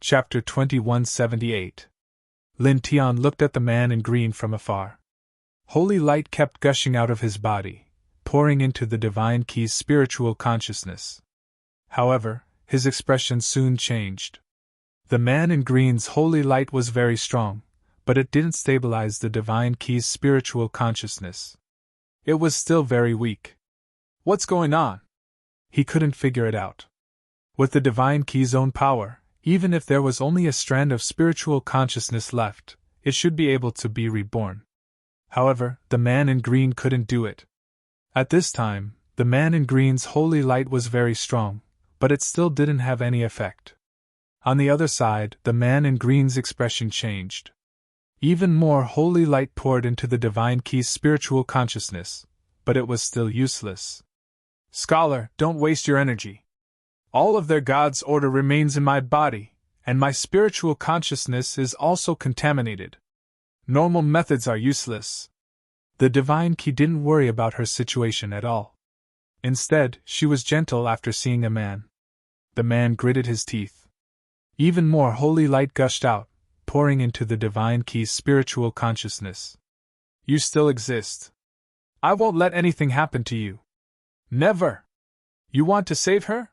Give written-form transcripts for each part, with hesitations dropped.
Chapter 2178. Lin Tian looked at the man in green from afar. Holy light kept gushing out of his body, pouring into the Divine Key's spiritual consciousness. However, his expression soon changed. The man in green's holy light was very strong, but it didn't stabilize the Divine Key's spiritual consciousness. It was still very weak. What's going on? He couldn't figure it out. With the Divine Key's own power, even if there was only a strand of spiritual consciousness left, it should be able to be reborn. However, the man in green couldn't do it. At this time, the man in green's holy light was very strong, but it still didn't have any effect. On the other side, the man in green's expression changed. Even more holy light poured into the Divine Key's spiritual consciousness, but it was still useless. Scholar, don't waste your energy. All of their God's order remains in my body, and my spiritual consciousness is also contaminated. Normal methods are useless. The Divine Key didn't worry about her situation at all. Instead, she was gentle after seeing a man. The man gritted his teeth. Even more holy light gushed out, pouring into the Divine Key's spiritual consciousness. You still exist. I won't let anything happen to you. Never. You want to save her?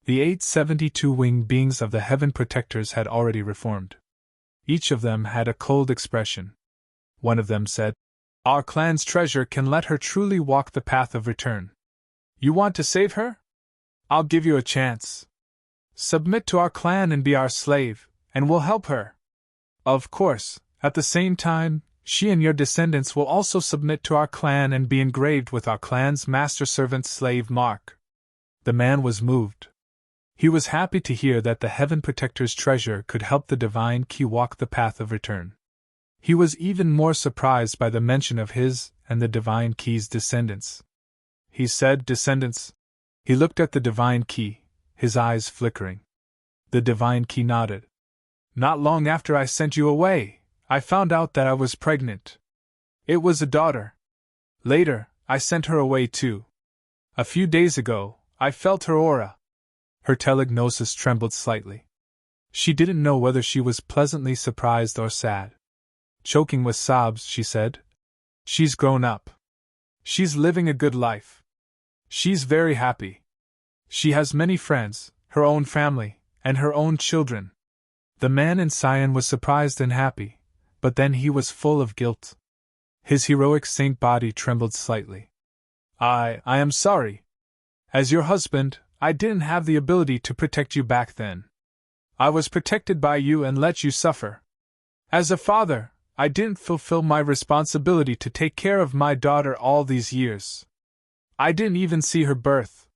The 872 winged beings of the Heaven Protectors had already reformed. Each of them had a cold expression. One of them said, Our clan's treasure can let her truly walk the path of return. You want to save her? I'll give you a chance. Submit to our clan and be our slave, and we'll help her. Of course, at the same time, she and your descendants will also submit to our clan and be engraved with our clan's master-servant slave mark. The man was moved. He was happy to hear that the Heaven Protector's treasure could help the Divine Key walk the path of return. He was even more surprised by the mention of his and the Divine Key's descendants. He said, Descendants. He looked at the Divine Key, his eyes flickering. The Divine Key nodded. Not long after I sent you away, I found out that I was pregnant. It was a daughter. Later, I sent her away too. A few days ago, I felt her aura. Her telegnosis trembled slightly. She didn't know whether she was pleasantly surprised or sad. Choking with sobs, she said, She's grown up. She's living a good life. She's very happy. She has many friends, her own family, and her own children. The man in cyan was surprised and happy, but then he was full of guilt. His heroic saint body trembled slightly. I am sorry. As your husband, I didn't have the ability to protect you back then. I was protected by you and let you suffer. As a father, I didn't fulfill my responsibility to take care of my daughter all these years. I didn't even see her birth.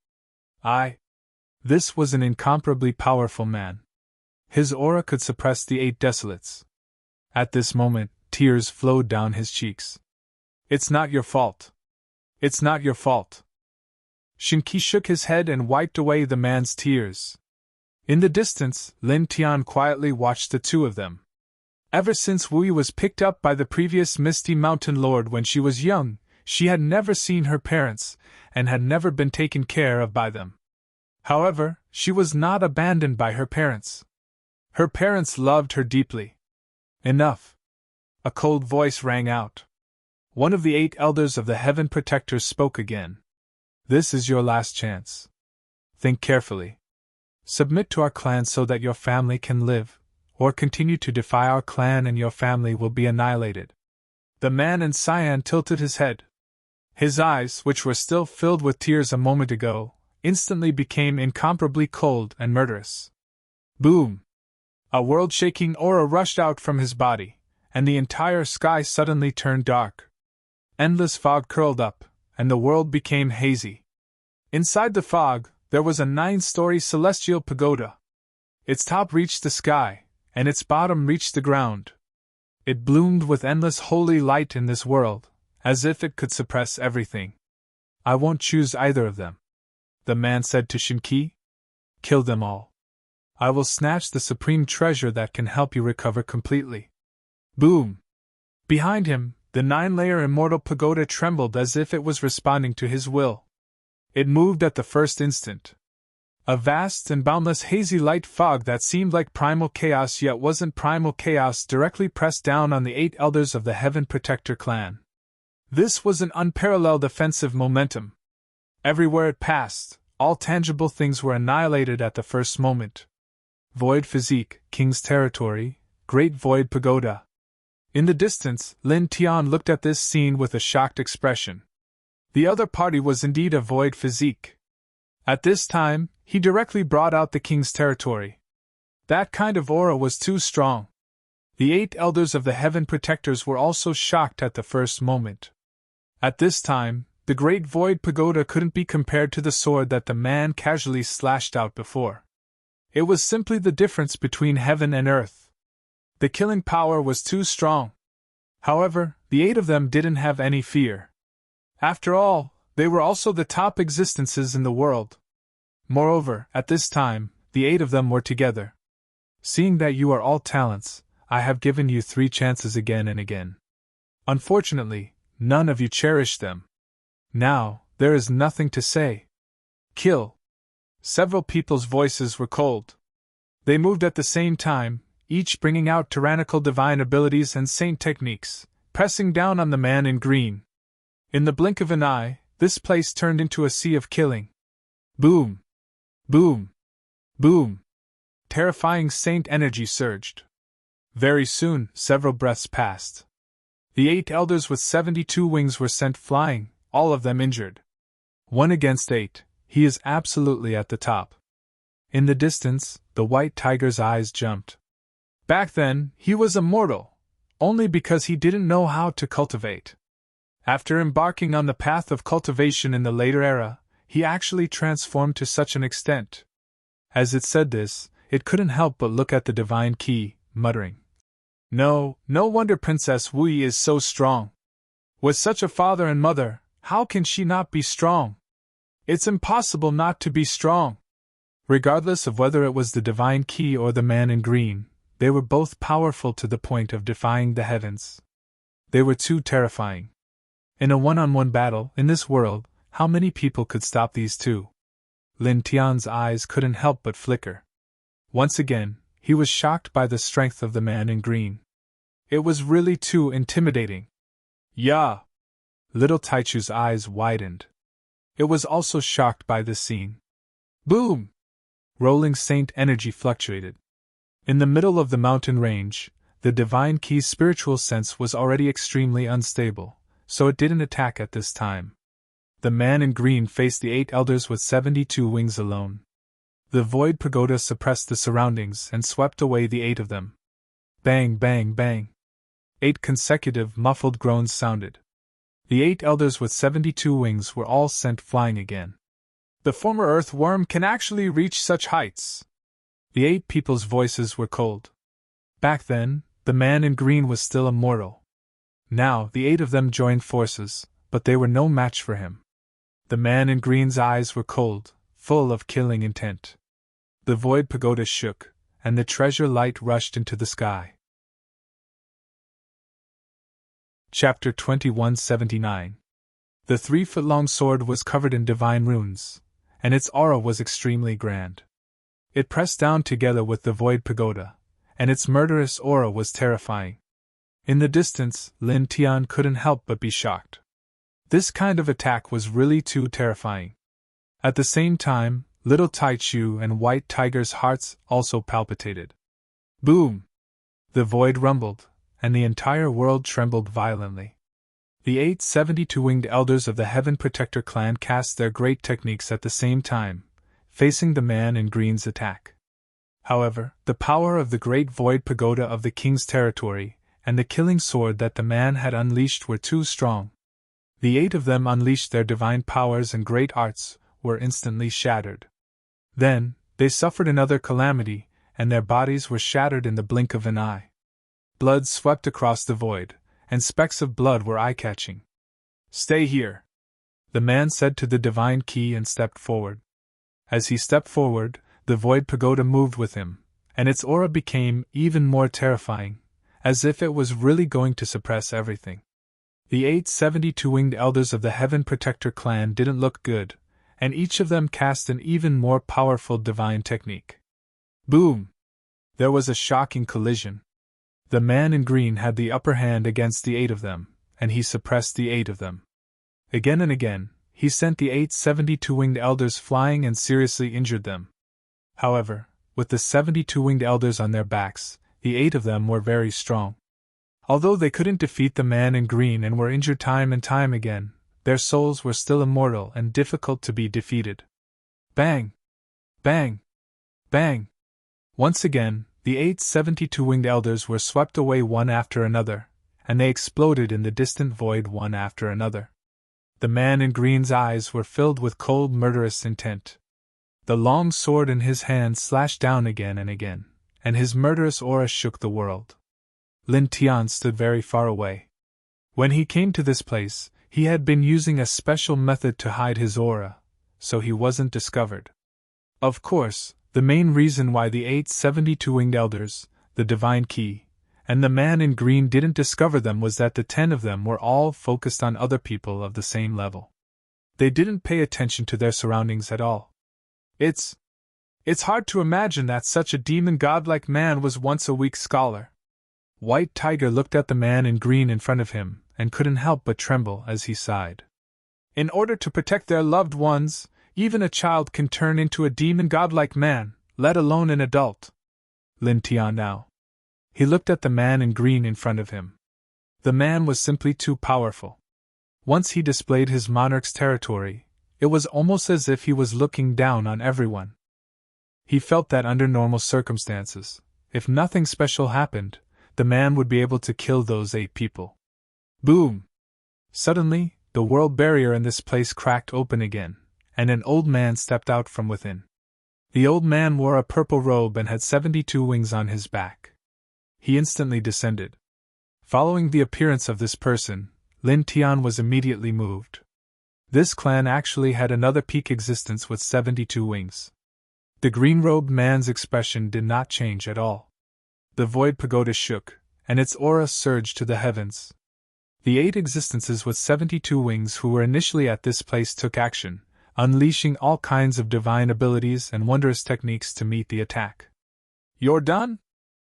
This was an incomparably powerful man. His aura could suppress the 8 desolates. At this moment, tears flowed down his cheeks. It's not your fault. It's not your fault. Shinki shook his head and wiped away the man's tears. In the distance, Lin Tian quietly watched the two of them. Ever since Wu was picked up by the previous Misty Mountain Lord when she was young, she had never seen her parents, and had never been taken care of by them. However, she was not abandoned by her parents. Her parents loved her deeply. Enough. A cold voice rang out. One of the 8 elders of the Heaven Protectors spoke again. This is your last chance. Think carefully. Submit to our clan so that your family can live, or continue to defy our clan and your family will be annihilated. The man in cyan tilted his head. His eyes, which were still filled with tears a moment ago, instantly became incomparably cold and murderous. Boom! A world-shaking aura rushed out from his body, and the entire sky suddenly turned dark. Endless fog curled up, and the world became hazy. Inside the fog, there was a 9-story celestial pagoda. Its top reached the sky, and its bottom reached the ground. It bloomed with endless holy light in this world, as if it could suppress everything. I won't choose either of them. The man said to Shinki. Kill them all. I will snatch the supreme treasure that can help you recover completely. Boom! Behind him, the 9-layer immortal pagoda trembled as if it was responding to his will. It moved at the first instant. A vast and boundless hazy light fog that seemed like primal chaos yet wasn't primal chaos directly pressed down on the 8 elders of the Heaven Protector clan. This was an unparalleled offensive momentum. Everywhere it passed, all tangible things were annihilated at the first moment. Void physique, King's territory, Great Void Pagoda. In the distance, Lin Tian looked at this scene with a shocked expression. The other party was indeed a void physique. At this time, he directly brought out the King's territory. That kind of aura was too strong. The 8 elders of the Heaven Protectors were also shocked at the first moment. At this time, the Great Void Pagoda couldn't be compared to the sword that the man casually slashed out before. It was simply the difference between heaven and earth. The killing power was too strong. However, the 8 of them didn't have any fear. After all, they were also the top existences in the world. Moreover, at this time, the 8 of them were together. Seeing that you are all talents, I have given you 3 chances again and again. Unfortunately, none of you cherished them. Now, there is nothing to say. Kill. Several people's voices were cold. They moved at the same time, each bringing out tyrannical divine abilities and saint techniques, pressing down on the man in green. In the blink of an eye, this place turned into a sea of killing. Boom! Boom! Boom! Terrifying saint energy surged. Very soon, several breaths passed. The 8 elders with 72 wings were sent flying, all of them injured. 1 against 8, he is absolutely at the top. In the distance, the white tiger's eyes jumped. Back then, he was immortal, only because he didn't know how to cultivate. After embarking on the path of cultivation in the later era, he actually transformed to such an extent. As it said this, it couldn't help but look at the divine key, muttering, No wonder Princess Wu is so strong. With such a father and mother, how can she not be strong? It's impossible not to be strong. Regardless of whether it was the divine key or the man in green, they were both powerful to the point of defying the heavens. They were too terrifying. In a one-on-one battle, in this world, how many people could stop these two? Lin Tian's eyes couldn't help but flicker. Once again, he was shocked by the strength of the man in green. It was really too intimidating. Yeah! Little Taichu's eyes widened. It was also shocked by this scene. Boom! Rolling saint energy fluctuated. In the middle of the mountain range, the divine key's spiritual sense was already extremely unstable, so it didn't attack at this time. The man in green faced the 8 elders with 72 wings alone. The void pagoda suppressed the surroundings and swept away the 8 of them. Bang, bang, bang. 8 consecutive muffled groans sounded. The 8 elders with 72 wings were all sent flying again. The former earthworm can actually reach such heights. The 8 people's voices were cold. Back then, the man in green was still immortal. Now, the 8 of them joined forces, but they were no match for him. The man in green's eyes were cold, full of killing intent. The void pagoda shook, and the treasure light rushed into the sky. Chapter 2179. The 3-foot-long sword was covered in divine runes, and its aura was extremely grand. It pressed down together with the void pagoda, and its murderous aura was terrifying. In the distance, Lin Tian couldn't help but be shocked. This kind of attack was really too terrifying. At the same time, little Taichu and White Tiger's hearts also palpitated. Boom! The void rumbled, and the entire world trembled violently. The 8 72-winged elders of the Heaven Protector clan cast their great techniques at the same time, facing the man in green's attack. However, the power of the great void pagoda of the king's territory and the killing sword that the man had unleashed were too strong. The 8 of them unleashed their divine powers and great arts, were instantly shattered. Then, they suffered another calamity, and their bodies were shattered in the blink of an eye. Blood swept across the void, and specks of blood were eye-catching. Stay here, the man said to the divine key and stepped forward. As he stepped forward, the void pagoda moved with him, and its aura became even more terrifying, as if it was really going to suppress everything. The 8 72-winged elders of the Heaven Protector clan didn't look good, and each of them cast an even more powerful divine technique. Boom! There was a shocking collision. The man in green had the upper hand against the 8 of them, and he suppressed the 8 of them. Again and again, he sent the 8 72-winged elders flying and seriously injured them. However, with the 72-winged elders on their backs, the 8 of them were very strong. Although they couldn't defeat the man in green and were injured time and time again, their souls were still immortal and difficult to be defeated. Bang! Bang! Bang! Once again, the 8 72-winged elders were swept away one after another, and they exploded in the distant void one after another. The man in green's eyes were filled with cold, murderous intent. The long sword in his hand slashed down again and again, and his murderous aura shook the world. Lin Tian stood very far away. When he came to this place, he had been using a special method to hide his aura, so he wasn't discovered. Of course, the main reason why the 8 72-winged elders, the divine key, and the man in green didn't discover them was that the 10 of them were all focused on other people of the same level. They didn't pay attention to their surroundings at all. It's hard to imagine that such a demon godlike man was once a weak scholar. White Tiger looked at the man in green in front of him and couldn't help but tremble as he sighed. In order to protect their loved ones, even a child can turn into a demon godlike man, let alone an adult. Lin Tian now. He looked at the man in green in front of him. The man was simply too powerful. Once he displayed his monarch's territory, it was almost as if he was looking down on everyone. He felt that under normal circumstances, if nothing special happened, the man would be able to kill those 8 people. Boom! Suddenly, the world barrier in this place cracked open again, and an old man stepped out from within. The old man wore a purple robe and had 72 wings on his back. He instantly descended. Following the appearance of this person, Lin Tian was immediately moved. This clan actually had another peak existence with 72 wings. The green-robed man's expression did not change at all. The void pagoda shook, and its aura surged to the heavens. The 8 existences with 72 wings who were initially at this place took action, unleashing all kinds of divine abilities and wondrous techniques to meet the attack. "You're done?"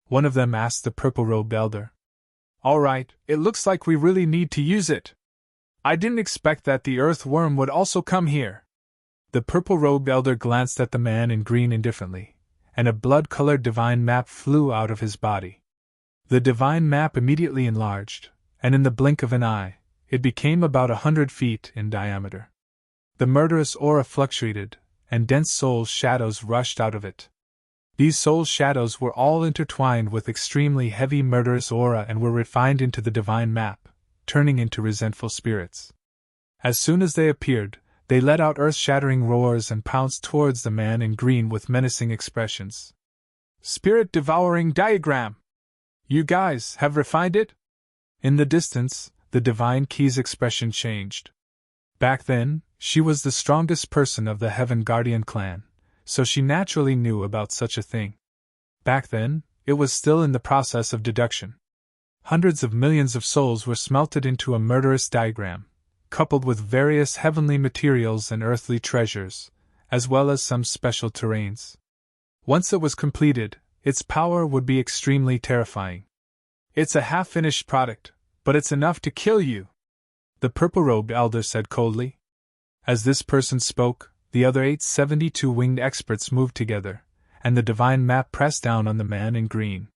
one of them asked the purple-robed elder. "All right, it looks like we really need to use it. I didn't expect that the earthworm would also come here." The purple-robed elder glanced at the man in green indifferently, and a blood-colored divine map flew out of his body. The divine map immediately enlarged, and in the blink of an eye, it became about 100 feet in diameter. The murderous aura fluctuated, and dense soul shadows rushed out of it. These soul shadows were all intertwined with extremely heavy murderous aura and were refined into the divine map, turning into resentful spirits. As soon as they appeared, they let out earth-shattering roars and pounced towards the man in green with menacing expressions. "Spirit-devouring diagram! You guys have refined it?" In the distance, the divine key's expression changed. Back then, she was the strongest person of the Heaven Guardian clan, so she naturally knew about such a thing. Back then, it was still in the process of deduction. Hundreds of millions of souls were smelted into a murderous diagram, coupled with various heavenly materials and earthly treasures, as well as some special terrains. Once it was completed, its power would be extremely terrifying. "It's a half-finished product, but it's enough to kill you," the purple-robed elder said coldly. As this person spoke, the other 8 72-winged experts moved together, and the divine map pressed down on the man in green.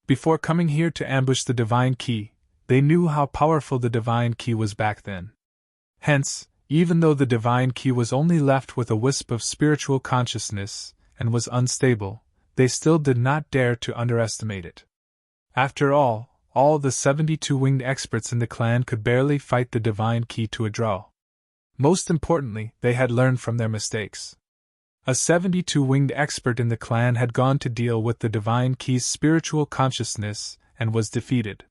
Before coming here to ambush the divine key, they knew how powerful the divine key was back then. Hence, even though the divine key was only left with a wisp of spiritual consciousness and was unstable, they still did not dare to underestimate it. After all the 72-winged experts in the clan could barely fight the divine key to a draw. Most importantly, they had learned from their mistakes. A 72-winged expert in the clan had gone to deal with the divine key's spiritual consciousness and was defeated.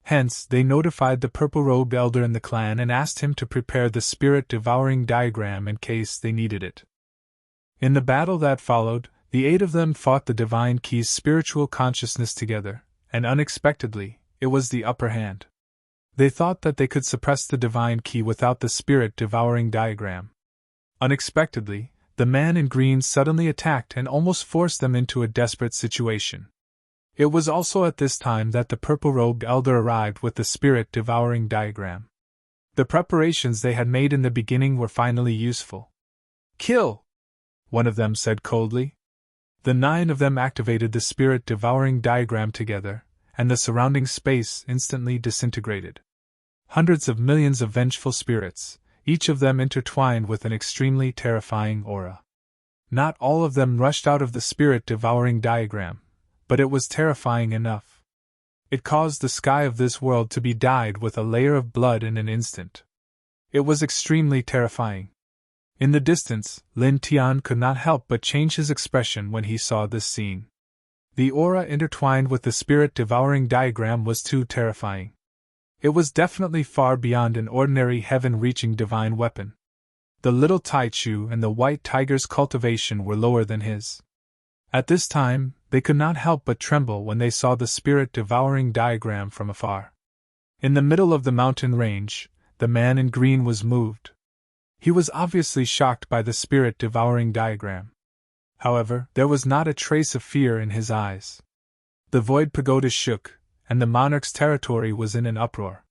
Hence, they notified the purple-robed elder in the clan and asked him to prepare the spirit-devouring diagram in case they needed it. In the battle that followed, the 8 of them fought the divine key's spiritual consciousness together, and unexpectedly, it was the upper hand. They thought that they could suppress the divine key without the spirit-devouring diagram. Unexpectedly, the man in green suddenly attacked and almost forced them into a desperate situation. It was also at this time that the purple-robed elder arrived with the spirit-devouring diagram. The preparations they had made in the beginning were finally useful. "Kill!" one of them said coldly. The 9 of them activated the spirit-devouring diagram together, and the surrounding space instantly disintegrated. Hundreds of millions of vengeful spirits, each of them intertwined with an extremely terrifying aura. Not all of them rushed out of the spirit-devouring diagram, but it was terrifying enough. It caused the sky of this world to be dyed with a layer of blood in an instant. It was extremely terrifying. In the distance, Lin Tian could not help but change his expression when he saw this scene. The aura intertwined with the spirit-devouring diagram was too terrifying. It was definitely far beyond an ordinary heaven-reaching divine weapon. The little Taichu and the white tiger's cultivation were lower than his. At this time, they could not help but tremble when they saw the spirit-devouring diagram from afar. In the middle of the mountain range, the man in green was moved. He was obviously shocked by the spirit-devouring diagram. However, there was not a trace of fear in his eyes. The void pagoda shook, and the monarch's territory was in an uproar.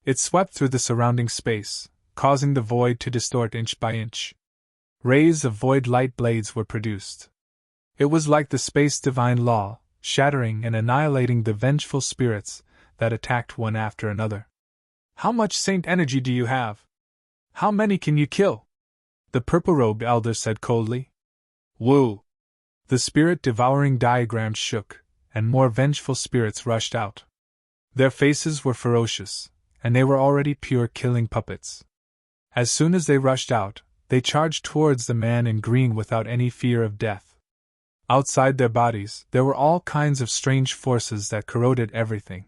It swept through the surrounding space, causing the void to distort inch by inch. Rays of void light blades were produced. It was like the space divine law, shattering and annihilating the vengeful spirits that attacked one after another. "How much saint energy do you have? How many can you kill?" the purple-robed elder said coldly. "Woo!" The spirit-devouring diagram shook, and more vengeful spirits rushed out. Their faces were ferocious, and they were already pure killing puppets. As soon as they rushed out, they charged towards the man in green without any fear of death. Outside their bodies, there were all kinds of strange forces that corroded everything.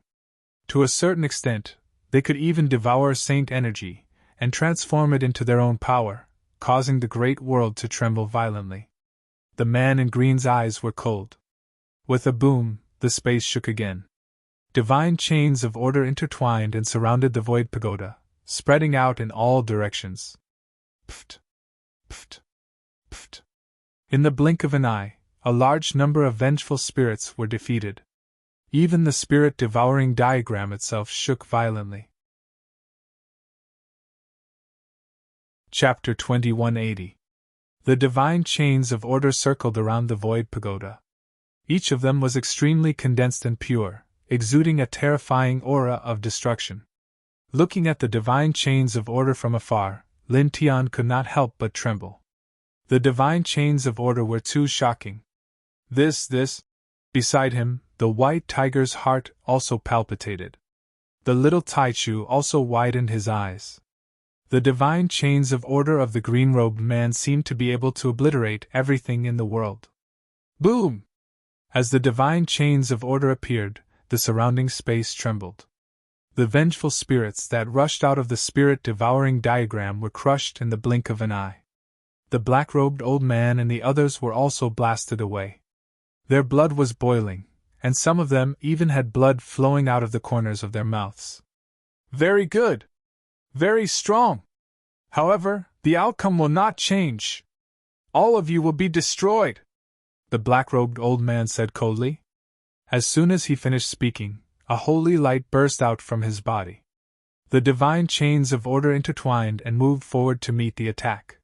To a certain extent, they could even devour saint energy and transform it into their own power, causing the great world to tremble violently. The man in green's eyes were cold. With a boom, the space shook again. Divine chains of order intertwined and surrounded the void pagoda, spreading out in all directions. Pft! Pft! Pft! In the blink of an eye, a large number of vengeful spirits were defeated. Even the spirit-devouring diagram itself shook violently. Chapter 2180. The divine chains of order circled around the void pagoda. Each of them was extremely condensed and pure, exuding a terrifying aura of destruction. Looking at the divine chains of order from afar, Lin Tian could not help but tremble. The divine chains of order were too shocking. This. Beside him, the white tiger's heart also palpitated. The little Taichu also widened his eyes. The divine chains of order of the green-robed man seemed to be able to obliterate everything in the world. Boom! As the divine chains of order appeared, the surrounding space trembled. The vengeful spirits that rushed out of the spirit-devouring diagram were crushed in the blink of an eye. The black-robed old man and the others were also blasted away. Their blood was boiling, and some of them even had blood flowing out of the corners of their mouths. Very good! Very strong! However, the outcome will not change. All of you will be destroyed, the black-robed old man said coldly. As soon as he finished speaking, a holy light burst out from his body. The divine chains of order intertwined and moved forward to meet the attack.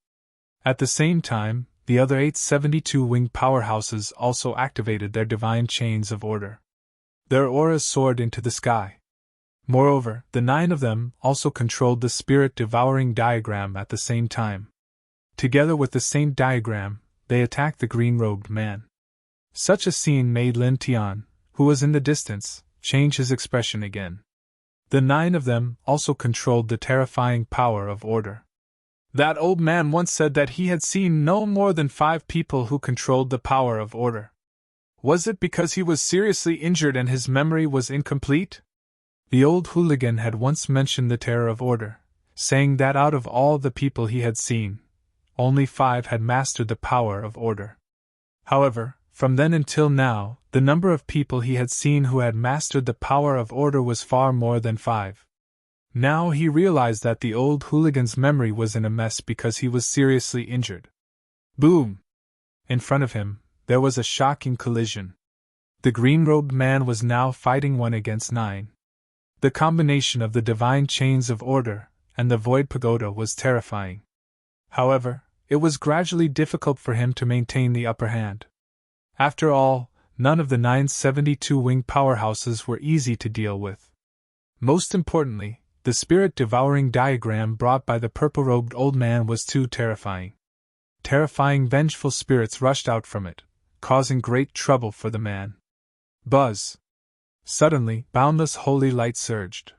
At the same time, the other 872 winged powerhouses also activated their divine chains of order. Their auras soared into the sky. Moreover, the 9 of them also controlled the spirit-devouring diagram at the same time. Together with the same diagram, they attacked the green-robed man. Such a scene made Lin Tian, who was in the distance, change his expression again. The 9 of them also controlled the terrifying power of order. That old man once said that he had seen no more than 5 people who controlled the power of order. Was it because he was seriously injured and his memory was incomplete? The old hooligan had once mentioned the terror of order, saying that out of all the people he had seen, only 5 had mastered the power of order. However, from then until now, the number of people he had seen who had mastered the power of order was far more than 5. Now he realized that the old hooligan's memory was in a mess because he was seriously injured. Boom! In front of him, there was a shocking collision. The green-robed man was now fighting 1 against 9. The combination of the divine chains of order and the void pagoda was terrifying. However, it was gradually difficult for him to maintain the upper hand. After all, none of the 972 winged powerhouses were easy to deal with. Most importantly, the spirit-devouring diagram brought by the purple-robed old man was too terrifying. Terrifying vengeful spirits rushed out from it, causing great trouble for the man. Buzz! Suddenly, boundless holy light surged.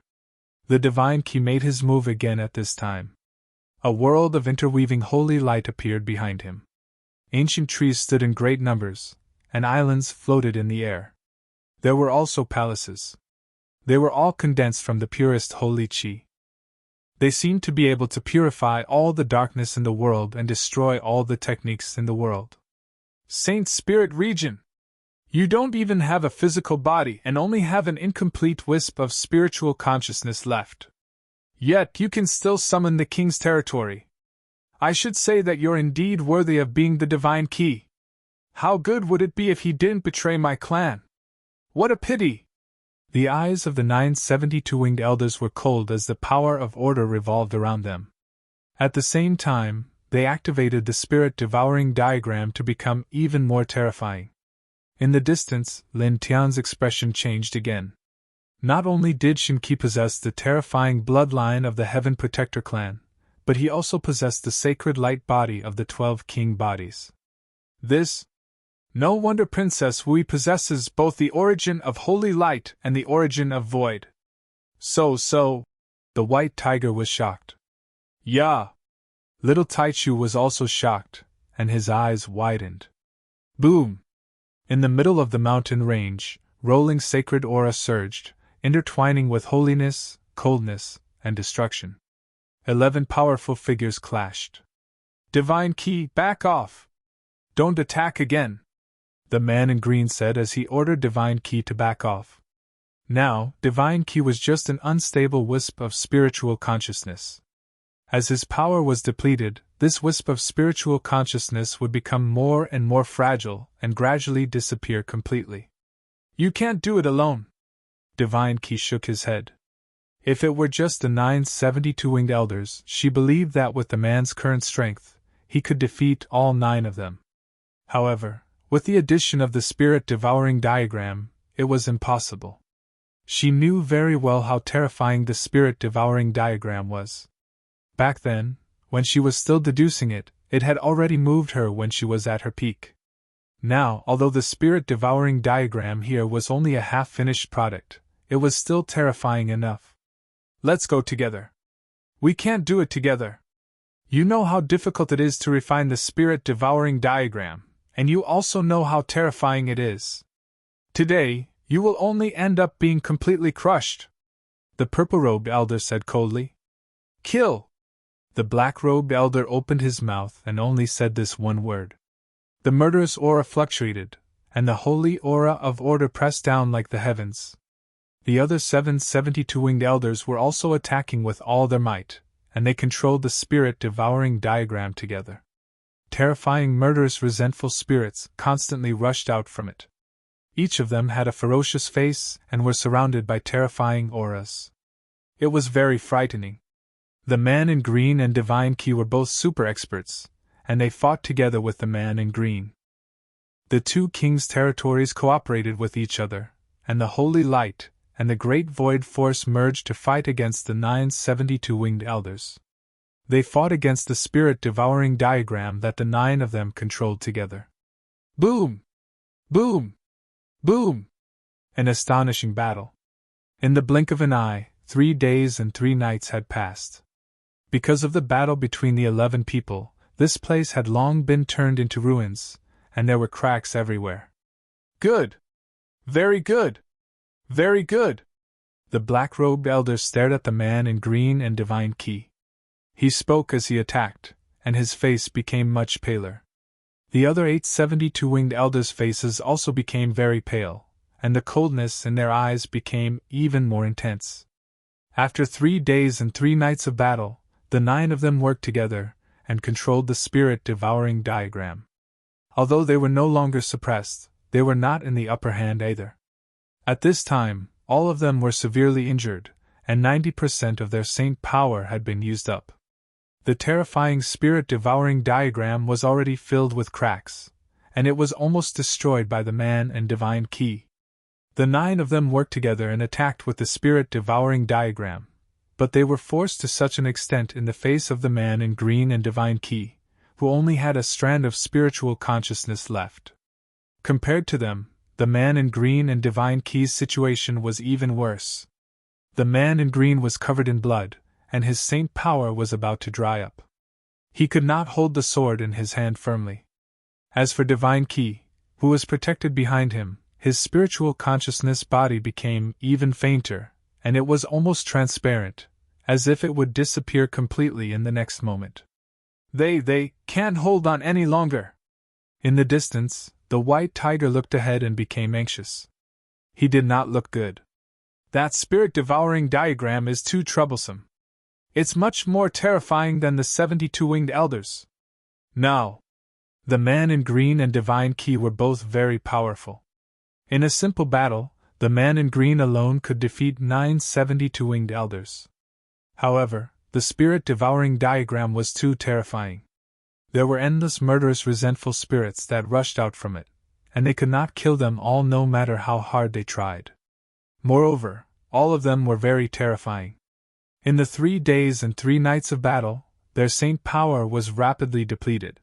The divine key made his move again at this time. A world of interweaving holy light appeared behind him. Ancient trees stood in great numbers, and islands floated in the air. There were also palaces. They were all condensed from the purest holy chi. They seemed to be able to purify all the darkness in the world and destroy all the techniques in the world. Saint Spirit Region! You don't even have a physical body and only have an incomplete wisp of spiritual consciousness left. Yet you can still summon the king's territory. I should say that you're indeed worthy of being the divine key. How good would it be if he didn't betray my clan? What a pity! The eyes of the 972 winged elders were cold as the power of order revolved around them. At the same time, they activated the spirit-devouring diagram to become even more terrifying. In the distance, Lin Tian's expression changed again. Not only did Shinki possess the terrifying bloodline of the Heaven Protector clan, but he also possessed the sacred light body of the 12 king bodies. No wonder Princess Wui possesses both the origin of holy light and the origin of void. So, the white tiger was shocked. Yeah! Little Taichu was also shocked, and his eyes widened. Boom! In the middle of the mountain range, rolling sacred aura surged, intertwining with holiness, coldness, and destruction. 11 powerful figures clashed. Divine Key, back off! Don't attack again! The man in green said as he ordered Divine Key to back off. Now, Divine Key was just an unstable wisp of spiritual consciousness. As his power was depleted, this wisp of spiritual consciousness would become more and more fragile and gradually disappear completely. You can't do it alone. Divine Key shook his head. If it were just the 972 winged elders, she believed that with the man's current strength, he could defeat all 9 of them. However, with the addition of the spirit-devouring diagram, it was impossible. She knew very well how terrifying the spirit-devouring diagram was. Back then, when she was still deducing it, it had already moved her when she was at her peak. Now, although the spirit-devouring diagram here was only a half-finished product, it was still terrifying enough. Let's go together. We can't do it together. You know how difficult it is to refine the spirit-devouring diagram, and you also know how terrifying it is. Today, you will only end up being completely crushed. The purple-robed elder said coldly. Kill! The black-robed elder opened his mouth and only said this one word. The murderous aura fluctuated, and the holy aura of order pressed down like the heavens. The other 772 winged elders were also attacking with all their might, and they controlled the spirit-devouring diagram together. Terrifying, murderous, resentful spirits constantly rushed out from it. Each of them had a ferocious face and were surrounded by terrifying auras. It was very frightening. The man in green and Divine Key were both super experts, and they fought together with the man in green. The 2 kings' territories cooperated with each other, and the holy light and the great void force merged to fight against the 972 winged elders. They fought against the spirit-devouring diagram that the 9 of them controlled together. Boom! Boom! Boom! An astonishing battle. In the blink of an eye, 3 days and 3 nights had passed. Because of the battle between the 11 people, this place had long been turned into ruins, and there were cracks everywhere. Good! Very good! Very good! The black-robed elder stared at the man in green and Divine Key. He spoke as he attacked, and his face became much paler. The other 872 winged elders' faces also became very pale, and the coldness in their eyes became even more intense. After 3 days and 3 nights of battle, the 9 of them worked together and controlled the spirit-devouring diagram. Although they were no longer suppressed, they were not in the upper hand either. At this time, all of them were severely injured, and 90% of their saint power had been used up. The terrifying spirit-devouring diagram was already filled with cracks, and it was almost destroyed by the man and divine key. The 9 of them worked together and attacked with the spirit-devouring diagram, but they were forced to such an extent in the face of the man in green and divine key, who only had a strand of spiritual consciousness left. Compared to them, the man in green and divine key's situation was even worse. The man in green was covered in blood, and his saint power was about to dry up. He could not hold the sword in his hand firmly. As for divine key, who was protected behind him, his spiritual consciousness body became even fainter, and it was almost transparent, as if it would disappear completely in the next moment. They can't hold on any longer. In the distance, the white tiger looked ahead and became anxious. He did not look good. That spirit-devouring diagram is too troublesome. It's much more terrifying than the 72 winged elders. Now, the man in green and divine key were both very powerful. In a simple battle, the man in green alone could defeat 9 72 winged elders. However, the spirit-devouring diagram was too terrifying. There were endless murderous resentful spirits that rushed out from it, and they could not kill them all no matter how hard they tried. Moreover, all of them were very terrifying. In the 3 days and 3 nights of battle, their saint power was rapidly depleted.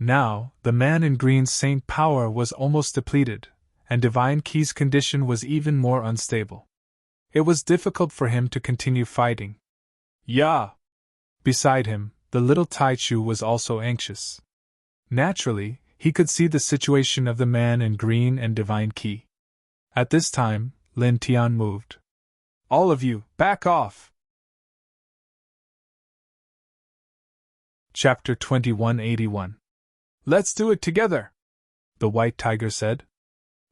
Now, the man in green's saint power was almost depleted, and divine key's condition was even more unstable. It was difficult for him to continue fighting. Yeah! Beside him, the little Taichu was also anxious. Naturally, he could see the situation of the man in green and divine key. At this time, Lin Tian moved. All of you, back off! Chapter 2181. Let's do it together, the white tiger said.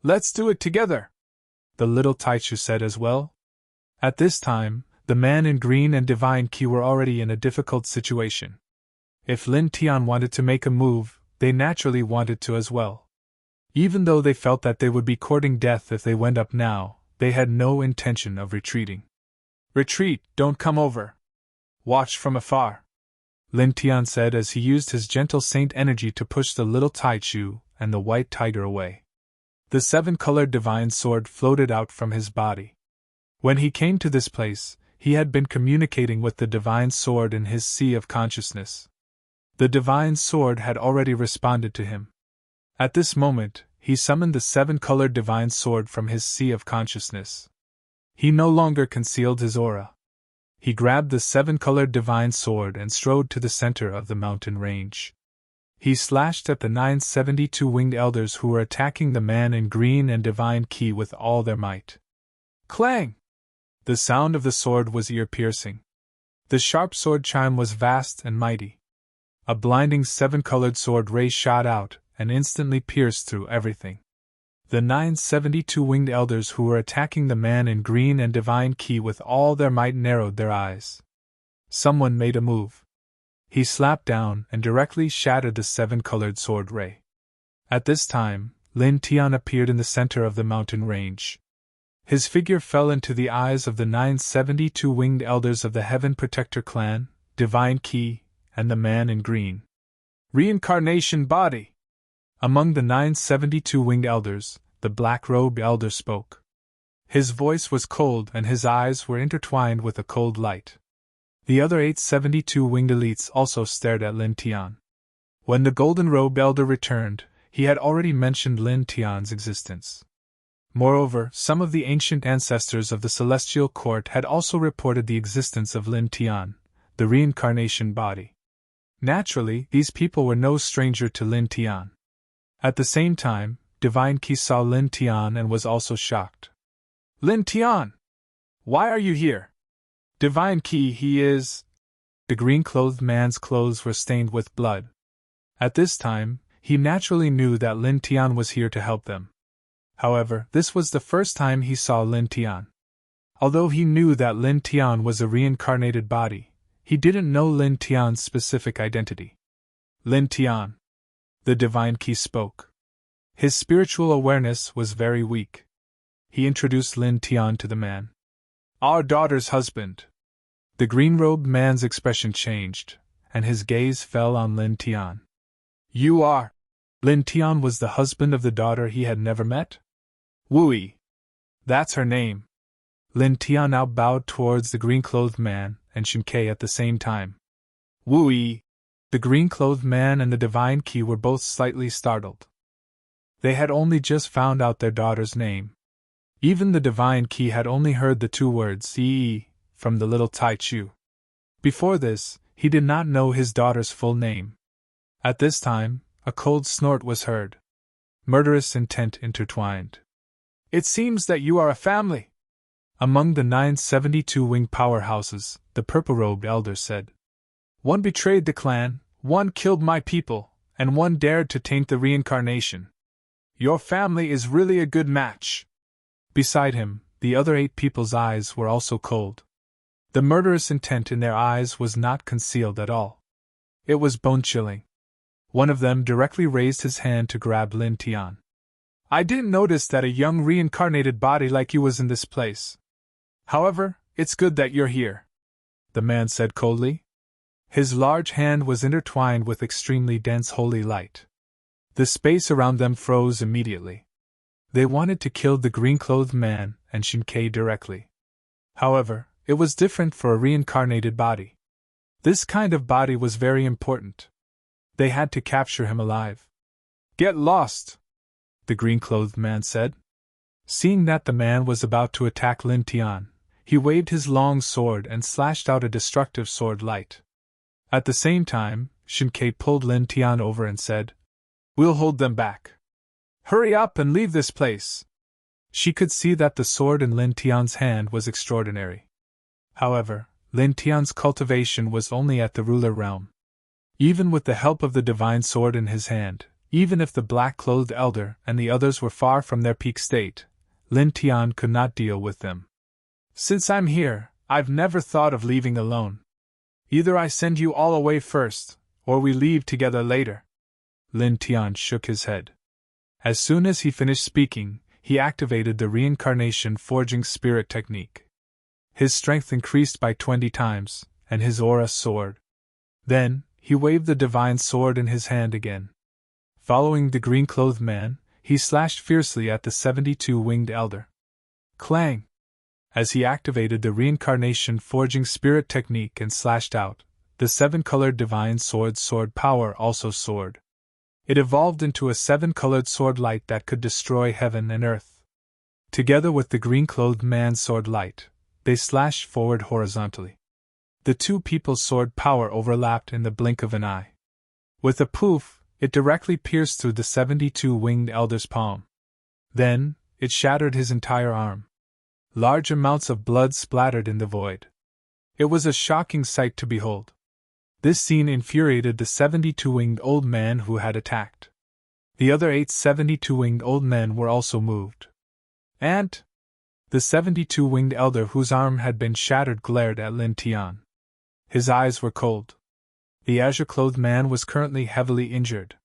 Let's do it together, the little Taichu said as well. At this time, the man in green and divine key were already in a difficult situation. If Lin Tian wanted to make a move, they naturally wanted to as well. Even though they felt that they would be courting death if they went up now, they had no intention of retreating. Retreat, don't come over. Watch from afar, Lin Tian said as he used his gentle saint energy to push the little Taichu and the white tiger away. The 7-colored divine sword floated out from his body. When he came to this place, he had been communicating with the divine sword in his sea of consciousness. The divine sword had already responded to him. At this moment, he summoned the 7-colored divine sword from his sea of consciousness. He no longer concealed his aura. He grabbed the 7-colored divine sword and strode to the center of the mountain range. He slashed at the 972 winged elders who were attacking the man in green and divine key with all their might. Clang! The sound of the sword was ear-piercing. The sharp sword chime was vast and mighty. A blinding 7-colored sword ray shot out and instantly pierced through everything. The 972 winged elders who were attacking the man in green and divine key with all their might narrowed their eyes. Someone made a move. He slapped down and directly shattered the 7-colored sword ray. At this time, Lin Tian appeared in the center of the mountain range. His figure fell into the eyes of the 972 winged elders of the Heaven Protector clan, Divine Key, and the man in green. Reincarnation body! Among the 972 winged elders, the black-robed elder spoke. His voice was cold and his eyes were intertwined with a cold light. The other 872 winged elites also stared at Lin Tian. When the golden-robed elder returned, he had already mentioned Lin Tian's existence. Moreover, some of the ancient ancestors of the celestial court had also reported the existence of Lin Tian, the reincarnation body. Naturally, these people were no stranger to Lin Tian. At the same time, Divine Key saw Lin Tian and was also shocked. Lin Tian! Why are you here? Divine Key, he is... The green-clothed man's clothes were stained with blood. At this time, he naturally knew that Lin Tian was here to help them. However, this was the first time he saw Lin Tian. Although he knew that Lin Tian was a reincarnated body, he didn't know Lin Tian's specific identity. Lin Tian. The divine key spoke. His spiritual awareness was very weak. He introduced Lin Tian to the man. Our daughter's husband. The green-robed man's expression changed, and his gaze fell on Lin Tian. You are. Lin Tian was the husband of the daughter he had never met? Wui. That's her name. Lin Tian now bowed towards the green-clothed man and Shinkei at the same time. Wui. The green-clothed man and the divine key were both slightly startled. They had only just found out their daughter's name. Even the divine key had only heard the two words "Yi" from the little Tai Chu. Before this, he did not know his daughter's full name. At this time, a cold snort was heard. Murderous intent intertwined. It seems that you are a family. Among the 972 winged powerhouses, the purple-robed elder said. One betrayed the clan, one killed my people, and one dared to taint the reincarnation. Your family is really a good match. Beside him, the other 8 people's eyes were also cold. The murderous intent in their eyes was not concealed at all. It was bone-chilling. One of them directly raised his hand to grab Lin Tian. I didn't notice that a young reincarnated body like you was in this place. However, it's good that you're here, the man said coldly. His large hand was intertwined with extremely dense holy light. The space around them froze immediately. They wanted to kill the green-clothed man and Shinkei directly. However, it was different for a reincarnated body. This kind of body was very important. They had to capture him alive. Get lost, the green-clothed man said. Seeing that the man was about to attack Lin Tian, he waved his long sword and slashed out a destructive sword light. At the same time, Shinkei pulled Lin Tian over and said, We'll hold them back. Hurry up and leave this place. She could see that the sword in Lin Tian's hand was extraordinary. However, Lin Tian's cultivation was only at the ruler realm. Even with the help of the divine sword in his hand, even if the black-clothed elder and the others were far from their peak state, Lin Tian could not deal with them. Since I'm here, I've never thought of leaving alone. Either I send you all away first, or we leave together later. Lin Tian shook his head. As soon as he finished speaking, he activated the reincarnation forging spirit technique. His strength increased by 20 times, and his aura soared. Then, he waved the divine sword in his hand again. Following the green-clothed man, he slashed fiercely at the 72-winged elder. Clang! As he activated the reincarnation forging spirit technique and slashed out, the 7-colored divine sword power also soared. It evolved into a 7-colored sword light that could destroy heaven and earth. Together with the green-clothed man's sword light, they slashed forward horizontally. The two people's sword power overlapped in the blink of an eye. With a poof, it directly pierced through the 72-winged elder's palm. Then, it shattered his entire arm. Large amounts of blood splattered in the void. It was a shocking sight to behold. This scene infuriated the 72-winged old man who had attacked. The other 8 72-winged old men were also moved. And the 72-winged elder whose arm had been shattered glared at Lin Tian. His eyes were cold. The azure-clothed man was currently heavily injured.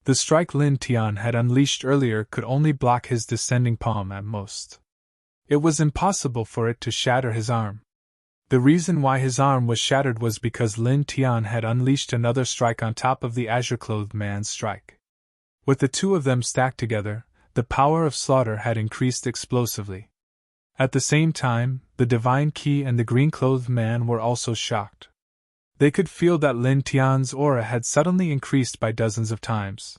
The strike Lin Tian had unleashed earlier could only block his descending palm at most. It was impossible for it to shatter his arm. The reason why his arm was shattered was because Lin Tian had unleashed another strike on top of the azure-clothed man's strike. With the two of them stacked together, the power of slaughter had increased explosively. At the same time, the divine key and the green-clothed man were also shocked. They could feel that Lin Tian's aura had suddenly increased by dozens of times.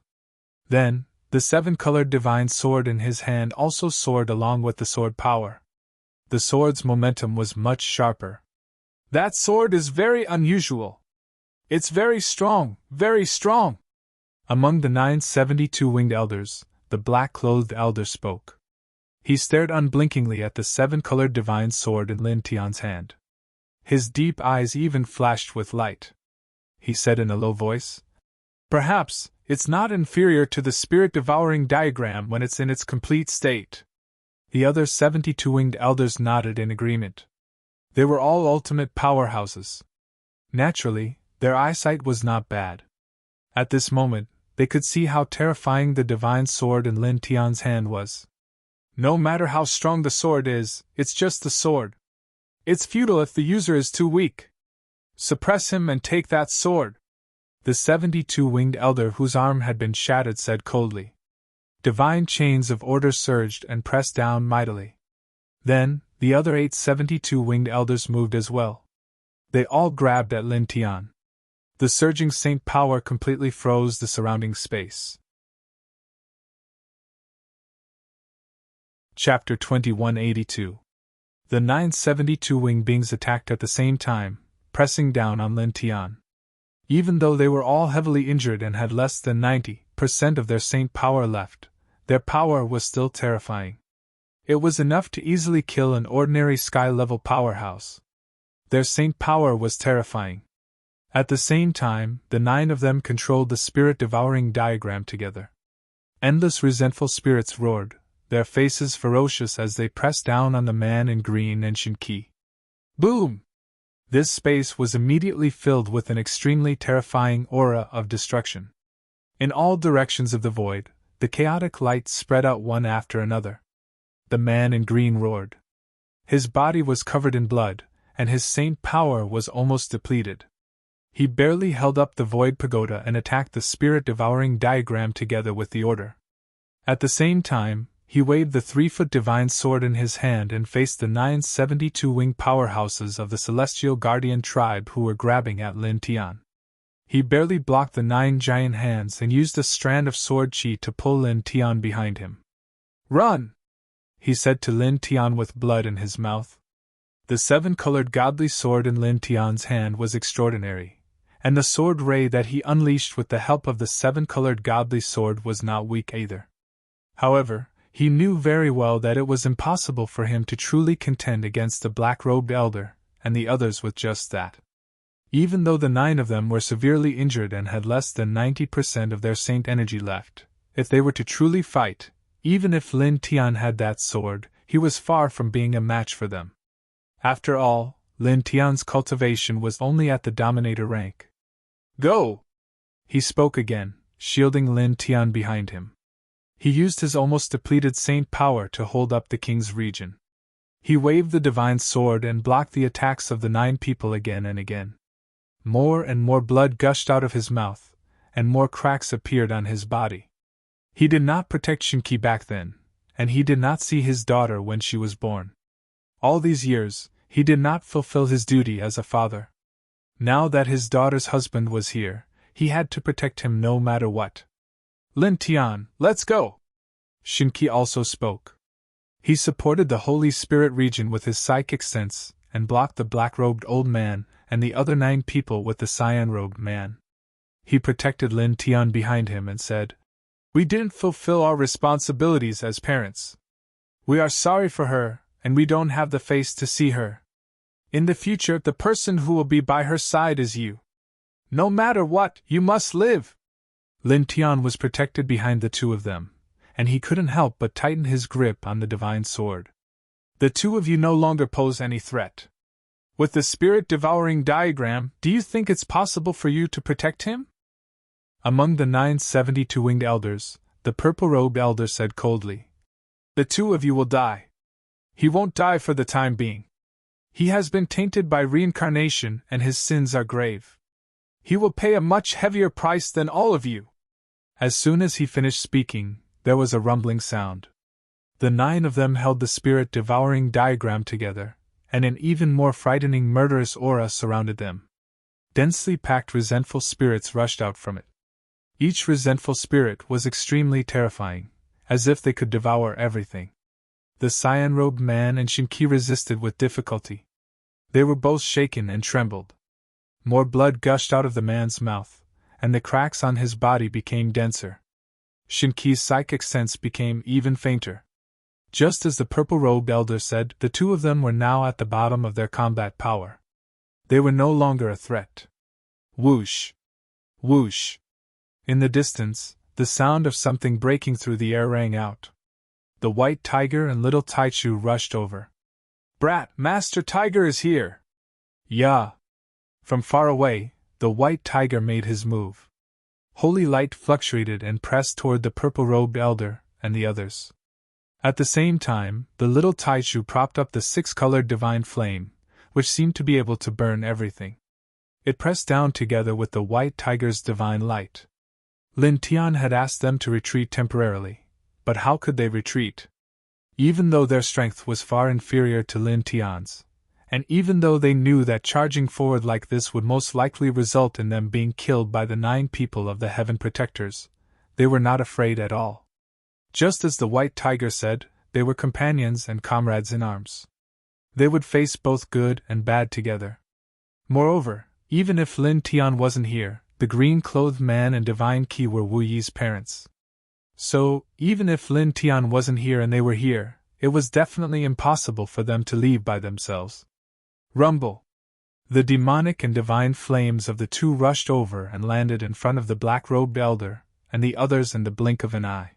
Then, the 7-colored divine sword in his hand also soared along with the sword power. The sword's momentum was much sharper. That sword is very unusual. It's very strong, very strong. Among the 972-winged elders, the black-clothed elder spoke. He stared unblinkingly at the 7-colored divine sword in Lin Tian's hand. His deep eyes even flashed with light. He said in a low voice, Perhaps, it's not inferior to the spirit-devouring diagram when it's in its complete state. The other 72 winged elders nodded in agreement. They were all ultimate powerhouses. Naturally, their eyesight was not bad. At this moment, they could see how terrifying the divine sword in Lin Tian's hand was. No matter how strong the sword is, it's just the sword. It's futile if the user is too weak. Suppress him and take that sword. The 72 winged elder whose arm had been shattered said coldly. Divine chains of order surged and pressed down mightily. Then, the other 872 winged elders moved as well. They all grabbed at Lin Tian. The surging saint power completely froze the surrounding space. Chapter 2182. The 972 winged beings attacked at the same time, pressing down on Lin Tian. Even though they were all heavily injured and had less than 90% of their saint power left, their power was still terrifying. It was enough to easily kill an ordinary sky-level powerhouse. Their saint power was terrifying. At the same time, the 9 of them controlled the spirit-devouring diagram together. Endless resentful spirits roared, their faces ferocious as they pressed down on the man in green and Shinki. Boom! This space was immediately filled with an extremely terrifying aura of destruction. In all directions of the void, the chaotic light spread out one after another. The man in green roared. His body was covered in blood, and his saint power was almost depleted. He barely held up the void pagoda and attacked the spirit-devouring diagram together with the order. At the same time, he waved the 3-foot divine sword in his hand and faced the 972 winged powerhouses of the celestial guardian tribe who were grabbing at Lin Tian. He barely blocked the 9 giant hands and used a strand of sword chi to pull Lin Tian behind him. Run! He said to Lin Tian with blood in his mouth. The 7-colored godly sword in Lin Tian's hand was extraordinary, and the sword ray that he unleashed with the help of the 7-colored godly sword was not weak either. However, he knew very well that it was impossible for him to truly contend against the black-robed elder and the others with just that. Even though the 9 of them were severely injured and had less than 90% of their saint energy left, if they were to truly fight, even if Lin Tian had that sword, he was far from being a match for them. After all, Lin Tian's cultivation was only at the dominator rank. Go! He spoke again, shielding Lin Tian behind him. He used his almost depleted saint power to hold up the king's region. He waved the divine sword and blocked the attacks of the 9 people again and again. More and more blood gushed out of his mouth, and more cracks appeared on his body. He did not protect Shinki back then, and he did not see his daughter when she was born. All these years, he did not fulfill his duty as a father. Now that his daughter's husband was here, he had to protect him no matter what. Lin Tian, let's go! Shinki also spoke. He supported the Holy Spirit region with his psychic sense, and blocked the black-robed old man and the other 9 people with the cyan-robed man. He protected Lin Tian behind him and said, We didn't fulfill our responsibilities as parents. We are sorry for her, and we don't have the face to see her. In the future, the person who will be by her side is you. No matter what, you must live! Lin Tian was protected behind the 2 of them, and he couldn't help but tighten his grip on the divine sword. The 2 of you no longer pose any threat. With the spirit-devouring diagram, do you think it's possible for you to protect him? Among the 972 winged elders, the purple-robed elder said coldly, The 2 of you will die. He won't die for the time being. He has been tainted by reincarnation and his sins are grave. He will pay a much heavier price than all of you. As soon as he finished speaking, there was a rumbling sound. The 9 of them held the spirit-devouring diagram together, and an even more frightening murderous aura surrounded them. Densely packed resentful spirits rushed out from it. Each resentful spirit was extremely terrifying, as if they could devour everything. The cyan-robed man and Shinki resisted with difficulty. They were both shaken and trembled. More blood gushed out of the man's mouth, and the cracks on his body became denser. Shinki's psychic sense became even fainter. Just as the purple-robed elder said, the 2 of them were now at the bottom of their combat power. They were no longer a threat. Whoosh! Whoosh! In the distance, the sound of something breaking through the air rang out. the white tiger and little Taichu rushed over. Brat, Master Tiger is here! Yeah! From far away, the white tiger made his move. Holy light fluctuated and pressed toward the purple-robed elder and the others. At the same time, the little Taichu propped up the six-colored divine flame, which seemed to be able to burn everything. It pressed down together with the white tiger's divine light. Lin Tian had asked them to retreat temporarily, but how could they retreat? Even though their strength was far inferior to Lin Tian's, and even though they knew that charging forward like this would most likely result in them being killed by the 9 people of the Heaven Protectors, they were not afraid at all. Just as the white tiger said, they were companions and comrades in arms. They would face both good and bad together. Moreover, even if Lin Tian wasn't here, the green-clothed man and divine Qi were Wu Yi's parents. So, even if Lin Tian wasn't here and they were here, it was definitely impossible for them to leave by themselves. Rumble! The demonic and divine flames of the two rushed over and landed in front of the black-robed elder and the others in the blink of an eye.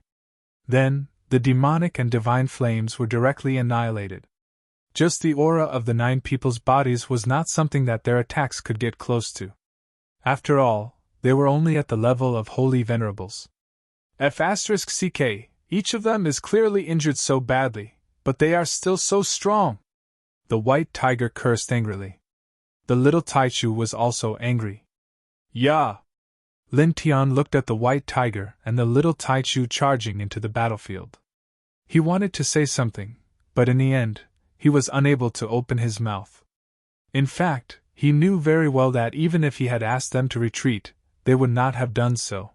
Then, the demonic and divine flames were directly annihilated. Just the aura of the 9 people's bodies was not something that their attacks could get close to. After all, they were only at the level of holy venerables. F***ck, each of them is clearly injured so badly, but they are still so strong. The white tiger cursed angrily. The little Taichu was also angry. Yeah! Lin Tian looked at the white tiger and the little Taichu charging into the battlefield. He wanted to say something, but in the end, he was unable to open his mouth. In fact, he knew very well that even if he had asked them to retreat, they would not have done so.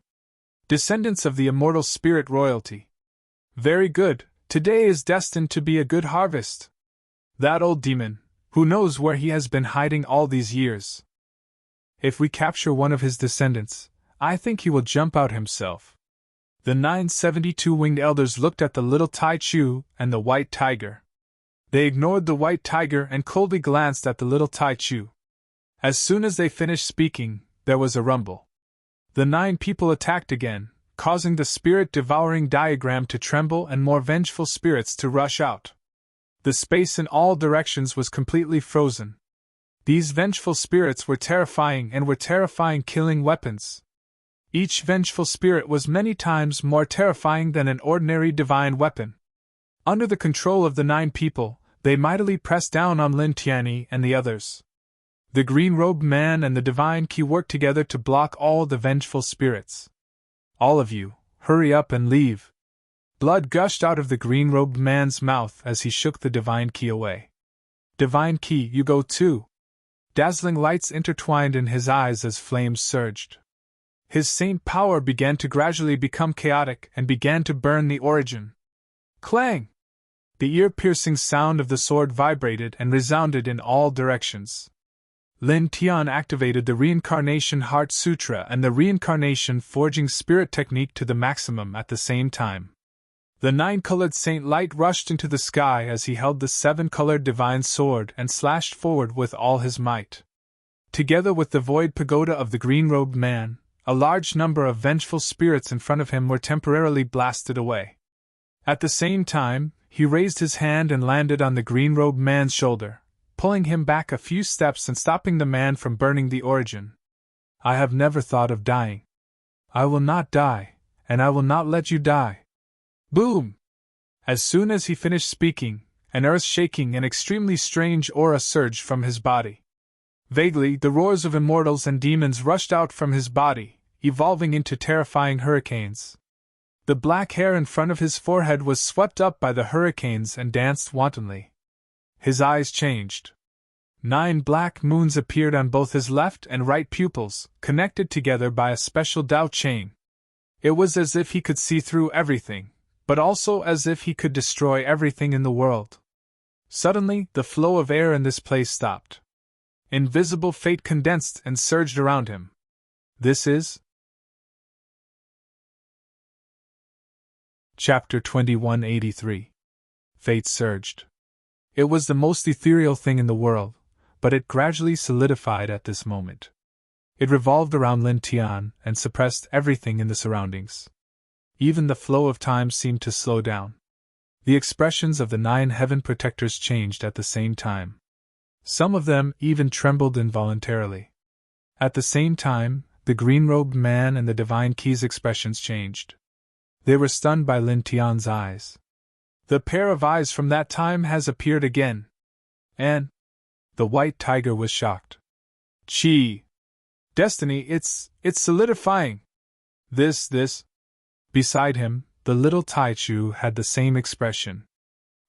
Descendants of the immortal spirit royalty. Very good, today is destined to be a good harvest. That old demon, who knows where he has been hiding all these years? If we capture one of his descendants, I think he will jump out himself. The 972 winged elders looked at the little Taichu and the white tiger. They ignored the white tiger and coldly glanced at the little Taichu. As soon as they finished speaking, there was a rumble. The 9 people attacked again, causing the spirit-devouring diagram to tremble and more vengeful spirits to rush out. The space in all directions was completely frozen. These vengeful spirits were terrifying and were terrifying killing weapons. Each vengeful spirit was many times more terrifying than an ordinary divine weapon. Under the control of the 9 people, they mightily pressed down on Lin Tianyi and the others. The green-robed man and the divine Qi worked together to block all the vengeful spirits. All of you, hurry up and leave. Blood gushed out of the green-robed man's mouth as he shook the divine Qi away. Divine Qi, you go too. Dazzling lights intertwined in his eyes as flames surged. His saint power began to gradually become chaotic and began to burn the origin. Clang! The ear-piercing sound of the sword vibrated and resounded in all directions. Lin Tian activated the Reincarnation Heart Sutra and the Reincarnation Forging Spirit Technique to the maximum at the same time. The 9-colored saint light rushed into the sky as he held the 7-colored divine sword and slashed forward with all his might. Together with the void pagoda of the green-robed man, a large number of vengeful spirits in front of him were temporarily blasted away. At the same time, he raised his hand and landed on the green-robed man's shoulder, pulling him back a few steps and stopping the man from burning the origin. I have never thought of dying. I will not die, and I will not let you die. Boom! As soon as he finished speaking, an earth-shaking and extremely strange aura surged from his body. Vaguely, the roars of immortals and demons rushed out from his body, evolving into terrifying hurricanes. The black hair in front of his forehead was swept up by the hurricanes and danced wantonly. His eyes changed. 9 black moons appeared on both his left and right pupils, connected together by a special Tao chain. It was as if he could see through everything, but also as if he could destroy everything in the world. Suddenly, the flow of air in this place stopped. Invisible fate condensed and surged around him. This is Chapter 2183. Fate surged. It was the most ethereal thing in the world, but it gradually solidified at this moment. It revolved around Lin Tian and suppressed everything in the surroundings. Even the flow of time seemed to slow down. The expressions of the 9 heaven protectors changed at the same time. Some of them even trembled involuntarily. At the same time, the green-robed man and the Divine Key's expressions changed. They were stunned by Lin Tian's eyes. "The pair of eyes from that time has appeared again." And the white tiger was shocked. "Chi! Destiny, it's solidifying! This. Beside him, the little Taichu had the same expression.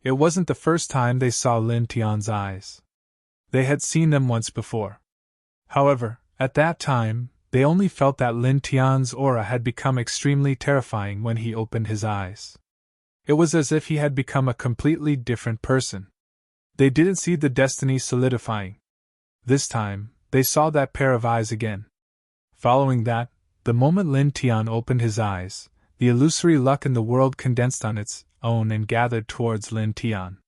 It wasn't the first time they saw Lin Tian's eyes. They had seen them once before. However, at that time, they only felt that Lin Tian's aura had become extremely terrifying when he opened his eyes. It was as if he had become a completely different person. They didn't see the destiny solidifying. This time, they saw that pair of eyes again. Following that, the moment Lin Tian opened his eyes, the illusory luck in the world condensed on its own and gathered towards Lin Tian.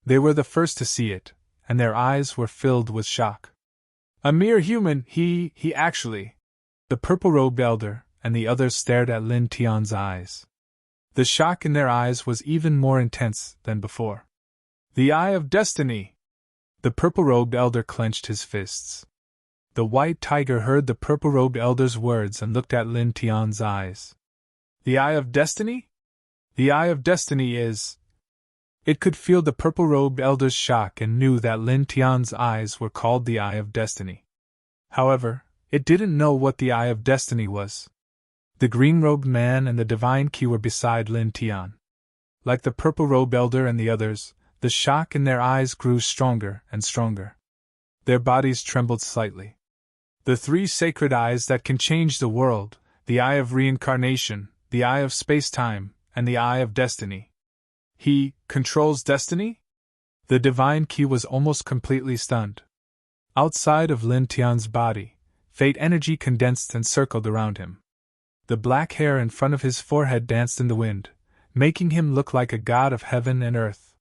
They were the first to see it, and their eyes were filled with shock. "A mere human, he actually." The purple-robed elder and the others stared at Lin Tian's eyes. The shock in their eyes was even more intense than before. "The Eye of Destiny!" The purple-robed elder clenched his fists. The white tiger heard the purple-robed elder's words and looked at Lin Tian's eyes. "The Eye of Destiny? The Eye of Destiny is—" It could feel the purple-robed elder's shock and knew that Lin Tian's eyes were called the Eye of Destiny. However, it didn't know what the Eye of Destiny was. The green-robed man and the Divine Key were beside Lin Tian. Like the purple-robed elder and the others, the shock in their eyes grew stronger and stronger. Their bodies trembled slightly. "The 3 sacred eyes that can change the world, the Eye of Reincarnation, the Eye of Space-Time, and the Eye of Destiny. He controls destiny?" The Divine Key was almost completely stunned. Outside of Lin Tian's body, fate energy condensed and circled around him. The black hair in front of his forehead danced in the wind, making him look like a god of heaven and earth.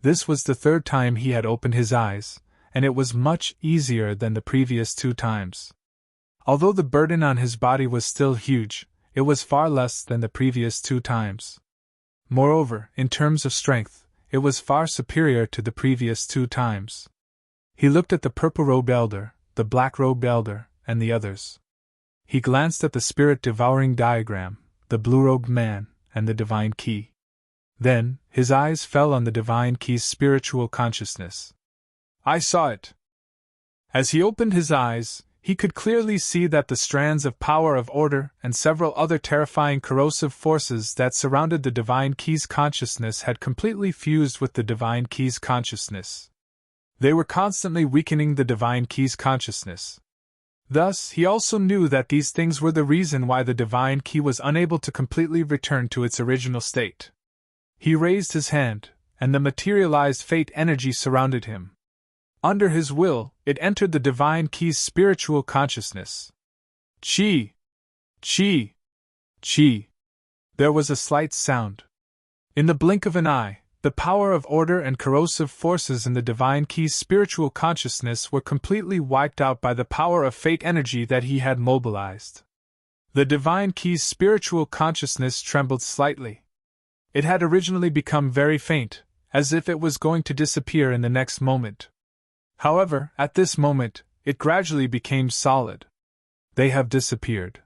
This was the 3rd time he had opened his eyes, and it was much easier than the previous 2 times. Although the burden on his body was still huge, it was far less than the previous 2 times. Moreover, in terms of strength, it was far superior to the previous 2 times. He looked at the purple-robed elder, the black-robed elder, and the others. He glanced at the spirit-devouring diagram, the blue-robed man, and the Divine Key. Then, his eyes fell on the Divine Key's spiritual consciousness. "I saw it." As he opened his eyes, he could clearly see that the strands of power of order and several other terrifying corrosive forces that surrounded the Divine Key's consciousness had completely fused with the Divine Key's consciousness. They were constantly weakening the Divine Key's consciousness. Thus, he also knew that these things were the reason why the Divine Key was unable to completely return to its original state. He raised his hand, and the materialized fate energy surrounded him. Under his will, it entered the Divine Key's spiritual consciousness. Chi! Chi! Chi! There was a slight sound. In the blink of an eye, the power of order and corrosive forces in the Divine Key's spiritual consciousness were completely wiped out by the power of fate energy that he had mobilized. The Divine Key's spiritual consciousness trembled slightly. It had originally become very faint, as if it was going to disappear in the next moment. However, at this moment, it gradually became solid. "They have disappeared."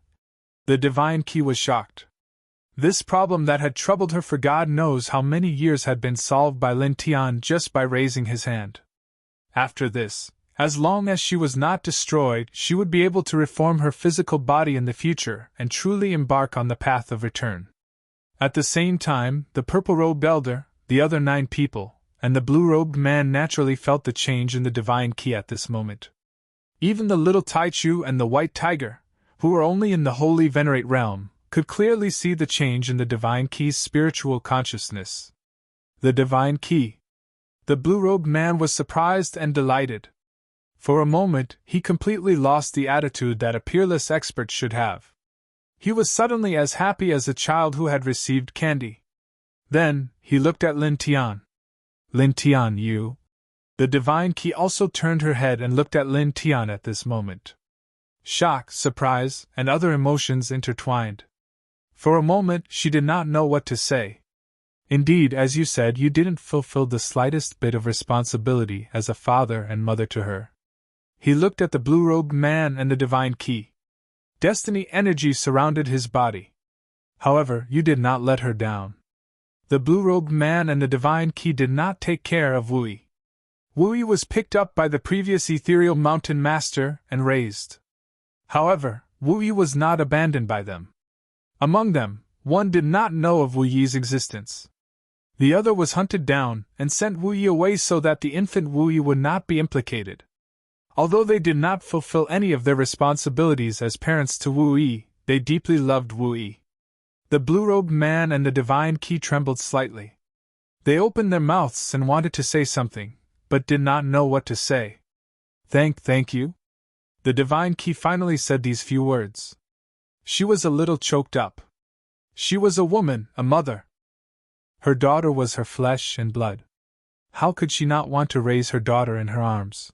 The Divine Key was shocked. This problem that had troubled her for God knows how many years had been solved by Lin Tian just by raising his hand. After this, as long as she was not destroyed, she would be able to reform her physical body in the future and truly embark on the path of return. At the same time, the purple-robed elder, the other 9 people, and the blue-robed man naturally felt the change in the Divine Key at this moment. Even the little Taichu and the white tiger, who were only in the holy venerate realm, could clearly see the change in the Divine Key's spiritual consciousness. The Divine Key. The blue-robed man was surprised and delighted. For a moment, he completely lost the attitude that a peerless expert should have. He was suddenly as happy as a child who had received candy. Then, he looked at Lin Tian. "Lin Tian, you?" The Divine Key also turned her head and looked at Lin Tian at this moment. Shock, surprise, and other emotions intertwined. For a moment, she did not know what to say. Indeed, as you said, you didn't fulfill the slightest bit of responsibility as a father and mother to her. He looked at the blue-robed man and the divine key. Destiny energy surrounded his body. However, you did not let her down. The blue-robed man and the divine key did not take care of Wui. Wui was picked up by the previous ethereal mountain master and raised. However, Wui was not abandoned by them. Among them, one did not know of Wuyi's existence. The other was hunted down and sent Wuyi away so that the infant Wuyi would not be implicated. Although they did not fulfill any of their responsibilities as parents to Wuyi, they deeply loved Wuyi. The blue-robed man and the divine key trembled slightly. They opened their mouths and wanted to say something, but did not know what to say. Thank you? The divine key finally said these few words. She was a little choked up. She was a woman, a mother. Her daughter was her flesh and blood. How could she not want to raise her daughter in her arms?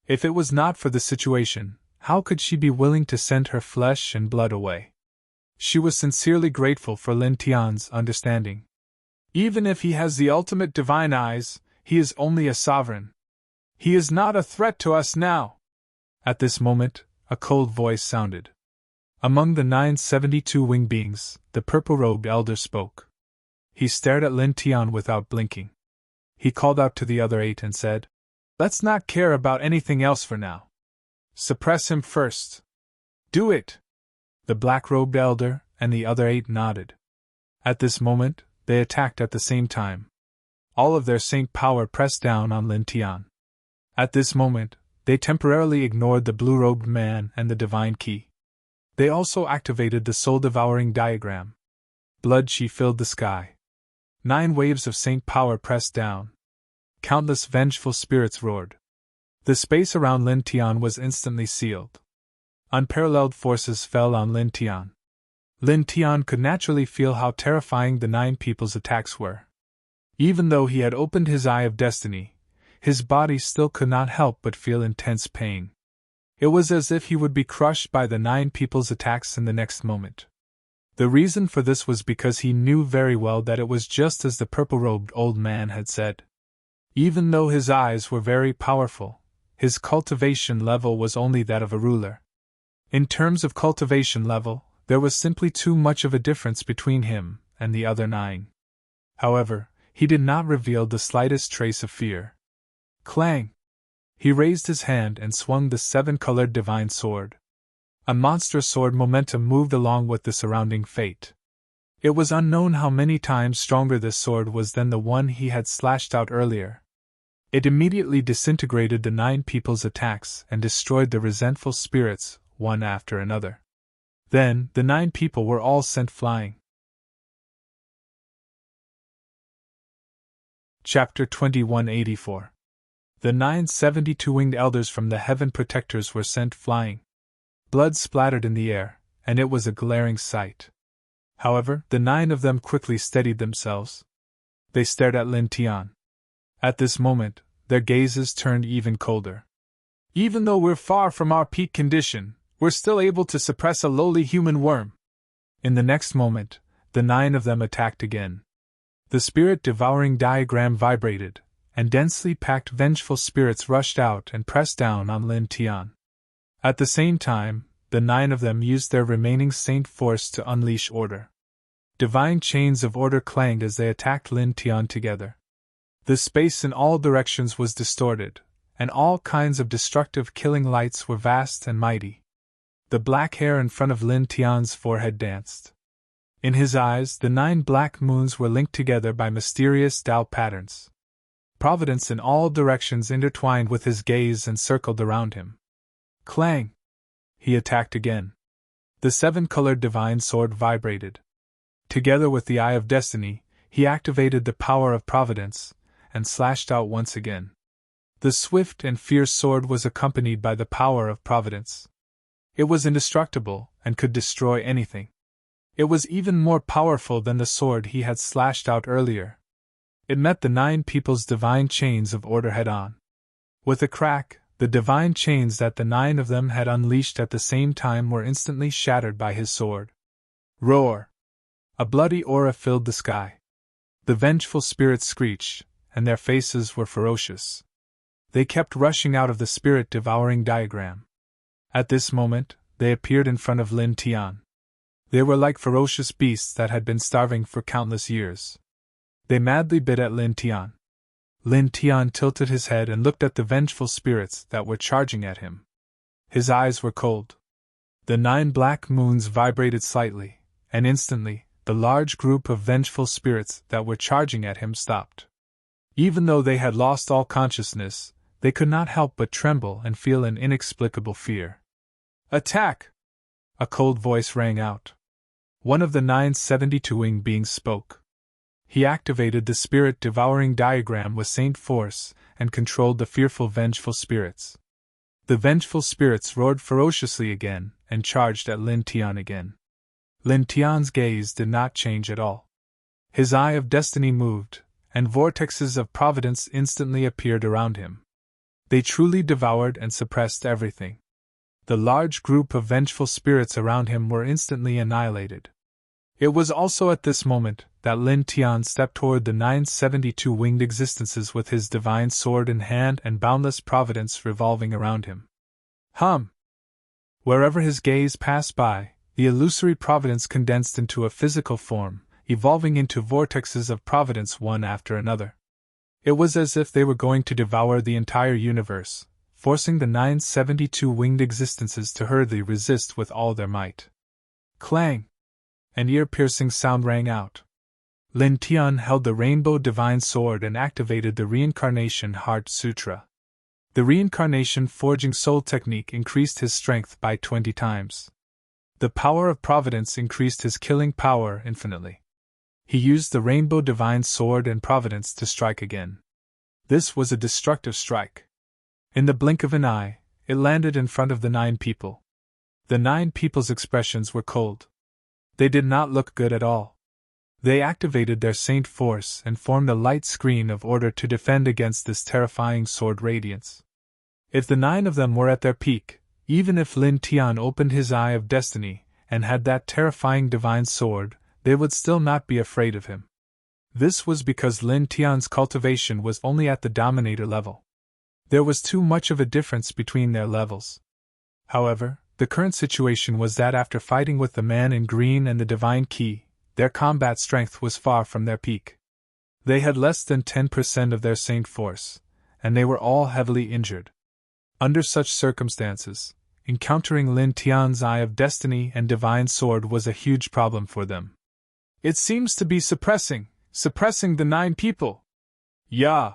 If it was not for the situation, how could she be willing to send her flesh and blood away? She was sincerely grateful for Lin Tian's understanding. Even if he has the ultimate divine eyes, he is only a sovereign. He is not a threat to us now. At this moment, a cold voice sounded. Among the 972 winged beings, the purple-robed elder spoke. He stared at Lin Tian without blinking. He called out to the other 8 and said, "Let's not care about anything else for now. Suppress him first." "Do it!" The black-robed elder and the other 8 nodded. At this moment, they attacked at the same time. All of their saint power pressed down on Lin Tian. At this moment, they temporarily ignored the blue-robed man and the divine key. They also activated the soul-devouring diagram. Blood chi filled the sky. 9 waves of saint power pressed down. Countless vengeful spirits roared. The space around Lin Tian was instantly sealed. Unparalleled forces fell on Lin Tian. Lin Tian could naturally feel how terrifying the 9 people's attacks were. Even though he had opened his eye of destiny, his body still could not help but feel intense pain. It was as if he would be crushed by the 9 people's attacks in the next moment. The reason for this was because he knew very well that it was just as the purple-robed old man had said. Even though his eyes were very powerful, his cultivation level was only that of a ruler. In terms of cultivation level, there was simply too much of a difference between him and the other 9. However, he did not reveal the slightest trace of fear. Clang! He raised his hand and swung the 7-colored divine sword. A monstrous sword momentum moved along with the surrounding fate. It was unknown how many times stronger this sword was than the one he had slashed out earlier. It immediately disintegrated the 9 people's attacks and destroyed the resentful spirits, one after another. Then, the 9 people were all sent flying. Chapter 2184. The 972 winged elders from the heaven protectors were sent flying. Blood splattered in the air, and it was a glaring sight. However, the 9 of them quickly steadied themselves. They stared at Lin Tian. At this moment, their gazes turned even colder. "Even though we're far from our peak condition, we're still able to suppress a lowly human worm." In the next moment, the 9 of them attacked again. The spirit-devouring diagram vibrated, and densely packed vengeful spirits rushed out and pressed down on Lin Tian. At the same time, the 9 of them used their remaining saint force to unleash order. Divine chains of order clanged as they attacked Lin Tian together. The space in all directions was distorted, and all kinds of destructive killing lights were vast and mighty. The black hair in front of Lin Tian's forehead danced. In his eyes, the 9 black moons were linked together by mysterious Tao patterns. Providence in all directions intertwined with his gaze and circled around him. Clang! He attacked again. The 7-colored divine sword vibrated. Together with the Eye of Destiny, he activated the power of Providence, and slashed out once again. The swift and fierce sword was accompanied by the power of Providence. It was indestructible, and could destroy anything. It was even more powerful than the sword he had slashed out earlier. It met the 9 people's divine chains of order head-on. With a crack, the divine chains that the 9 of them had unleashed at the same time were instantly shattered by his sword. Roar! A bloody aura filled the sky. The vengeful spirits screeched, and their faces were ferocious. They kept rushing out of the spirit-devouring diagram. At this moment, they appeared in front of Lin Tian. They were like ferocious beasts that had been starving for countless years. They madly bit at Lin Tian. Lin Tian tilted his head and looked at the vengeful spirits that were charging at him. His eyes were cold. The 9 black moons vibrated slightly, and instantly, the large group of vengeful spirits that were charging at him stopped. Even though they had lost all consciousness, they could not help but tremble and feel an inexplicable fear. "Attack!" A cold voice rang out. One of the 972 winged beings spoke. He activated the spirit-devouring diagram with Saint force and controlled the fearful vengeful spirits. The vengeful spirits roared ferociously again and charged at Lin Tian again. Lin Tian's gaze did not change at all. His eye of destiny moved, and vortexes of providence instantly appeared around him. They truly devoured and suppressed everything. The large group of vengeful spirits around him were instantly annihilated. It was also at this moment that Lin Tian stepped toward the 972 winged existences with his divine sword in hand and boundless providence revolving around him. Wherever his gaze passed by, the illusory providence condensed into a physical form, evolving into vortexes of providence one after another. It was as if they were going to devour the entire universe, forcing the 972 winged existences to hurriedly resist with all their might. Clang! An ear-piercing sound rang out. Lin Tian held the rainbow divine sword and activated the Reincarnation Heart Sutra. The Reincarnation Forging Soul technique increased his strength by 20 times. The power of providence increased his killing power infinitely. He used the rainbow divine sword and providence to strike again. This was a destructive strike. In the blink of an eye, it landed in front of the 9 people. The 9 people's expressions were cold. They did not look good at all. They activated their saint force and formed a light screen of order to defend against this terrifying sword radiance. If the 9 of them were at their peak, even if Lin Tian opened his eye of destiny and had that terrifying divine sword, they would still not be afraid of him. This was because Lin Tian's cultivation was only at the dominator level. There was too much of a difference between their levels. However, the current situation was that after fighting with the man in green and the divine key, their combat strength was far from their peak. They had less than 10% of their saint force, and they were all heavily injured. Under such circumstances, encountering Lin Tian's Eye of Destiny and Divine Sword was a huge problem for them. "It seems to be suppressing the 9 people." "Yeah."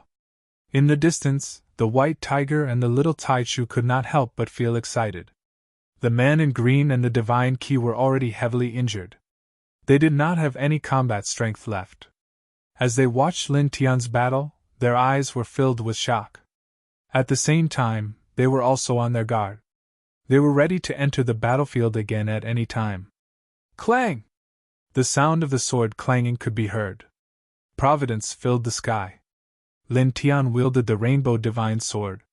In the distance, the white tiger and the little Taichu could not help but feel excited. The man in green and the divine key were already heavily injured. They did not have any combat strength left. As they watched Lin Tian's battle, their eyes were filled with shock. At the same time, they were also on their guard. They were ready to enter the battlefield again at any time. Clang! The sound of the sword clanging could be heard. Providence filled the sky. Lin Tian wielded the rainbow divine sword.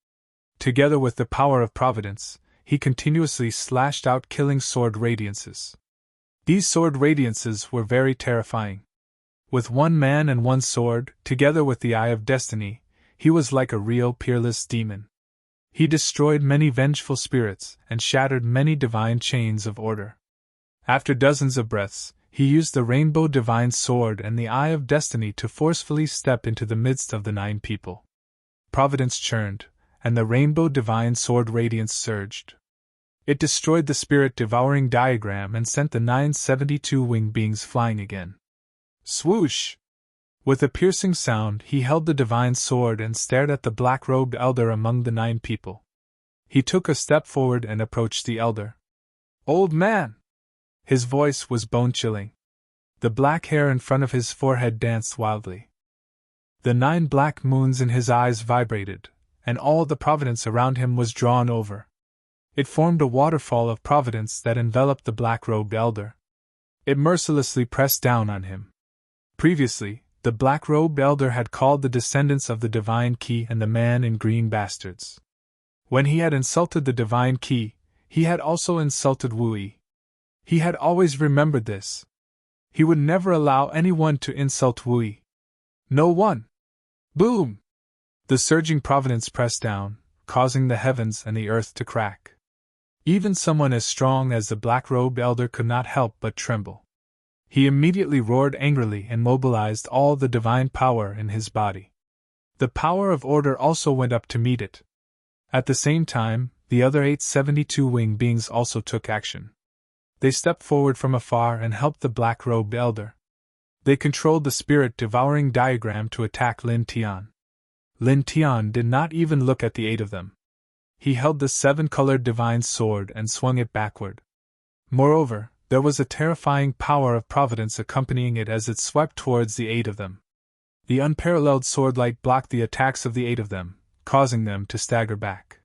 Together with the power of providence, he continuously slashed out killing sword radiances. These sword radiances were very terrifying. With one man and one sword, together with the Eye of Destiny, he was like a real peerless demon. He destroyed many vengeful spirits and shattered many divine chains of order. After dozens of breaths, he used the rainbow divine sword and the Eye of Destiny to forcefully step into the midst of the 9 people. Providence churned, and the rainbow divine sword radiance surged. It destroyed the spirit-devouring diagram and sent the 972 winged beings flying again. Swoosh! With a piercing sound, he held the divine sword and stared at the black-robed elder among the 9 people. He took a step forward and approached the elder. "Old man!" His voice was bone-chilling. The black hair in front of his forehead danced wildly. The 9 black moons in his eyes vibrated, and all the providence around him was drawn over. It formed a waterfall of providence that enveloped the black-robed elder. It mercilessly pressed down on him. Previously, the black-robed elder had called the descendants of the divine key and the man in green bastards. When he had insulted the divine key, he had also insulted Wu Yi. He had always remembered this. He would never allow anyone to insult Wu Yi. No one! Boom! The surging providence pressed down, causing the heavens and the earth to crack. Even someone as strong as the black-robed elder could not help but tremble. He immediately roared angrily and mobilized all the divine power in his body. The power of order also went up to meet it. At the same time, the other 872 winged beings also took action. They stepped forward from afar and helped the black-robed elder. They controlled the spirit-devouring diagram to attack Lin Tian. Lin Tian did not even look at the 8 of them. He held the 7-colored divine sword and swung it backward. Moreover, there was a terrifying power of providence accompanying it as it swept towards the 8 of them. The unparalleled sword light blocked the attacks of the 8 of them, causing them to stagger back.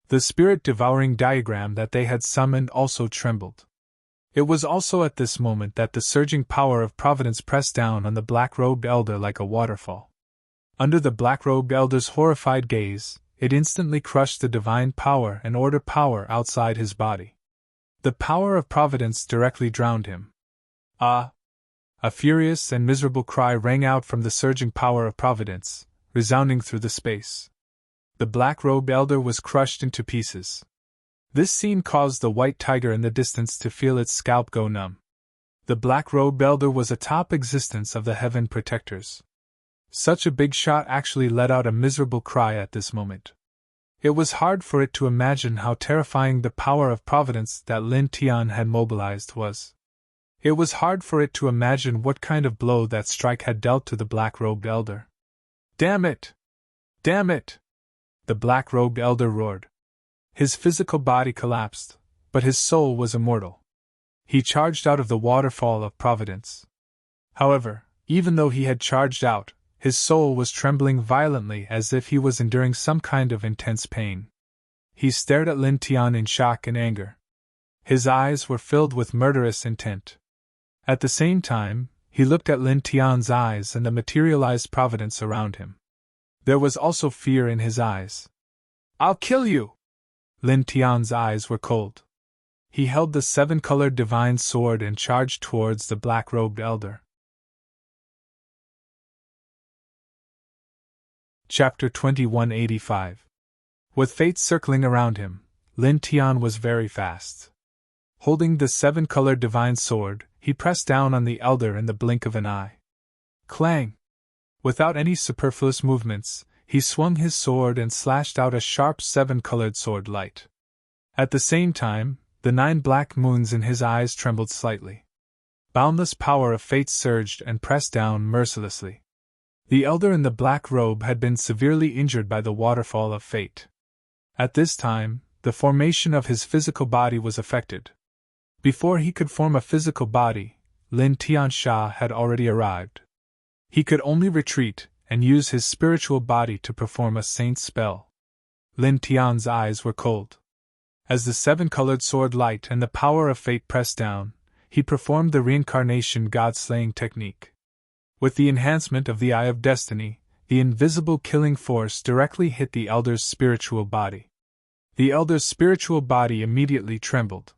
The spirit-devouring diagram that they had summoned also trembled. It was also at this moment that the surging power of providence pressed down on the black-robed elder like a waterfall. Under the black-robed elder's horrified gaze, it instantly crushed the divine power and order power outside his body. The power of providence directly drowned him. Ah! A furious and miserable cry rang out from the surging power of providence, resounding through the space. The black-robed elder was crushed into pieces. This scene caused the white tiger in the distance to feel its scalp go numb. The black-robed elder was a top existence of the heaven protectors. Such a big shot actually let out a miserable cry at this moment. It was hard for it to imagine how terrifying the power of providence that Lin Tian had mobilized was. It was hard for it to imagine what kind of blow that strike had dealt to the black-robed elder. Damn it! Damn it! The black-robed elder roared. His physical body collapsed, but his soul was immortal. He charged out of the waterfall of providence. However, even though he had charged out, his soul was trembling violently as if he was enduring some kind of intense pain. He stared at Lin Tian in shock and anger. His eyes were filled with murderous intent. At the same time, he looked at Lin Tian's eyes and the materialized providence around him. There was also fear in his eyes. I'll kill you! Lin Tian's eyes were cold. He held the 7-colored divine sword and charged towards the black-robed elder. Chapter 2185. With fate circling around him, Lin Tian was very fast. Holding the 7-colored divine sword, he pressed down on the elder in the blink of an eye. Clang! Without any superfluous movements, he swung his sword and slashed out a sharp 7-colored sword light. At the same time, the 9 black moons in his eyes trembled slightly. Boundless power of fate surged and pressed down mercilessly. The elder in the black robe had been severely injured by the waterfall of fate. At this time, the formation of his physical body was affected. Before he could form a physical body, Lin Tiansha had already arrived. He could only retreat and use his spiritual body to perform a saint's spell. Lin Tian's eyes were cold. As the 7-colored sword light and the power of fate pressed down, he performed the reincarnation god-slaying technique. With the enhancement of the Eye of Destiny, the invisible killing force directly hit the elder's spiritual body. The elder's spiritual body immediately trembled.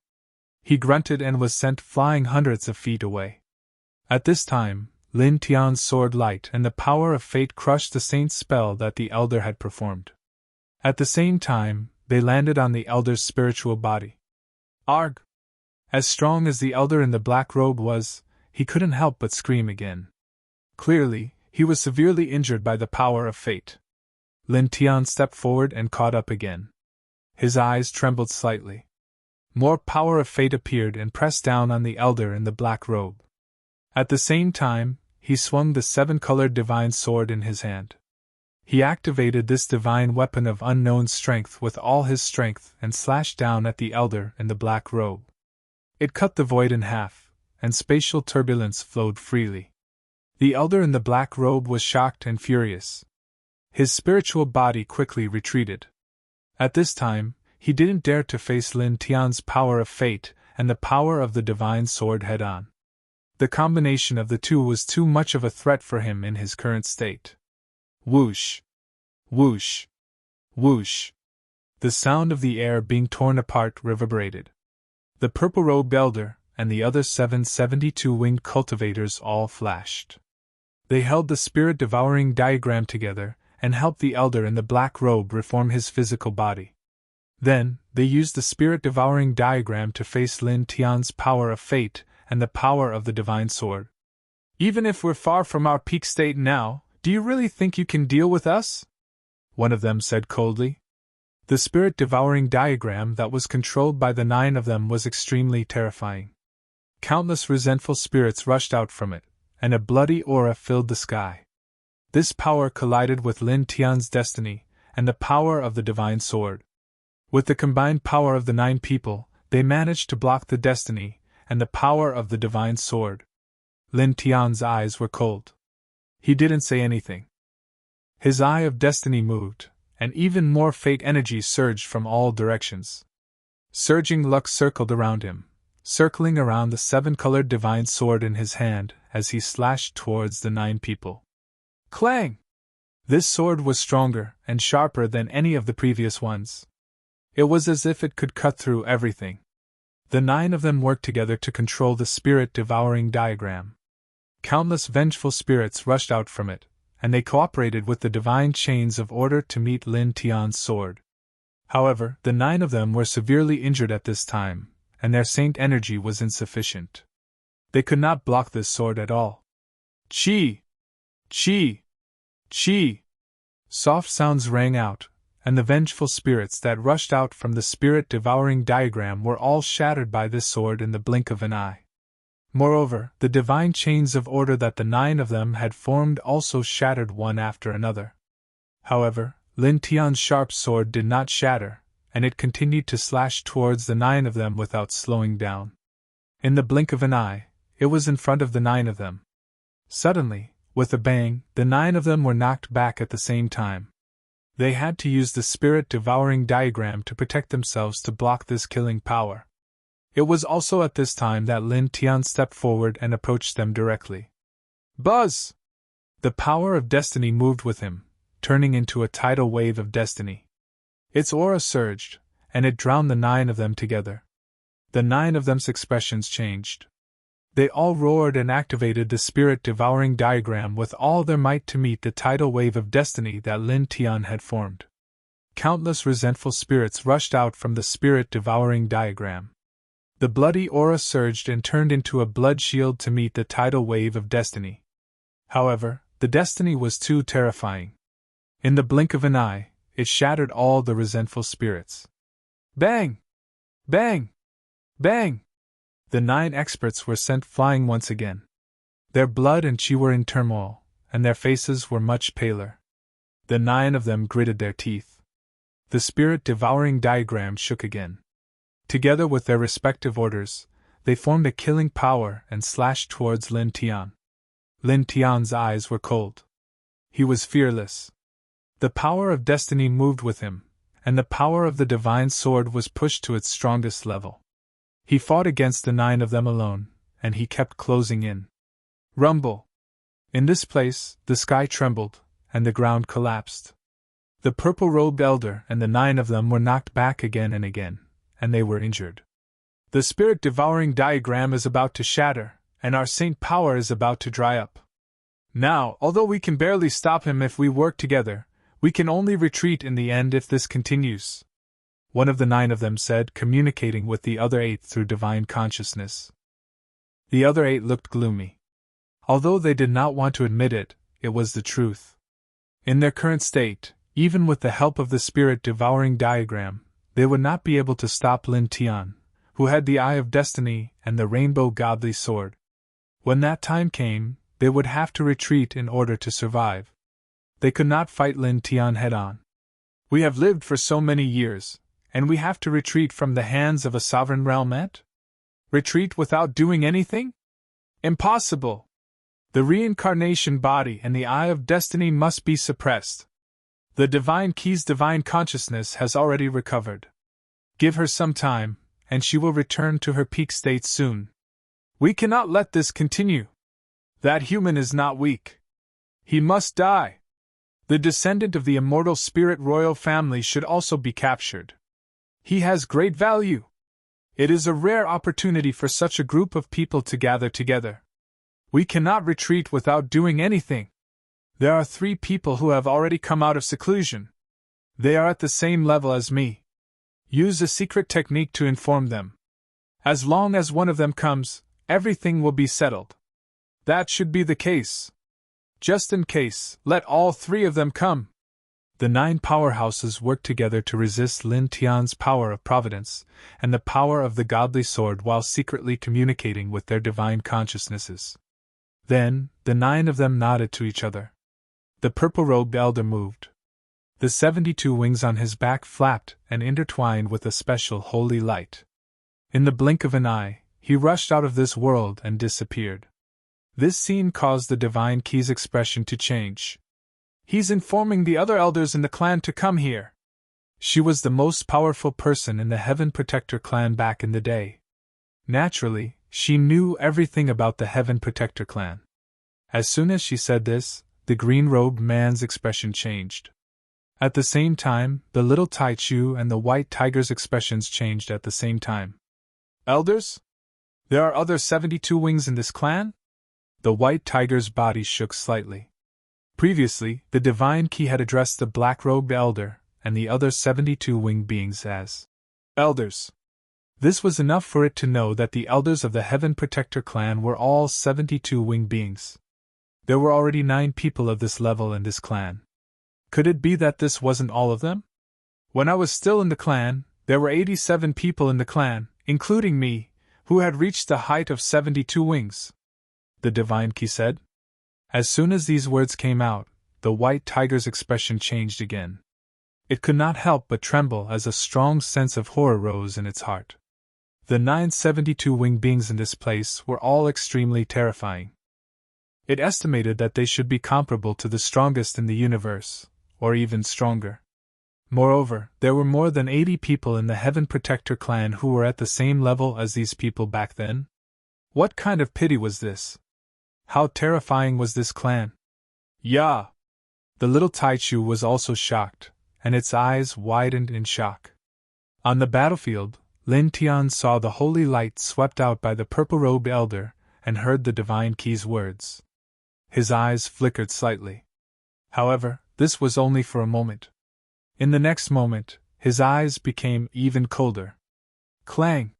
He grunted and was sent flying hundreds of feet away. At this time, Lin Tian's sword light and the power of fate crushed the saint's spell that the elder had performed. At the same time, they landed on the elder's spiritual body. Arg! As strong as the elder in the black robe was, he couldn't help but scream again. Clearly, he was severely injured by the power of fate. Lin Tian stepped forward and caught up again. His eyes trembled slightly. More power of fate appeared and pressed down on the elder in the black robe. At the same time, he swung the 7-colored divine sword in his hand. He activated this divine weapon of unknown strength with all his strength and slashed down at the elder in the black robe. It cut the void in half, and spatial turbulence flowed freely. The elder in the black robe was shocked and furious. His spiritual body quickly retreated. At this time, he didn't dare to face Lin Tian's power of fate and the power of the divine sword head-on. The combination of the two was too much of a threat for him in his current state. Whoosh! Whoosh! Whoosh! The sound of the air being torn apart reverberated. The purple-robed elder and the other 772 winged cultivators all flashed. They held the spirit-devouring diagram together and helped the elder in the black robe reform his physical body. Then, they used the spirit-devouring diagram to face Lin Tian's power of fate and the power of the divine sword. "Even if we're far from our peak state now, do you really think you can deal with us?" one of them said coldly. The spirit-devouring diagram that was controlled by the 9 of them was extremely terrifying. Countless resentful spirits rushed out from it, and a bloody aura filled the sky. This power collided with Lin Tian's destiny and the power of the divine sword. With the combined power of the 9 people, they managed to block the destiny and the power of the divine sword. Lin Tian's eyes were cold. He didn't say anything. His eye of destiny moved, and even more fate energy surged from all directions. Surging luck circled around him, circling around the 7-colored divine sword in his hand as he slashed towards the 9 people. Clang! This sword was stronger and sharper than any of the previous ones. It was as if it could cut through everything. The 9 of them worked together to control the spirit-devouring diagram. Countless vengeful spirits rushed out from it, and they cooperated with the divine chains of order to meet Lin Tian's sword. However, the 9 of them were severely injured at this time, and their saint energy was insufficient. They could not block this sword at all. Chi! Chi! Chi! Soft sounds rang out, and the vengeful spirits that rushed out from the spirit-devouring diagram were all shattered by this sword in the blink of an eye. Moreover, the divine chains of order that the 9 of them had formed also shattered one after another. However, Lin Tian's sharp sword did not shatter, and it continued to slash towards the 9 of them without slowing down. In the blink of an eye, it was in front of the 9 of them. Suddenly, with a bang, the 9 of them were knocked back at the same time. They had to use the spirit-devouring diagram to protect themselves to block this killing power. It was also at this time that Lin Tian stepped forward and approached them directly. Buzz! The power of destiny moved with him, turning into a tidal wave of destiny. Its aura surged, and it drowned the 9 of them together. The 9 of them's expressions changed. They all roared and activated the spirit-devouring diagram with all their might to meet the tidal wave of destiny that Lin Tian had formed. Countless resentful spirits rushed out from the spirit-devouring diagram. The bloody aura surged and turned into a blood shield to meet the tidal wave of destiny. However, the destiny was too terrifying. In the blink of an eye, it shattered all the resentful spirits. Bang! Bang! Bang! The 9 experts were sent flying once again. Their blood and chi were in turmoil, and their faces were much paler. The 9 of them gritted their teeth. The spirit-devouring diagram shook again. Together with their respective orders, they formed a killing power and slashed towards Lin Tian. Lin Tian's eyes were cold. He was fearless. The power of destiny moved with him, and the power of the divine sword was pushed to its strongest level. He fought against the 9 of them alone, and he kept closing in. Rumble! In this place, the sky trembled, and the ground collapsed. The purple-robed elder and the 9 of them were knocked back again and again, and they were injured. The spirit-devouring diagram is about to shatter, and our saint power is about to dry up. Now, although we can barely stop him if we work together, we can only retreat in the end if this continues. One of the 9 of them said, communicating with the other 8 through divine consciousness. The other 8 looked gloomy. Although they did not want to admit it, it was the truth. In their current state, even with the help of the spirit-devouring diagram, they would not be able to stop Lin Tian, who had the Eye of Destiny and the Rainbow Godly Sword. When that time came, they would have to retreat in order to survive. They could not fight Lin Tian head-on. We have lived for so many years, and we have to retreat from the hands of a sovereign realmet? Retreat without doing anything? Impossible! The reincarnation body and the Eye of Destiny must be suppressed. The Divine Key's divine consciousness has already recovered. Give her some time, and she will return to her peak state soon. We cannot let this continue. That human is not weak. He must die. The descendant of the immortal spirit royal family should also be captured. He has great value. It is a rare opportunity for such a group of people to gather together. We cannot retreat without doing anything. There are 3 people who have already come out of seclusion. They are at the same level as me. Use a secret technique to inform them. As long as one of them comes, everything will be settled. That should be the case. Just in case, let all 3 of them come. The 9 powerhouses worked together to resist Lin Tian's power of providence and the power of the godly sword while secretly communicating with their divine consciousnesses. Then, the 9 of them nodded to each other. The purple-robed elder moved. The 72 wings on his back flapped and intertwined with a special holy light. In the blink of an eye, he rushed out of this world and disappeared. This scene caused the divine key's expression to change. He's informing the other elders in the clan to come here. She was the most powerful person in the Heaven Protector clan back in the day. Naturally, she knew everything about the Heaven Protector clan. As soon as she said this, the green-robed man's expression changed. At the same time, the little Taichu and the white tiger's expressions changed at the same time. Elders? There are other 72 wings in this clan? The white tiger's body shook slightly. Previously, the divine key had addressed the black-robed elder and the other 72 winged beings as elders. This was enough for it to know that the elders of the Heaven Protector clan were all 72 winged beings. There were already 9 people of this level in this clan. Could it be that this wasn't all of them? When I was still in the clan, there were 87 people in the clan, including me, who had reached the height of 72 wings. The divine key said. As soon as these words came out, the white tiger's expression changed again. It could not help but tremble as a strong sense of horror rose in its heart. The 972 winged beings in this place were all extremely terrifying. It estimated that they should be comparable to the strongest in the universe, or even stronger. Moreover, there were more than 80 people in the Heaven Protector clan who were at the same level as these people back then. What kind of pity was this? How terrifying was this clan? Yeah! The little Taichu was also shocked, and its eyes widened in shock. On the battlefield, Lin Tian saw the holy light swept out by the purple-robed elder and heard the divine key's words. His eyes flickered slightly. However, this was only for a moment. In the next moment, his eyes became even colder. Clang!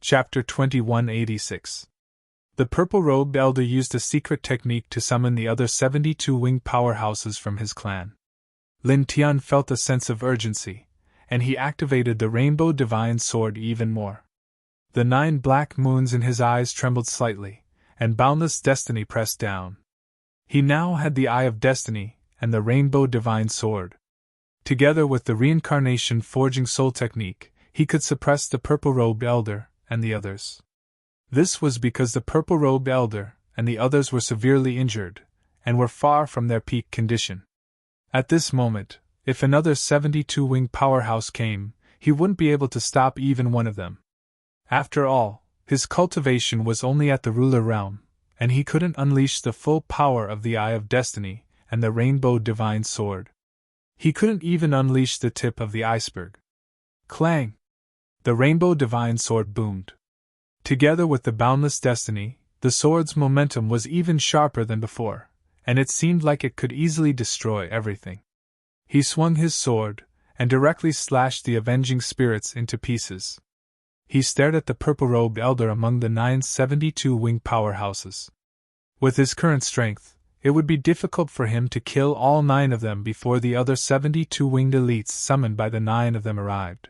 Chapter 2186. The purple-robed elder used a secret technique to summon the other 72 winged powerhouses from his clan. Lin Tian felt a sense of urgency, and he activated the rainbow divine sword even more. The 9 black moons in his eyes trembled slightly, and boundless destiny pressed down. He now had the Eye of Destiny and the rainbow divine sword. Together with the reincarnation forging soul technique, he could suppress the purple-robed elder and the others. This was because the purple-robed elder and the others were severely injured, and were far from their peak condition. At this moment, if another 72 winged powerhouse came, he wouldn't be able to stop even one of them. After all, his cultivation was only at the ruler realm, and he couldn't unleash the full power of the Eye of Destiny and the rainbow divine sword. He couldn't even unleash the tip of the iceberg. Clang! The rainbow divine sword boomed. Together with the boundless destiny, the sword's momentum was even sharper than before, and it seemed like it could easily destroy everything. He swung his sword, and directly slashed the avenging spirits into pieces. He stared at the purple-robed elder among the 972 winged powerhouses. With his current strength, it would be difficult for him to kill all 9 of them before the other 72 winged elites summoned by the 9 of them arrived.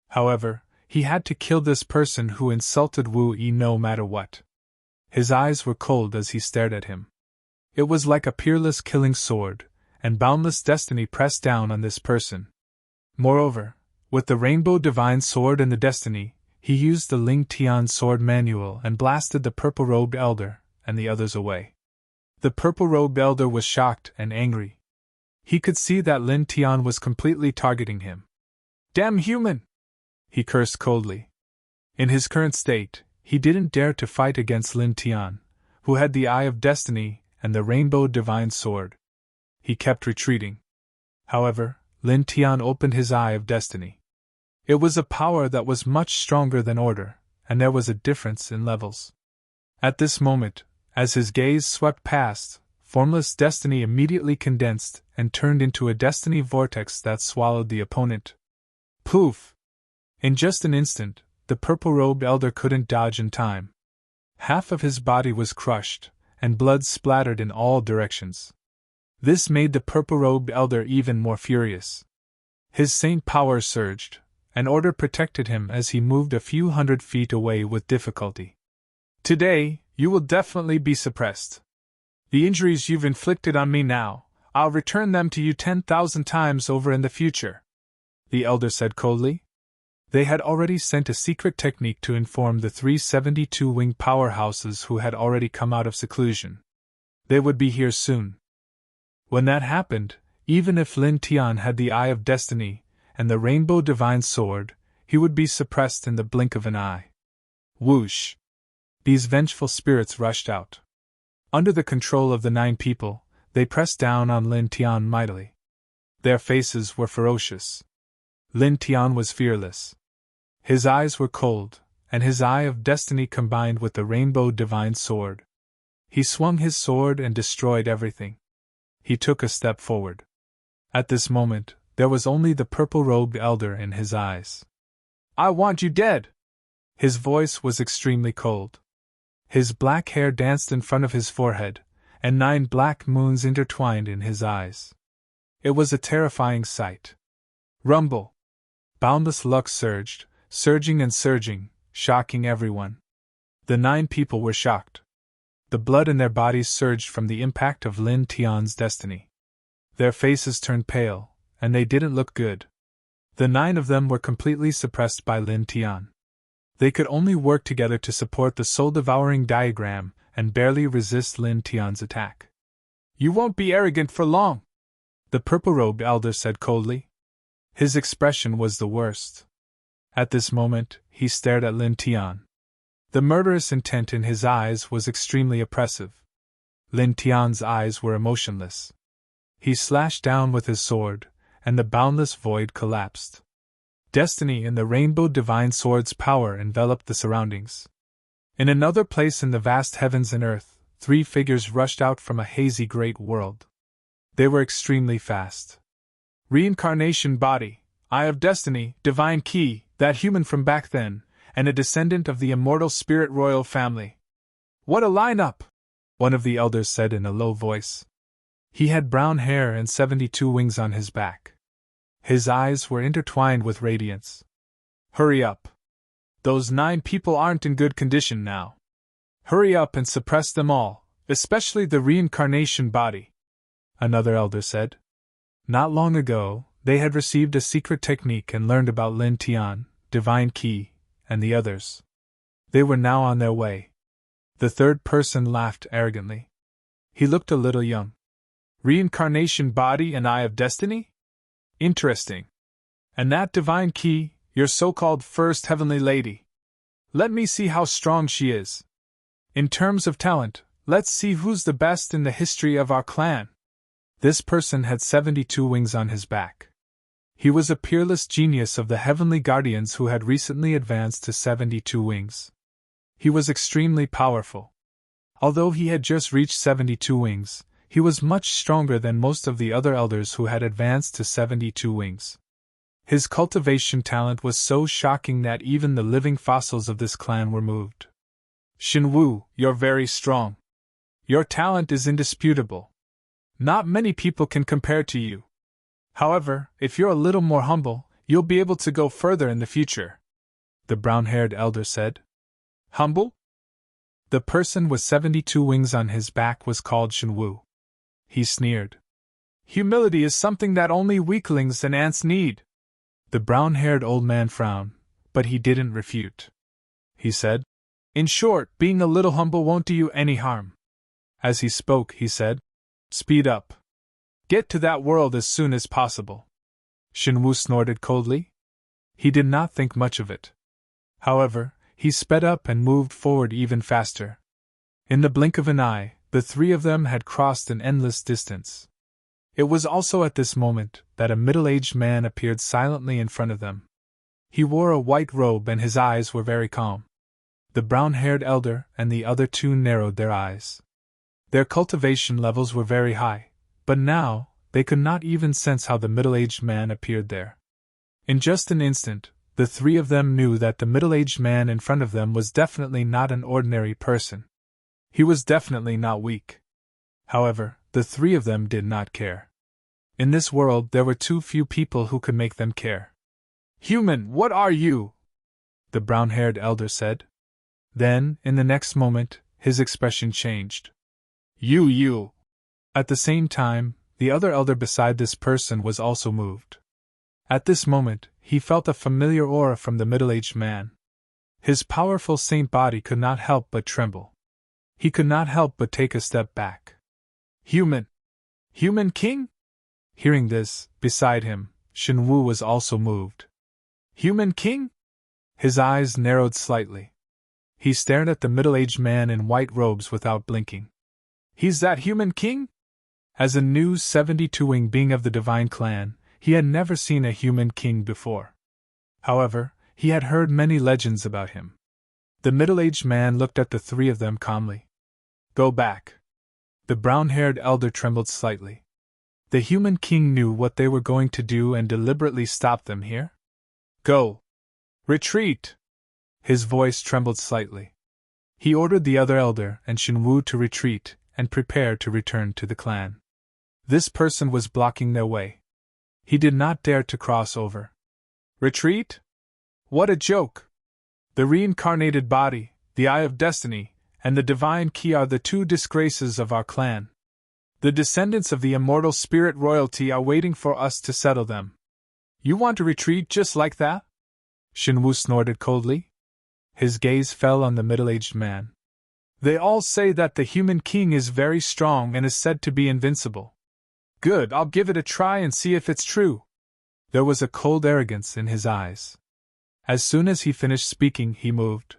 However, he had to kill this person who insulted Wu Yi no matter what. His eyes were cold as he stared at him. It was like a peerless killing sword, and boundless destiny pressed down on this person. Moreover, with the rainbow divine sword and the destiny, he used the Ling Tian sword manual and blasted the purple-robed elder and the others away. The purple-robed elder was shocked and angry. He could see that Lin Tian was completely targeting him. Damn human! He cursed coldly. In his current state, he didn't dare to fight against Lin Tian, who had the Eye of Destiny and the rainbow divine sword. He kept retreating. However, Lin Tian opened his Eye of Destiny. It was a power that was much stronger than order, and there was a difference in levels. At this moment, as his gaze swept past, formless destiny immediately condensed and turned into a destiny vortex that swallowed the opponent. Poof! In just an instant, the purple-robed elder couldn't dodge in time. Half of his body was crushed, and blood splattered in all directions. This made the purple-robed elder even more furious. His saint power surged, and order protected him as he moved a few hundred feet away with difficulty. Today, you will definitely be suppressed. The injuries you've inflicted on me now, I'll return them to you 10,000 times over in the future, the elder said coldly. They had already sent a secret technique to inform the 372-wing powerhouses who had already come out of seclusion. They would be here soon. When that happened, even if Lin Tian had the Eye of Destiny and the Rainbow Divine Sword, he would be suppressed in the blink of an eye. Whoosh! These vengeful spirits rushed out. Under the control of the 9 people, they pressed down on Lin Tian mightily. Their faces were ferocious. Lin Tian was fearless. His eyes were cold, and his Eye of Destiny combined with the Rainbow Divine Sword. He swung his sword and destroyed everything. He took a step forward. At this moment, there was only the purple-robed elder in his eyes. I want you dead! His voice was extremely cold. His black hair danced in front of his forehead, and 9 black moons intertwined in his eyes. It was a terrifying sight. Rumble! Boundless luck surged, surging and surging, shocking everyone. The 9 people were shocked. The blood in their bodies surged from the impact of Lin Tian's destiny. Their faces turned pale, and they didn't look good. The 9 of them were completely suppressed by Lin Tian. They could only work together to support the soul-devouring diagram and barely resist Lin Tian's attack. You won't be arrogant for long, the purple-robed elder said coldly. His expression was the worst. At this moment, he stared at Lin Tian. The murderous intent in his eyes was extremely oppressive. Lin Tian's eyes were emotionless. He slashed down with his sword, and the boundless void collapsed. Destiny and the Rainbow Divine Sword's power enveloped the surroundings. In another place in the vast heavens and earth, 3 figures rushed out from a hazy great world. They were extremely fast. Reincarnation body, Eye of Destiny, Divine Key, that human from back then, and a descendant of the immortal spirit royal family. What a lineup! One of the elders said in a low voice. He had brown hair and 72 wings on his back. His eyes were intertwined with radiance. Hurry up. Those 9 people aren't in good condition now. Hurry up and suppress them all, especially the reincarnation body, another elder said. Not long ago, they had received a secret technique and learned about Lin Tian, Divine Key, and the others. They were now on their way. The third person laughed arrogantly. He looked a little young. Reincarnation body and Eye of Destiny? Interesting. And that Divine Key, your so-called first heavenly lady. Let me see how strong she is. In terms of talent, let's see who's the best in the history of our clan. This person had 72 wings on his back. He was a peerless genius of the heavenly guardians who had recently advanced to 72 wings. He was extremely powerful. Although he had just reached 72 wings, he was much stronger than most of the other elders who had advanced to 72 wings. His cultivation talent was so shocking that even the living fossils of this clan were moved. Shenwu, you're very strong. Your talent is indisputable. Not many people can compare to you. However, if you're a little more humble, you'll be able to go further in the future, the brown-haired elder said. Humble? The person with 72 wings on his back was called Shenwu. He sneered. Humility is something that only weaklings and ants need. The brown-haired old man frowned, but he didn't refute. He said, in short, being a little humble won't do you any harm. As he spoke, he said, speed up. Get to that world as soon as possible. Shenwu snorted coldly. He did not think much of it. However, he sped up and moved forward even faster. In the blink of an eye, the 3 of them had crossed an endless distance. It was also at this moment that a middle-aged man appeared silently in front of them. He wore a white robe and his eyes were very calm. The brown-haired elder and the other two narrowed their eyes. Their cultivation levels were very high, but now, they could not even sense how the middle-aged man appeared there. In just an instant, the three of them knew that the middle-aged man in front of them was definitely not an ordinary person. He was definitely not weak. However, the three of them did not care. In this world there were too few people who could make them care. "Human, what are you?" the brown-haired elder said. Then, in the next moment, his expression changed. You. At the same time, the other elder beside this person was also moved. At this moment, he felt a familiar aura from the middle-aged man. His powerful saint body could not help but tremble. He could not help but take a step back. Human king? Hearing this, beside him, Shenwu was also moved. Human king? His eyes narrowed slightly. He stared at the middle-aged man in white robes without blinking. He's that human king? As a new 72-wing being of the divine clan, he had never seen a human king before. However, he had heard many legends about him. The middle-aged man looked at the three of them calmly. Go back. The brown-haired elder trembled slightly. The human king knew what they were going to do and deliberately stopped them here? Go. Retreat. His voice trembled slightly. He ordered the other elder and Shenwu to retreat and prepare to return to the clan. This person was blocking their way. He did not dare to cross over. Retreat? What a joke! The reincarnated body, the Eye of Destiny, and the divine key are the two disgraces of our clan. The descendants of the immortal spirit royalty are waiting for us to settle them. You want to retreat just like that? Shenwu snorted coldly. His gaze fell on the middle-aged man. They all say that the human king is very strong and is said to be invincible. Good, I'll give it a try and see if it's true. There was a cold arrogance in his eyes. As soon as he finished speaking, he moved.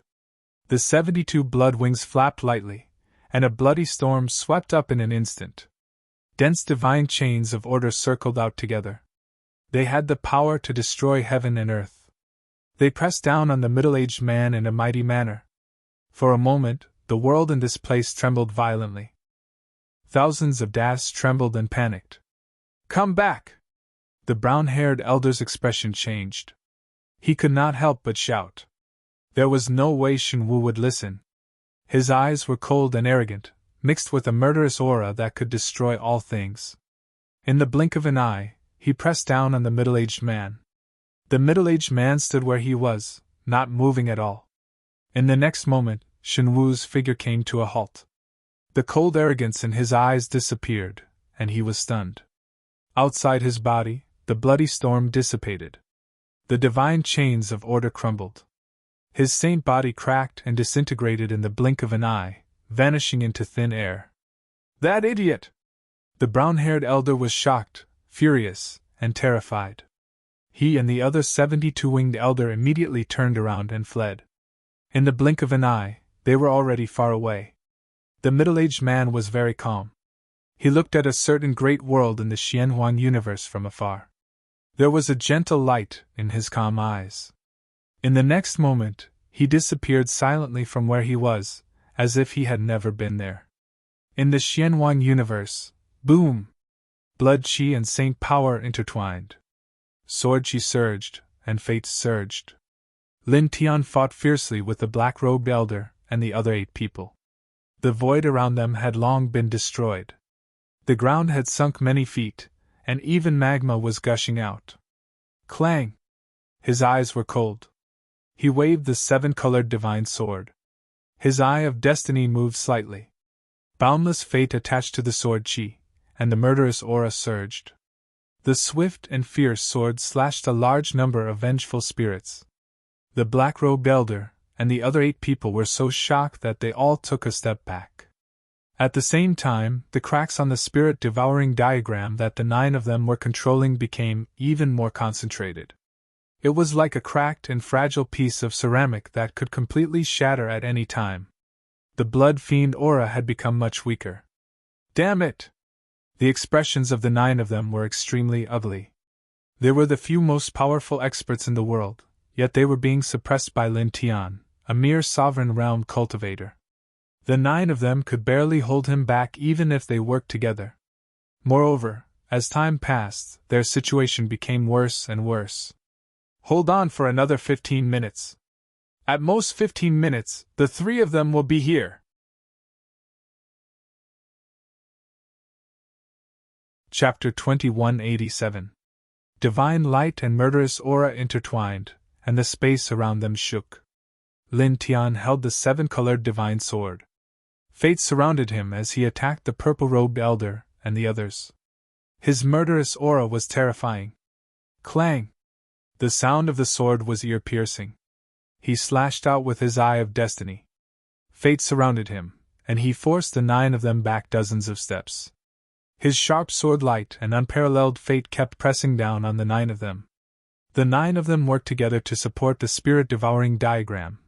The 72 blood wings flapped lightly, and a bloody storm swept up in an instant. Dense divine chains of order circled out together. They had the power to destroy heaven and earth. They pressed down on the middle-aged man in a mighty manner. For a moment, the world in this place trembled violently. Thousands of Das trembled and panicked. Come back! The brown-haired elder's expression changed. He could not help but shout. There was no way Shenwu would listen. His eyes were cold and arrogant, mixed with a murderous aura that could destroy all things. In the blink of an eye, he pressed down on the middle-aged man. The middle-aged man stood where he was, not moving at all. In the next moment, Shenwu's figure came to a halt. The cold arrogance in his eyes disappeared, and he was stunned. Outside his body, the bloody storm dissipated. The divine chains of order crumbled. His saint body cracked and disintegrated in the blink of an eye, vanishing into thin air. That idiot! The brown-haired elder was shocked, furious, and terrified. He and the other 72-winged elder immediately turned around and fled. In the blink of an eye, they were already far away. The middle-aged man was very calm. He looked at a certain great world in the Xianhuang universe from afar. There was a gentle light in his calm eyes. In the next moment, he disappeared silently from where he was, as if he had never been there. In the Xianhuang universe, boom! Blood chi and saint power intertwined. Sword chi surged, and fate surged. Lin Tian fought fiercely with the black-robed elder and the other 8 people. The void around them had long been destroyed. The ground had sunk many feet, and even magma was gushing out. Clang! His eyes were cold. He waved the 7-colored divine sword. His Eye of Destiny moved slightly. Boundless fate attached to the sword chi, and the murderous aura surged. The swift and fierce sword slashed a large number of vengeful spirits. The black-robed elder and the other 8 people were so shocked that they all took a step back. At the same time, the cracks on the spirit-devouring diagram that the 9 of them were controlling became even more concentrated. It was like a cracked and fragile piece of ceramic that could completely shatter at any time. The blood fiend aura had become much weaker. Damn it! The expressions of the 9 of them were extremely ugly. They were the few most powerful experts in the world, yet they were being suppressed by Lin Tian, a mere sovereign realm cultivator. The 9 of them could barely hold him back even if they worked together. Moreover, as time passed, their situation became worse and worse. Hold on for another 15 minutes. At most 15 minutes, the 3 of them will be here. Chapter 2187. Divine light and murderous aura intertwined, and the space around them shook. Lin Tian held the 7-colored divine sword. Fate surrounded him as he attacked the purple-robed elder and the others. His murderous aura was terrifying. Clang! The sound of the sword was ear-piercing. He slashed out with his eye of destiny. Fate surrounded him, and he forced the 9 of them back dozens of steps. His sharp sword light and unparalleled fate kept pressing down on the 9 of them. The 9 of them worked together to support the spirit-devouring diagram,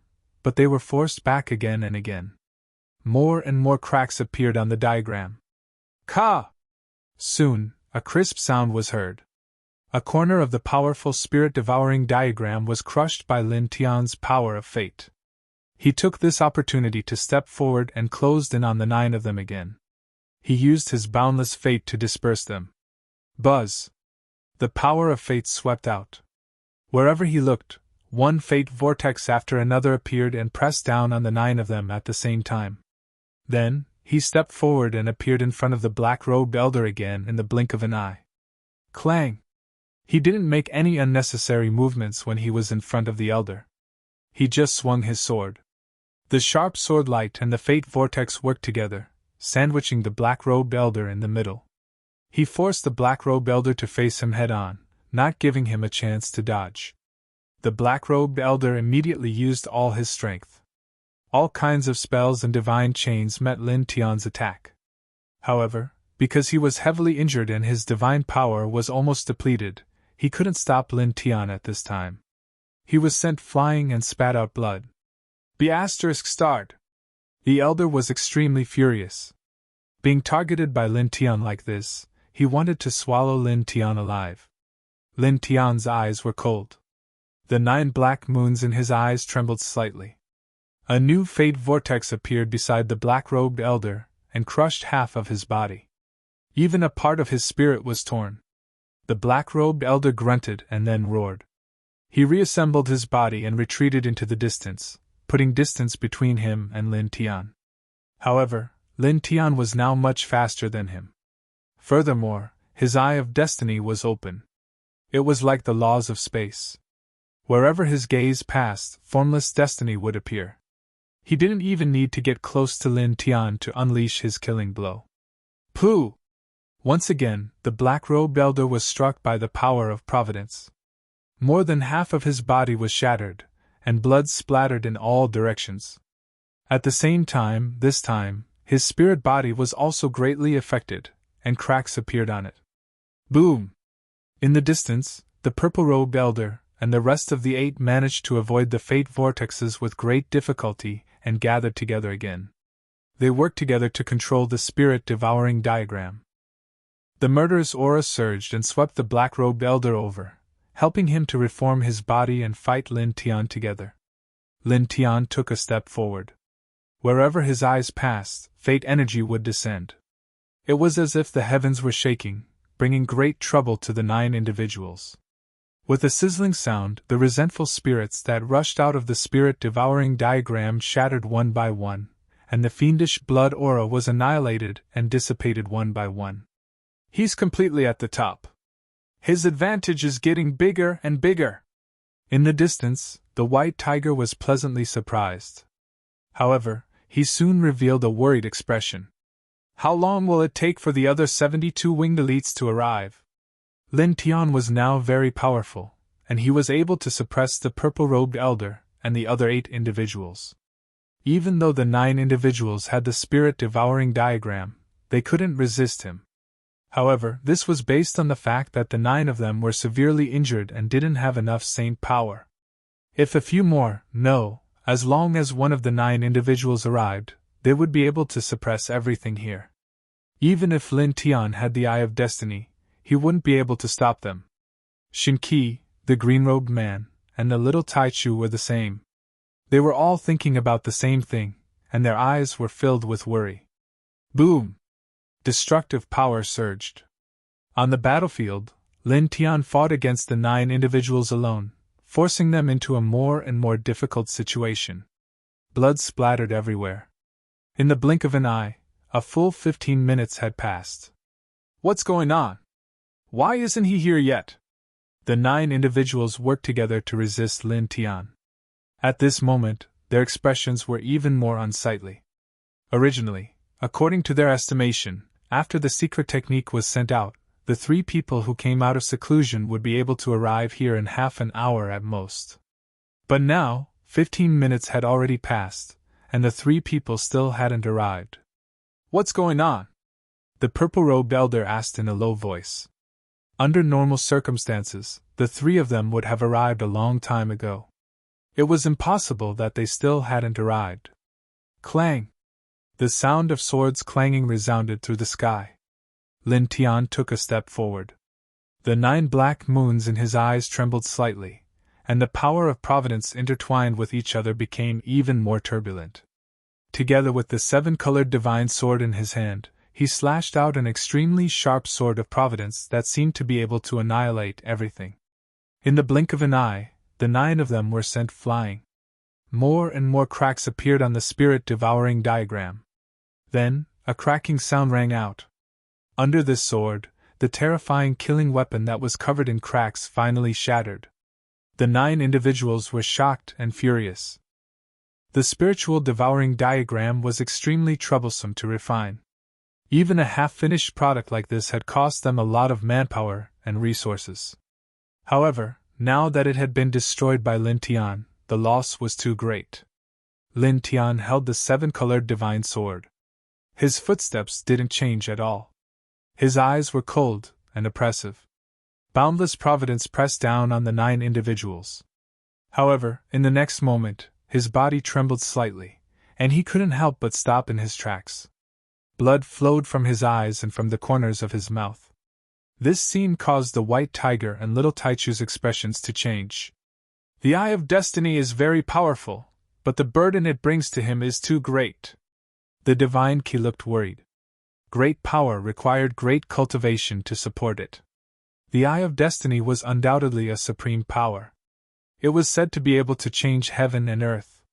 but they were forced back again and again. More and more cracks appeared on the diagram. Ka! Soon, a crisp sound was heard. A corner of the powerful spirit-devouring diagram was crushed by Lin Tian's power of fate. He took this opportunity to step forward and closed in on the 9 of them again. He used his boundless fate to disperse them. Buzz! The power of fate swept out. Wherever he looked, one fate vortex after another appeared and pressed down on the 9 of them at the same time. Then, he stepped forward and appeared in front of the black-robed elder again in the blink of an eye. Clang! He didn't make any unnecessary movements when he was in front of the elder. He just swung his sword. The sharp sword light and the fate vortex worked together, sandwiching the black-robed elder in the middle. He forced the black-robed elder to face him head-on, not giving him a chance to dodge. The black-robed elder immediately used all his strength. All kinds of spells and divine chains met Lin Tian's attack. However, because he was heavily injured and his divine power was almost depleted, he couldn't stop Lin Tian at this time. He was sent flying and spat out blood. ****. The elder was extremely furious. Being targeted by Lin Tian like this, he wanted to swallow Lin Tian alive. Lin Tian's eyes were cold. The 9 black moons in his eyes trembled slightly. A new fate vortex appeared beside the black-robed elder and crushed half of his body. Even a part of his spirit was torn. The black-robed elder grunted and then roared. He reassembled his body and retreated into the distance, putting distance between him and Lin Tian. However, Lin Tian was now much faster than him. Furthermore, his eye of destiny was open. It was like the laws of space. Wherever his gaze passed, formless destiny would appear. He didn't even need to get close to Lin Tian to unleash his killing blow. Pooh! Once again, the black-robed elder was struck by the power of providence. More than half of his body was shattered, and blood splattered in all directions. At the same time, this time, his spirit body was also greatly affected, and cracks appeared on it. Boom! In the distance, the purple-robed elder and the rest of the 8 managed to avoid the fate vortexes with great difficulty and gathered together again. They worked together to control the spirit-devouring diagram. The murderous aura surged and swept the black-robed elder over, helping him to reform his body and fight Lin Tian together. Lin Tian took a step forward. Wherever his eyes passed, fate energy would descend. It was as if the heavens were shaking, bringing great trouble to the 9 individuals. With a sizzling sound, the resentful spirits that rushed out of the spirit-devouring diagram shattered one by one, and the fiendish blood aura was annihilated and dissipated one by one. He's completely at the top. His advantage is getting bigger and bigger. In the distance, the white tiger was pleasantly surprised. However, he soon revealed a worried expression. How long will it take for the other 72 winged elites to arrive? Lin Tian was now very powerful, and he was able to suppress the purple-robed elder and the other 8 individuals. Even though the 9 individuals had the spirit-devouring diagram, they couldn't resist him. However, this was based on the fact that the 9 of them were severely injured and didn't have enough saint power. If a few more, as long as one of the 9 individuals arrived, they would be able to suppress everything here. Even if Lin Tian had the Eye of Destiny, he wouldn't be able to stop them. Shin Qi, the green-robed man, and the little Taichu were the same. They were all thinking about the same thing, and their eyes were filled with worry. Boom! Destructive power surged. On the battlefield, Lin Tian fought against the 9 individuals alone, forcing them into a more and more difficult situation. Blood splattered everywhere. In the blink of an eye, a full 15 minutes had passed. What's going on? Why isn't he here yet? The 9 individuals worked together to resist Lin Tian. At this moment, their expressions were even more unsightly. Originally, according to their estimation, after the secret technique was sent out, the 3 people who came out of seclusion would be able to arrive here in half an hour at most. But now, 15 minutes had already passed, and the 3 people still hadn't arrived. What's going on? The purple-robed elder asked in a low voice. Under normal circumstances, the 3 of them would have arrived a long time ago. It was impossible that they still hadn't arrived. Clang! The sound of swords clanging resounded through the sky. Lin Tian took a step forward. The 9 black moons in his eyes trembled slightly, and the power of providence intertwined with each other became even more turbulent. Together with the 7-colored divine sword in his hand, he slashed out an extremely sharp sword of providence that seemed to be able to annihilate everything. In the blink of an eye, the 9 of them were sent flying. More and more cracks appeared on the spirit-devouring diagram. Then, a cracking sound rang out. Under this sword, the terrifying killing weapon that was covered in cracks finally shattered. The 9 individuals were shocked and furious. The spiritual devouring diagram was extremely troublesome to refine. Even a half-finished product like this had cost them a lot of manpower and resources. However, now that it had been destroyed by Lin Tian, the loss was too great. Lin Tian held the 7-colored divine sword. His footsteps didn't change at all. His eyes were cold and oppressive. Boundless providence pressed down on the 9 individuals. However, in the next moment, his body trembled slightly, and he couldn't help but stop in his tracks. Blood flowed from his eyes and from the corners of his mouth. This scene caused the white tiger and little Taichu's expressions to change. The Eye of Destiny is very powerful, but the burden it brings to him is too great. The divine key looked worried. Great power required great cultivation to support it. The Eye of Destiny was undoubtedly a supreme power. It was said to be able to change heaven and earth.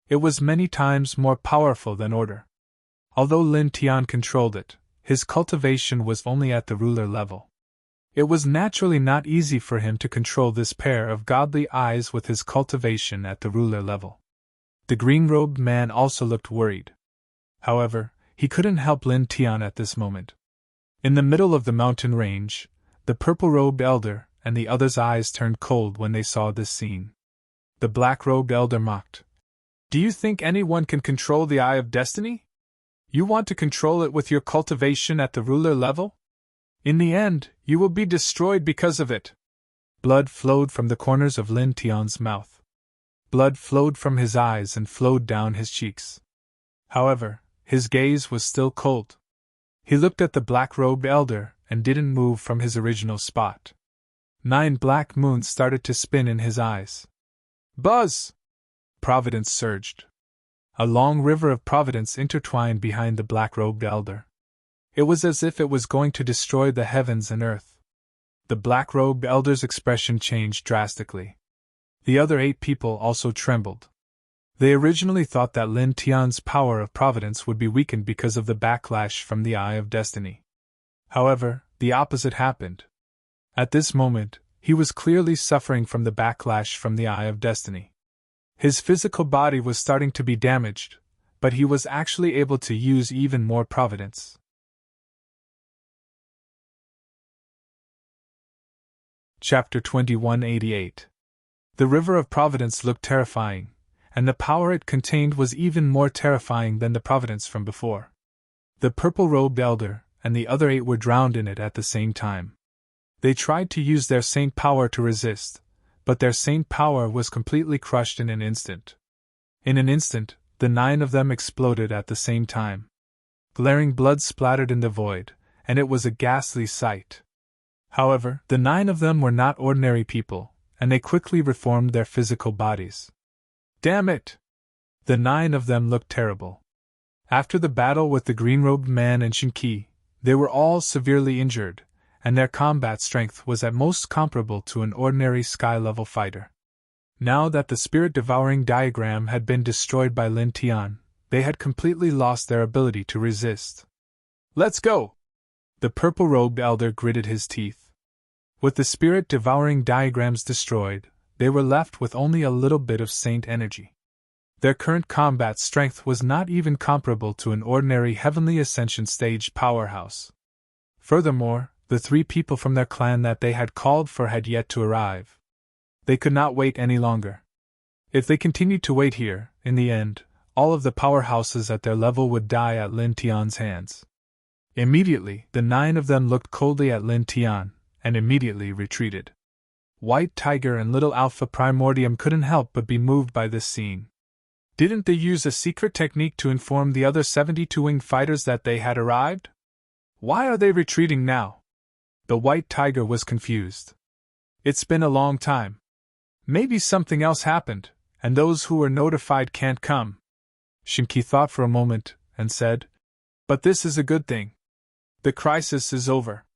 It was many times more powerful than order. Although Lin Tian controlled it, his cultivation was only at the ruler level. It was naturally not easy for him to control this pair of godly eyes with his cultivation at the ruler level. The green-robed man also looked worried. However, he couldn't help Lin Tian at this moment. In the middle of the mountain range, the purple-robed elder and the others' eyes turned cold when they saw this scene. The black-robed elder mocked. Do you think anyone can control the Eye of Destiny? You want to control it with your cultivation at the ruler level? In the end, you will be destroyed because of it. Blood flowed from the corners of Lin Tian's mouth. Blood flowed from his eyes and flowed down his cheeks. However, his gaze was still cold. He looked at the black-robed elder and didn't move from his original spot. 9 black moons started to spin in his eyes. Buzz! Providence surged. A long river of providence intertwined behind the black-robed elder. It was as if it was going to destroy the heavens and earth. The black-robed elder's expression changed drastically. The other 8 people also trembled. They originally thought that Lin Tian's power of providence would be weakened because of the backlash from the Eye of Destiny. However, the opposite happened. At this moment, he was clearly suffering from the backlash from the Eye of Destiny. His physical body was starting to be damaged, but he was actually able to use even more providence. Chapter 2188. The River of Providence looked terrifying, and the power it contained was even more terrifying than the providence from before. The purple-robed elder and the other 8 were drowned in it at the same time. They tried to use their saint power to resist, but their saint power was completely crushed in an instant. In an instant, the 9 of them exploded at the same time. Glaring blood splattered in the void, and it was a ghastly sight. However, the 9 of them were not ordinary people, and they quickly reformed their physical bodies. Damn it! The 9 of them looked terrible. After the battle with the green-robed man and Shinki, they were all severely injured, and their combat strength was at most comparable to an ordinary sky-level fighter. Now that the spirit-devouring diagram had been destroyed by Lin Tian, they had completely lost their ability to resist. Let's go! The purple-robed elder gritted his teeth. With the spirit-devouring diagrams destroyed, they were left with only a little bit of saint energy. Their current combat strength was not even comparable to an ordinary Heavenly Ascension stage powerhouse. Furthermore, the 3 people from their clan that they had called for had yet to arrive. They could not wait any longer. If they continued to wait here, in the end, all of the powerhouses at their level would die at Lin Tian's hands. Immediately, the 9 of them looked coldly at Lin Tian, and immediately retreated. White Tiger and Little Alpha Primordium couldn't help but be moved by this scene. Didn't they use a secret technique to inform the other 72 winged fighters that they had arrived? Why are they retreating now? The White Tiger was confused. It's been a long time. Maybe something else happened, and those who were notified can't come. Shinki thought for a moment, and said, "But this is a good thing. The crisis is over."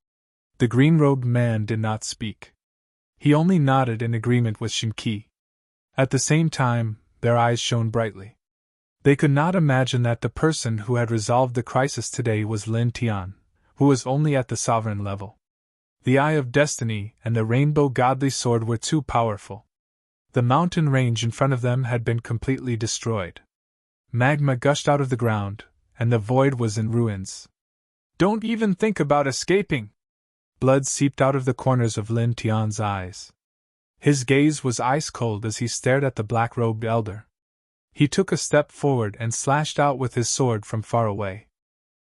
The green-robed man did not speak. He only nodded in agreement with Shinki. At the same time, their eyes shone brightly. They could not imagine that the person who had resolved the crisis today was Lin Tian, who was only at the sovereign level. The Eye of Destiny and the Rainbow Godly Sword were too powerful. The mountain range in front of them had been completely destroyed. Magma gushed out of the ground, and the void was in ruins. "Don't even think about escaping!" Blood seeped out of the corners of Lin Tian's eyes. His gaze was ice-cold as he stared at the black-robed elder. He took a step forward and slashed out with his sword from far away.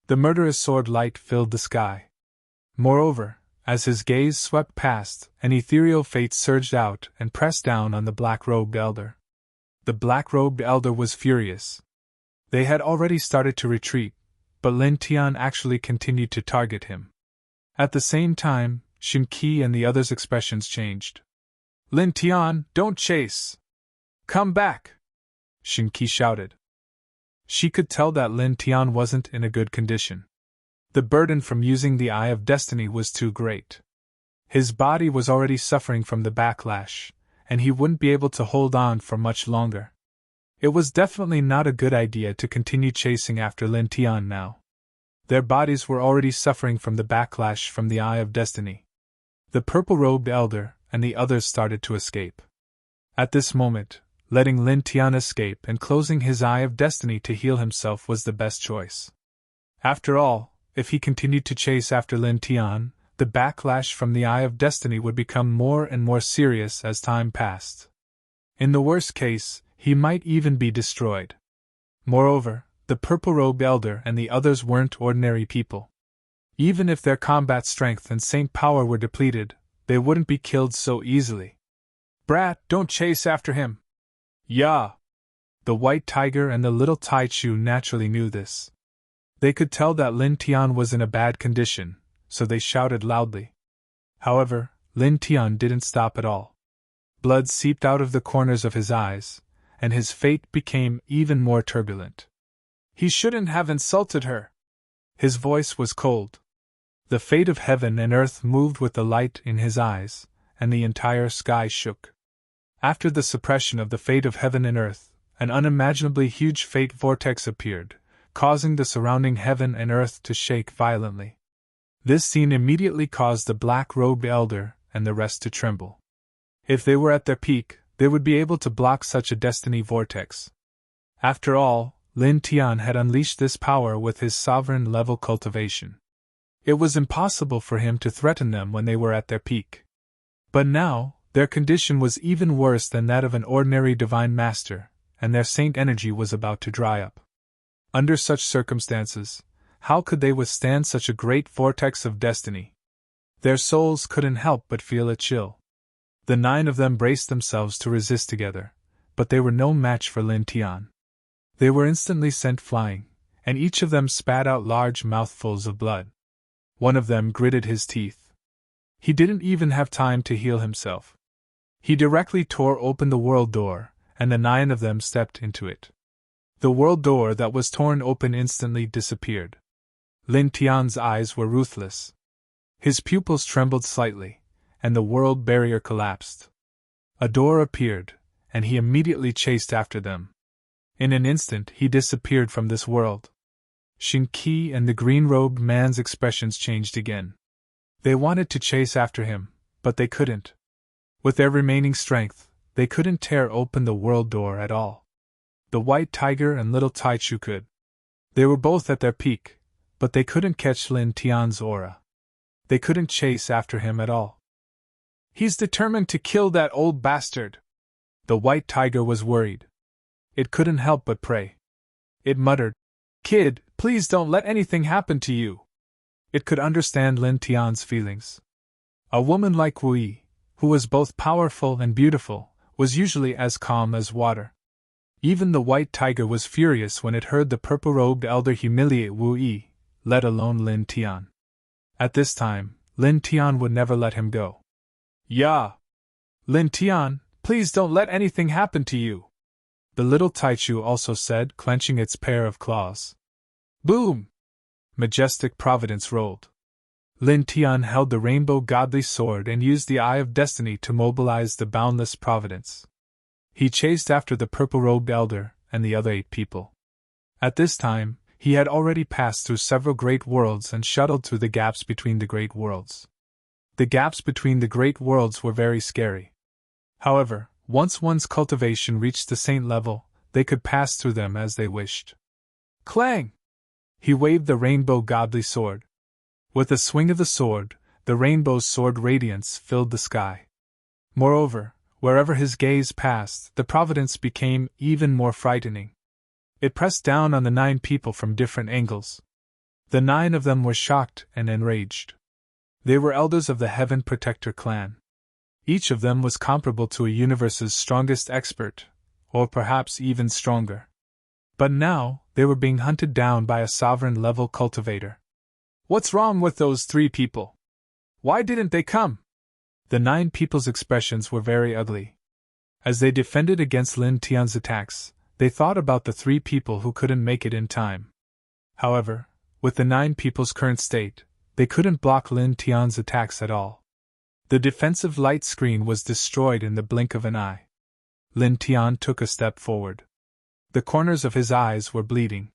The murderous sword light filled the sky. Moreover, as his gaze swept past, an ethereal fate surged out and pressed down on the black-robed elder. The black-robed elder was furious. They had already started to retreat, but Lin Tian actually continued to target him. At the same time, Shinki and the others' expressions changed. "Lin Tian, don't chase! Come back!" Shinki shouted. She could tell that Lin Tian wasn't in a good condition. The burden from using the Eye of Destiny was too great. His body was already suffering from the backlash, and he wouldn't be able to hold on for much longer. It was definitely not a good idea to continue chasing after Lin Tian now. Their bodies were already suffering from the backlash from the Eye of Destiny. The purple-robed elder and the others started to escape. At this moment, letting Lin Tian escape and closing his Eye of Destiny to heal himself was the best choice. After all, if he continued to chase after Lin Tian, the backlash from the Eye of Destiny would become more and more serious as time passed. In the worst case, he might even be destroyed. Moreover, the purple-robed elder and the others weren't ordinary people. Even if their combat strength and saint power were depleted, they wouldn't be killed so easily. "Brat, don't chase after him!" "Yeah!" The White Tiger and the Little Taichu naturally knew this. They could tell that Lin Tian was in a bad condition, so they shouted loudly. However, Lin Tian didn't stop at all. Blood seeped out of the corners of his eyes, and his fate became even more turbulent. "He shouldn't have insulted her!" His voice was cold. The fate of heaven and earth moved with the light in his eyes, and the entire sky shook. After the suppression of the fate of heaven and earth, an unimaginably huge fate vortex appeared, causing the surrounding heaven and earth to shake violently. This scene immediately caused the black-robed elder and the rest to tremble. If they were at their peak, they would be able to block such a destiny vortex. After all, Lin Tian had unleashed this power with his sovereign-level cultivation. It was impossible for him to threaten them when they were at their peak. But now, their condition was even worse than that of an ordinary divine master, and their saint energy was about to dry up. Under such circumstances, how could they withstand such a great vortex of destiny? Their souls couldn't help but feel a chill. The 9 of them braced themselves to resist together, but they were no match for Lin Tian. They were instantly sent flying, and each of them spat out large mouthfuls of blood. One of them gritted his teeth. He didn't even have time to heal himself. He directly tore open the world door, and the 9 of them stepped into it. The world door that was torn open instantly disappeared. Lin Tian's eyes were ruthless. His pupils trembled slightly, and the world barrier collapsed. A door appeared, and he immediately chased after them. In an instant he disappeared from this world. Shin Qi and the green-robed man's expressions changed again. They wanted to chase after him, but they couldn't. With their remaining strength, they couldn't tear open the world door at all. The white tiger and little Taichu could. They were both at their peak, but they couldn't catch Lin Tian's aura. They couldn't chase after him at all. "He's determined to kill that old bastard." The white tiger was worried. It couldn't help but pray. It muttered, "Kid, please don't let anything happen to you." It could understand Lin Tian's feelings. A woman like Wu Yi, who was both powerful and beautiful, was usually as calm as water. Even the white tiger was furious when it heard the purple-robed elder humiliate Wu Yi, let alone Lin Tian. At this time, Lin Tian would never let him go. "Ya! Lin Tian, please don't let anything happen to you," the little Taichu also said, clenching its pair of claws. Boom! Majestic providence rolled. Lin Tian held the rainbow godly sword and used the Eye of Destiny to mobilize the boundless providence. He chased after the purple-robed elder and the other 8 people. At this time, he had already passed through several great worlds and shuttled through the gaps between the great worlds. The gaps between the great worlds were very scary. However, once one's cultivation reached the saint level, they could pass through them as they wished. Clang! He waved the rainbow godly sword. With a swing of the sword, the rainbow's sword radiance filled the sky. Moreover, wherever his gaze passed, the providence became even more frightening. It pressed down on the 9 people from different angles. The 9 of them were shocked and enraged. They were elders of the Heaven Protector clan. Each of them was comparable to a universe's strongest expert, or perhaps even stronger. But now, they were being hunted down by a sovereign-level cultivator. "What's wrong with those 3 people? Why didn't they come?" The 9 people's expressions were very ugly. As they defended against Lin Tian's attacks, they thought about the 3 people who couldn't make it in time. However, with the 9 people's current state, they couldn't block Lin Tian's attacks at all. The defensive light screen was destroyed in the blink of an eye. Lin Tian took a step forward. The corners of his eyes were bleeding.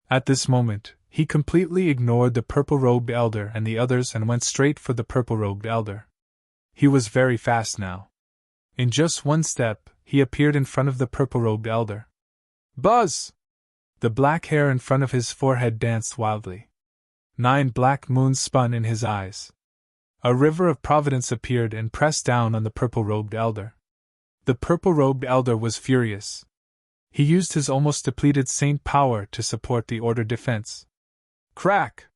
At this moment, he completely ignored the purple-robed elder and the others and went straight for the purple-robed elder. He was very fast now. In just one step, he appeared in front of the purple-robed elder. Buzz! The black hair in front of his forehead danced wildly. 9 black moons spun in his eyes. A river of providence appeared and pressed down on the purple-robed elder. The purple-robed elder was furious. He used his almost depleted saint power to support the order defense. Crack!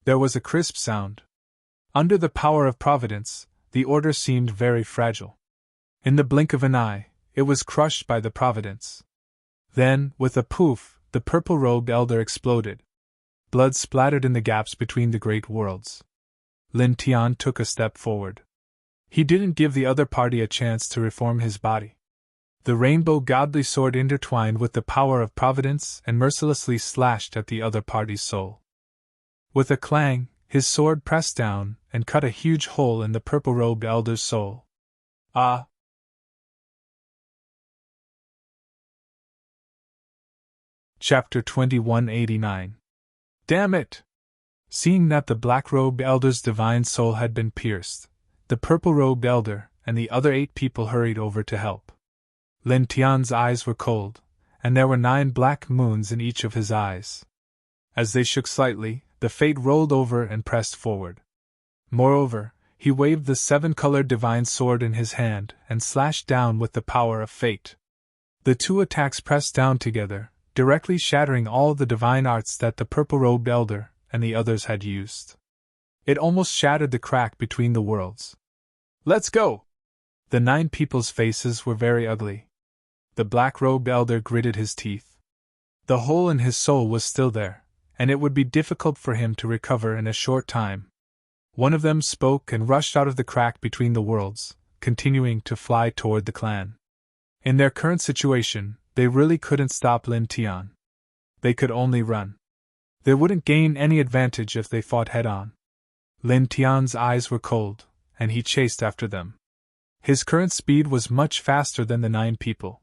There was a crisp sound. Under the power of providence, the order seemed very fragile. In the blink of an eye, it was crushed by the providence. Then, with a poof, the purple-robed elder exploded. Blood splattered in the gaps between the great worlds. Lin Tian took a step forward. He didn't give the other party a chance to reform his body. The rainbow godly sword intertwined with the power of providence and mercilessly slashed at the other party's soul. With a clang, his sword pressed down and cut a huge hole in the purple-robed elder's soul. Ah! Chapter 2189. Damn it! Seeing that the black-robed elder's divine soul had been pierced, the purple-robed elder and the other 8 people hurried over to help. Lin Tian's eyes were cold, and there were 9 black moons in each of his eyes. As they shook slightly, the fate rolled over and pressed forward. Moreover, he waved the 7-colored divine sword in his hand and slashed down with the power of fate. The 2 attacks pressed down together, directly shattering all the divine arts that the purple-robed elder and the others had used. It almost shattered the crack between the worlds. Let's go! The 9 people's faces were very ugly. The black-robed elder gritted his teeth. The hole in his soul was still there, and it would be difficult for him to recover in a short time. One of them spoke and rushed out of the crack between the worlds, continuing to fly toward the clan. In their current situation, they really couldn't stop Lin Tian. They could only run. They wouldn't gain any advantage if they fought head-on. Lin Tian's eyes were cold, and he chased after them. His current speed was much faster than the 9 people.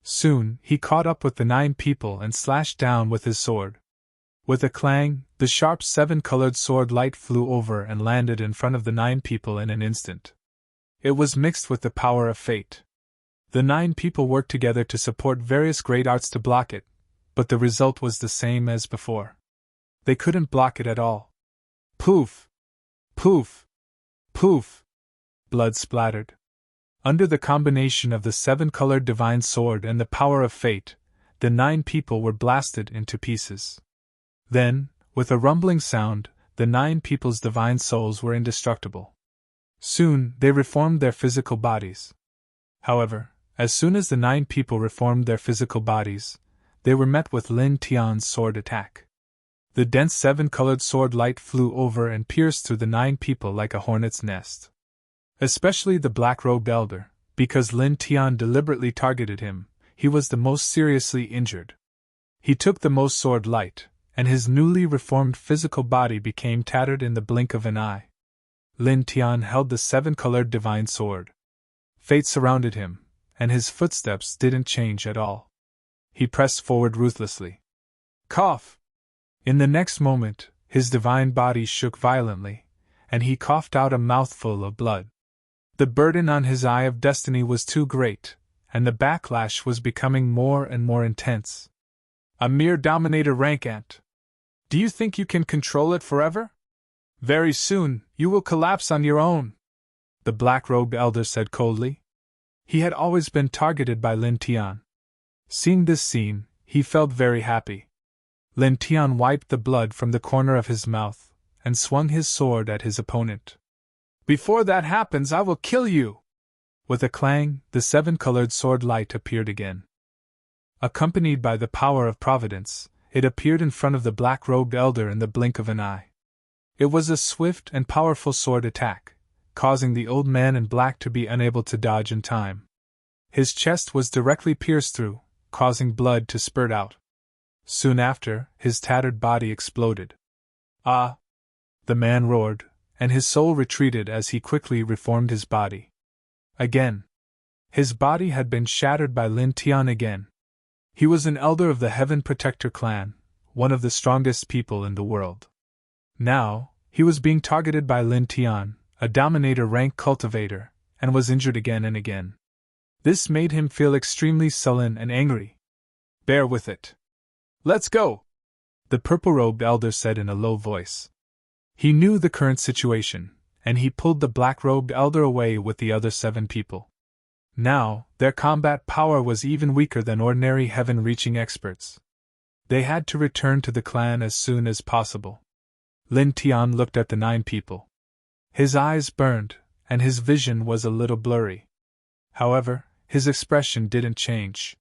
Soon, he caught up with the 9 people and slashed down with his sword. With a clang, the sharp 7-colored sword light flew over and landed in front of the 9 people in an instant. It was mixed with the power of fate. The 9 people worked together to support various great arts to block it, but the result was the same as before. They couldn't block it at all. Poof! Poof! Poof! Blood splattered. Under the combination of the 7-colored divine sword and the power of fate, the 9 people were blasted into pieces. Then, with a rumbling sound, the 9 people's divine souls were indestructible. Soon, they reformed their physical bodies. However, as soon as the 9 people reformed their physical bodies, they were met with Lin Tian's sword attack. The dense 7-colored sword light flew over and pierced through the 9 people like a hornet's nest. Especially the black-robed elder, because Lin Tian deliberately targeted him, he was the most seriously injured. He took the most sword light, and his newly reformed physical body became tattered in the blink of an eye. Lin Tian held the 7-colored divine sword. Fate surrounded him, and his footsteps didn't change at all. He pressed forward ruthlessly. Cough! In the next moment, his divine body shook violently, and he coughed out a mouthful of blood. The burden on his eye of destiny was too great, and the backlash was becoming more and more intense. A mere dominator rank ant. Do you think you can control it forever? Very soon, you will collapse on your own, the black-robed elder said coldly. He had always been targeted by Lin Tian. Seeing this scene, he felt very happy. Lin Tian wiped the blood from the corner of his mouth and swung his sword at his opponent. Before that happens, I will kill you! With a clang, the 7-colored sword light appeared again. Accompanied by the power of Providence, it appeared in front of the black-robed elder in the blink of an eye. It was a swift and powerful sword attack, causing the old man in black to be unable to dodge in time. His chest was directly pierced through, causing blood to spurt out. Soon after, his tattered body exploded. Ah! The man roared, and his soul retreated as he quickly reformed his body. Again. His body had been shattered by Lin Tian again. He was an elder of the Heaven Protector clan, one of the strongest people in the world. Now, he was being targeted by Lin Tian, a dominator rank cultivator, and was injured again and again. This made him feel extremely sullen and angry. Bear with it. Let's go, the purple-robed elder said in a low voice. He knew the current situation, and he pulled the black-robed elder away with the other 7 people. Now, their combat power was even weaker than ordinary heaven-reaching experts. They had to return to the clan as soon as possible. Lin Tian looked at the 9 people. His eyes burned, and his vision was a little blurry. However, his expression didn't change.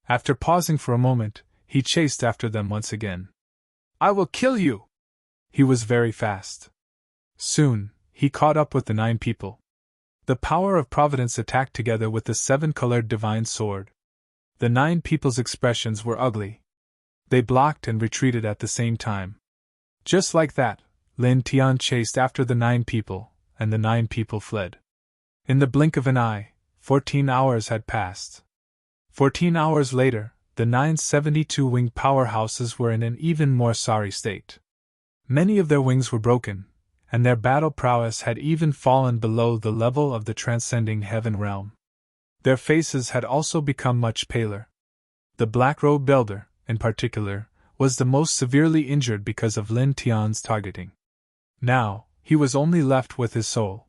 After pausing for a moment, he chased after them once again. I will kill you! He was very fast. Soon, he caught up with the 9 people. The power of Providence attacked together with the 7-colored divine sword. The 9 people's expressions were ugly. They blocked and retreated at the same time. Just like that, Lin Tian chased after the 9 people, and the 9 people fled. In the blink of an eye, 14 hours had passed. 14 hours later, the 9 72-winged powerhouses were in an even more sorry state. Many of their wings were broken, and their battle prowess had even fallen below the level of the transcending heaven realm. Their faces had also become much paler. The black-robed elder, in particular, was the most severely injured because of Lin Tian's targeting. Now, he was only left with his soul.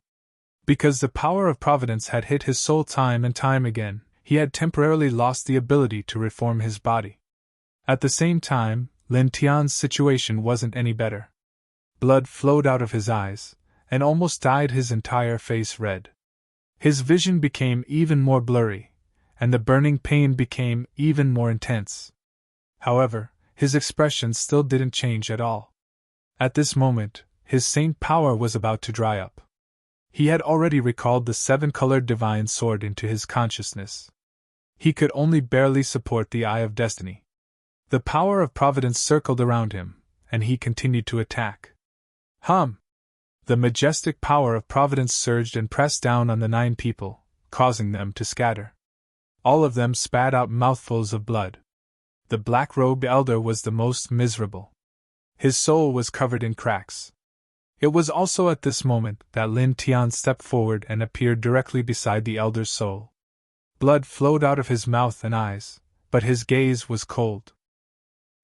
Because the power of Providence had hit his soul time and time again, he had temporarily lost the ability to reform his body. At the same time, Lin Tian's situation wasn't any better. Blood flowed out of his eyes, and almost dyed his entire face red. His vision became even more blurry, and the burning pain became even more intense. However, his expression still didn't change at all. At this moment, his saint power was about to dry up. He had already recalled the 7-colored divine sword into his consciousness. He could only barely support the Eye of Destiny. The power of Providence circled around him, and he continued to attack. Hum! The majestic power of Providence surged and pressed down on the 9 people, causing them to scatter. All of them spat out mouthfuls of blood. The black-robed elder was the most miserable. His soul was covered in cracks. It was also at this moment that Lin Tian stepped forward and appeared directly beside the elder's soul. Blood flowed out of his mouth and eyes, but his gaze was cold.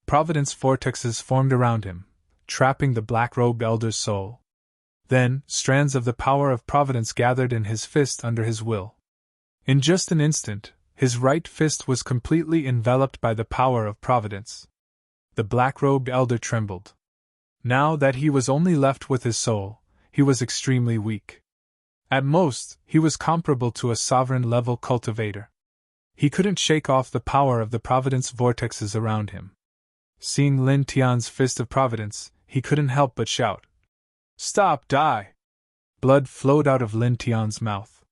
Providence vortexes formed around him, trapping the black-robed elder's soul. Then, strands of the power of Providence gathered in his fist under his will. In just an instant, his right fist was completely enveloped by the power of Providence. The black-robed elder trembled. Now that he was only left with his soul, he was extremely weak. At most, he was comparable to a sovereign-level cultivator. He couldn't shake off the power of the Providence vortexes around him. Seeing Lin Tian's fist of Providence, he couldn't help but shout, "Stop, die!" Blood flowed out of Lin Tian's mouth.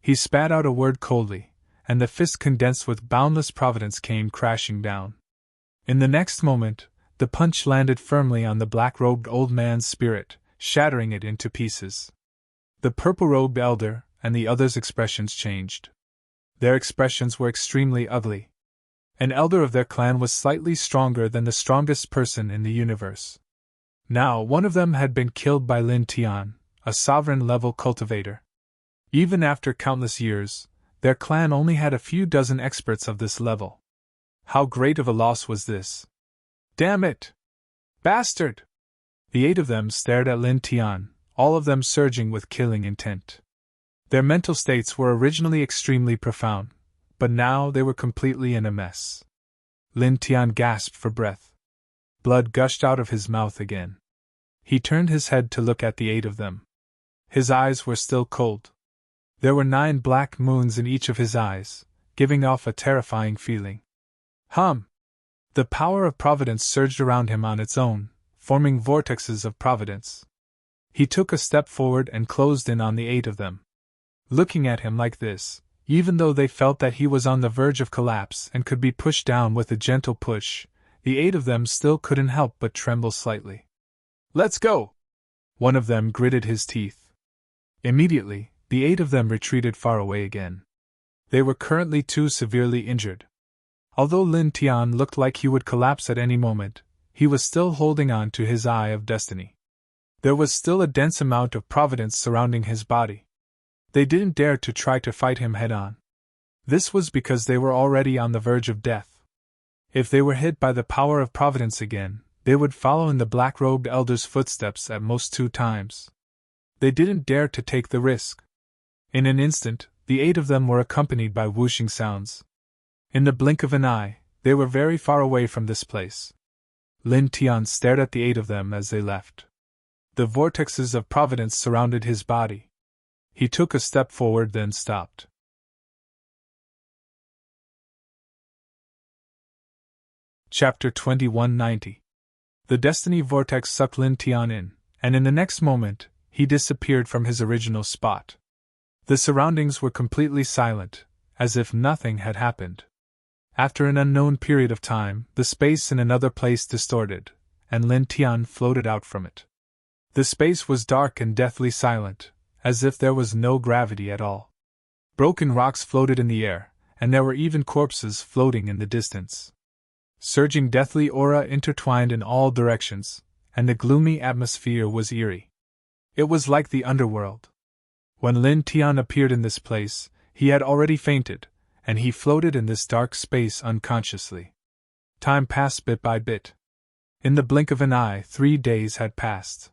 He spat out a word coldly, and the fist condensed with boundless Providence came crashing down. In the next moment, the punch landed firmly on the black-robed old man's spirit, shattering it into pieces. The purple-robed elder and the others' expressions changed. Their expressions were extremely ugly. An elder of their clan was slightly stronger than the strongest person in the universe. Now one of them had been killed by Lin Tian, a sovereign-level cultivator. Even after countless years, their clan only had a few dozen experts of this level. How great of a loss was this? Damn it! Bastard! The 8 of them stared at Lin Tian, all of them surging with killing intent. Their mental states were originally extremely profound, but now they were completely in a mess. Lin Tian gasped for breath. Blood gushed out of his mouth again. He turned his head to look at the 8 of them. His eyes were still cold. There were 9 black moons in each of his eyes, giving off a terrifying feeling. Hum! The power of Providence surged around him on its own, forming vortexes of Providence. He took a step forward and closed in on the 8 of them. Looking at him like this, even though they felt that he was on the verge of collapse and could be pushed down with a gentle push, the 8 of them still couldn't help but tremble slightly. "Let's go!" One of them gritted his teeth. Immediately, the 8 of them retreated far away again. They were currently too severely injured. Although Lin Tian looked like he would collapse at any moment, he was still holding on to his Eye of Destiny. There was still a dense amount of Providence surrounding his body. They didn't dare to try to fight him head-on. This was because they were already on the verge of death. If they were hit by the power of Providence again, they would follow in the black-robed elder's footsteps at most 2 times. They didn't dare to take the risk. In an instant, the 8 of them were accompanied by whooshing sounds. In the blink of an eye, they were very far away from this place. Lin Tian stared at the 8 of them as they left. The vortexes of Providence surrounded his body. He took a step forward, then stopped. Chapter 2190. The Destiny Vortex sucked Lin Tian in, and in the next moment, he disappeared from his original spot. The surroundings were completely silent, as if nothing had happened. After an unknown period of time, the space in another place distorted, and Lin Tian floated out from it. The space was dark and deathly silent, as if there was no gravity at all. Broken rocks floated in the air, and there were even corpses floating in the distance. Surging deathly aura intertwined in all directions, and the gloomy atmosphere was eerie. It was like the underworld. When Lin Tian appeared in this place, he had already fainted, and he floated in this dark space unconsciously. Time passed bit by bit. In the blink of an eye, 3 days had passed.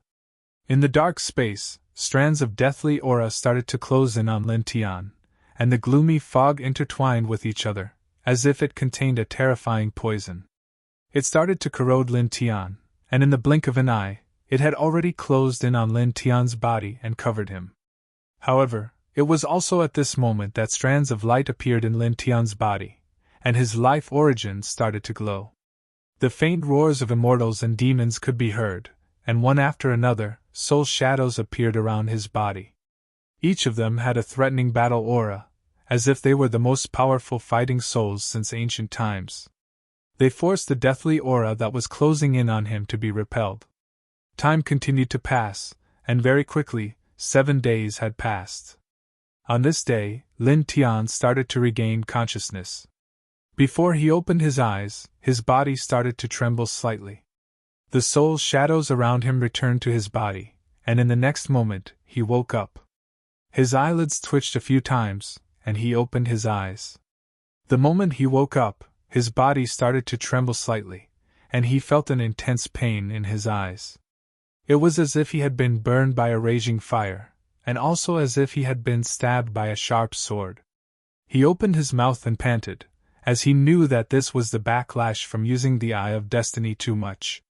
In the dark space, strands of deathly aura started to close in on Lin Tian, and the gloomy fog intertwined with each other, as if it contained a terrifying poison. It started to corrode Lin Tian, and in the blink of an eye, it had already closed in on Lin Tian's body and covered him. However, it was also at this moment that strands of light appeared in Lin Tian's body, and his life origin started to glow. The faint roars of immortals and demons could be heard, and one after another, soul shadows appeared around his body. Each of them had a threatening battle aura, as if they were the most powerful fighting souls since ancient times. They forced the deathly aura that was closing in on him to be repelled. Time continued to pass, and very quickly, 7 days had passed. On this day, Lin Tian started to regain consciousness. Before he opened his eyes, his body started to tremble slightly. The soul shadows around him returned to his body, and in the next moment, he woke up. His eyelids twitched a few times, and he opened his eyes. The moment he woke up, his body started to tremble slightly, and he felt an intense pain in his eyes. It was as if he had been burned by a raging fire, and also as if he had been stabbed by a sharp sword. He opened his mouth and panted, as he knew that this was the backlash from using the Eye of Destiny too much.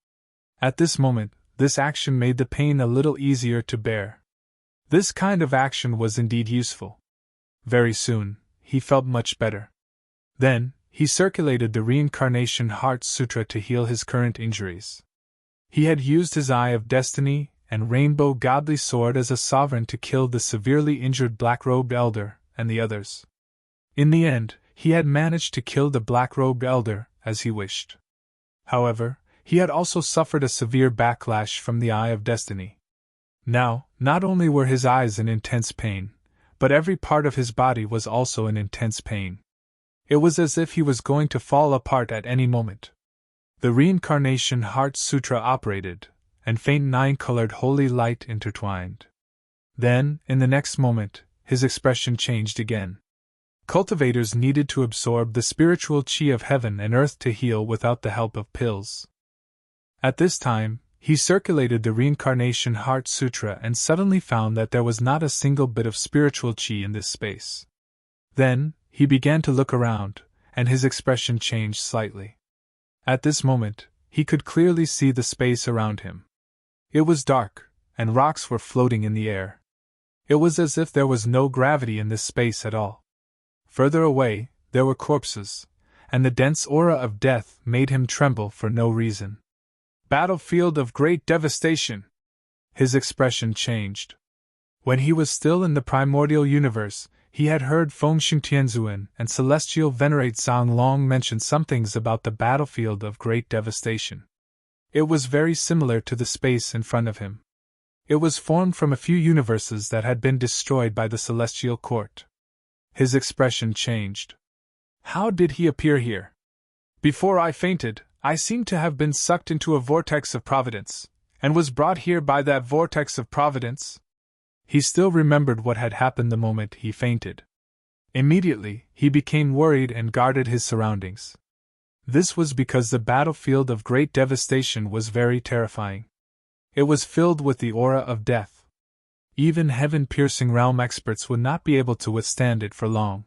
At this moment, this action made the pain a little easier to bear. This kind of action was indeed useful. Very soon, he felt much better. Then, he circulated the Reincarnation Heart Sutra to heal his current injuries. He had used his Eye of Destiny and Rainbow Godly Sword as a sovereign to kill the severely injured Black-Robed Elder and the others. In the end, he had managed to kill the Black-Robed Elder as he wished. However, he had also suffered a severe backlash from the Eye of Destiny. Now, not only were his eyes in intense pain, but every part of his body was also in intense pain. It was as if he was going to fall apart at any moment. The Reincarnation Heart Sutra operated, and faint 9-colored holy light intertwined. Then, in the next moment, his expression changed again. Cultivators needed to absorb the spiritual chi of heaven and earth to heal without the help of pills. At this time, he circulated the Reincarnation Heart Sutra and suddenly found that there was not a single bit of spiritual chi in this space. Then, he began to look around, and his expression changed slightly. At this moment, he could clearly see the space around him. It was dark, and rocks were floating in the air. It was as if there was no gravity in this space at all. Further away, there were corpses, and the dense aura of death made him tremble for no reason. Battlefield of great devastation! His expression changed. When he was still in the primordial universe, he had heard Fengxing Tianzuan and Celestial Venerate Zhang Long mention some things about the battlefield of great devastation. It was very similar to the space in front of him. It was formed from a few universes that had been destroyed by the Celestial Court. His expression changed. How did he appear here? Before I fainted, I seemed to have been sucked into a vortex of providence, and was brought here by that vortex of providence. He still remembered what had happened the moment he fainted. Immediately, he became worried and guarded his surroundings. This was because the battlefield of great devastation was very terrifying. It was filled with the aura of death. Even heaven-piercing realm experts would not be able to withstand it for long.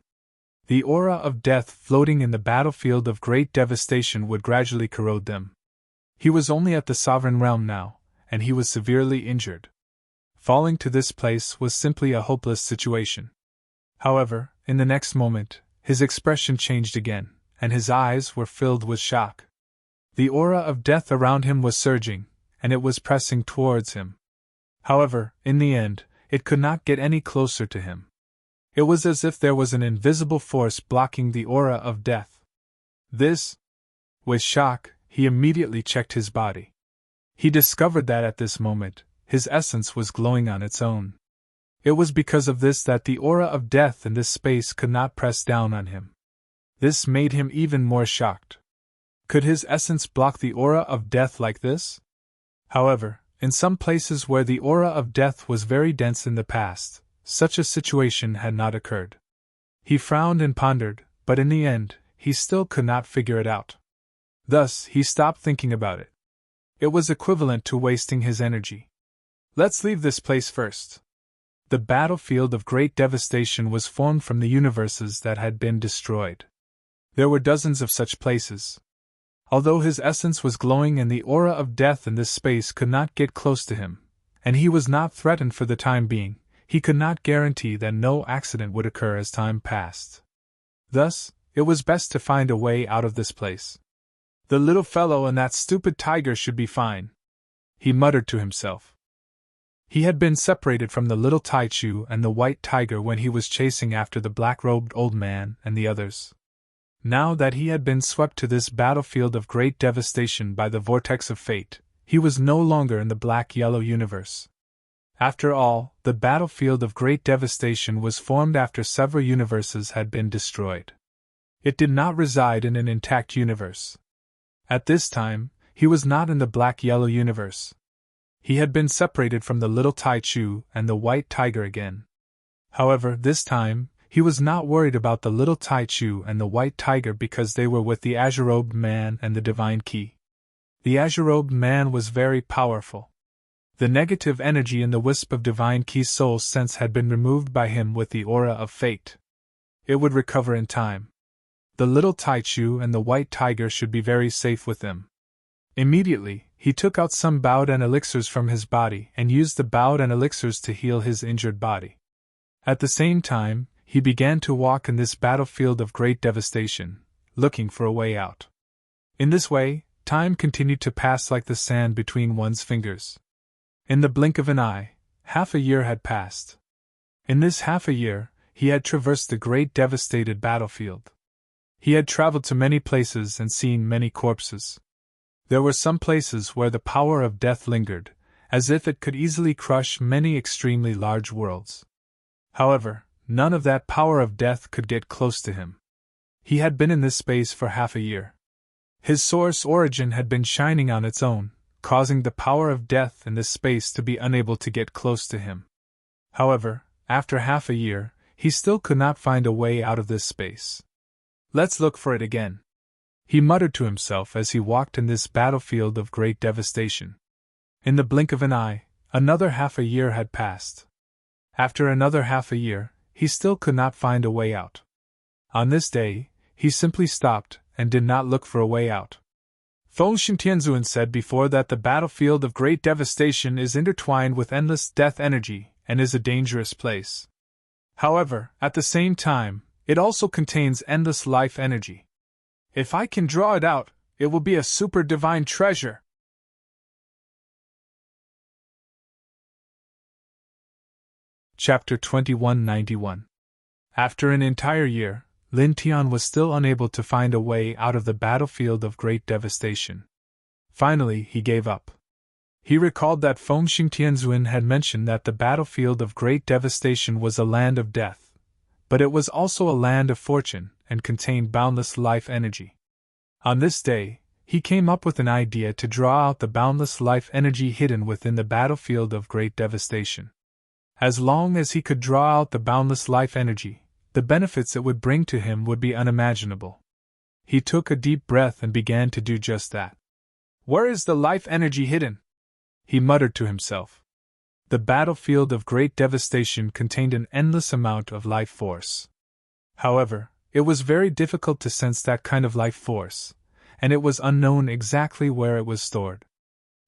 The aura of death floating in the battlefield of great devastation would gradually corrode them. He was only at the sovereign realm now, and he was severely injured. Falling to this place was simply a hopeless situation. However, in the next moment, his expression changed again, and his eyes were filled with shock. The aura of death around him was surging, and it was pressing towards him. However, in the end, it could not get any closer to him. It was as if there was an invisible force blocking the aura of death. With shock, he immediately checked his body. He discovered that at this moment, his essence was glowing on its own. It was because of this that the aura of death in this space could not press down on him. This made him even more shocked. Could his essence block the aura of death like this? However, in some places where the aura of death was very dense in the past, such a situation had not occurred. He frowned and pondered, but in the end, he still could not figure it out. Thus, he stopped thinking about it. It was equivalent to wasting his energy. Let's leave this place first. The battlefield of great devastation was formed from the universes that had been destroyed. There were dozens of such places. Although his essence was glowing and the aura of death in this space could not get close to him, and he was not threatened for the time being, he could not guarantee that no accident would occur as time passed. Thus, it was best to find a way out of this place. The little fellow and that stupid tiger should be fine, he muttered to himself. He had been separated from the little Taichu and the white tiger when he was chasing after the black-robed old man and the others. Now that he had been swept to this battlefield of great devastation by the vortex of fate, he was no longer in the black-yellow universe. After all, the battlefield of great devastation was formed after several universes had been destroyed. It did not reside in an intact universe. At this time, he was not in the black-yellow universe. He had been separated from the little Taichu and the white tiger again. However, this time, he was not worried about the little Taichu and the white tiger because they were with the azure-robed man and the divine key. The azure-robed man was very powerful. The negative energy in the wisp of divine key soul sense had been removed by him with the aura of fate. It would recover in time. The little Taichu and the white tiger should be very safe with them. Immediately, he took out some Baodan elixirs from his body and used the Baodan elixirs to heal his injured body. At the same time, he began to walk in this battlefield of great devastation, looking for a way out. In this way, time continued to pass like the sand between one's fingers. In the blink of an eye, half a year had passed. In this half a year, he had traversed the great devastated battlefield. He had traveled to many places and seen many corpses. There were some places where the power of death lingered, as if it could easily crush many extremely large worlds. However, none of that power of death could get close to him. He had been in this space for half a year. His source origin had been shining on its own, causing the power of death in this space to be unable to get close to him. However, after half a year, he still could not find a way out of this space. Let's look for it again, he muttered to himself as he walked in this battlefield of great devastation. In the blink of an eye, another half a year had passed. After another half a year, he still could not find a way out. On this day, he simply stopped and did not look for a way out. Feng Tianzuan said before that the battlefield of great devastation is intertwined with endless death energy and is a dangerous place. However, at the same time, it also contains endless life energy. If I can draw it out, it will be a super divine treasure. Chapter 2191. After an entire year, Lin Tian was still unable to find a way out of the battlefield of great devastation. Finally, he gave up. He recalled that Feng Tianzuan had mentioned that the battlefield of great devastation was a land of death, but it was also a land of fortune and contained boundless life energy. On this day, he came up with an idea to draw out the boundless life energy hidden within the battlefield of great devastation. As long as he could draw out the boundless life energy, the benefits it would bring to him would be unimaginable. He took a deep breath and began to do just that. Where is the life energy hidden? He muttered to himself. The battlefield of great devastation contained an endless amount of life force. However, it was very difficult to sense that kind of life force, and it was unknown exactly where it was stored.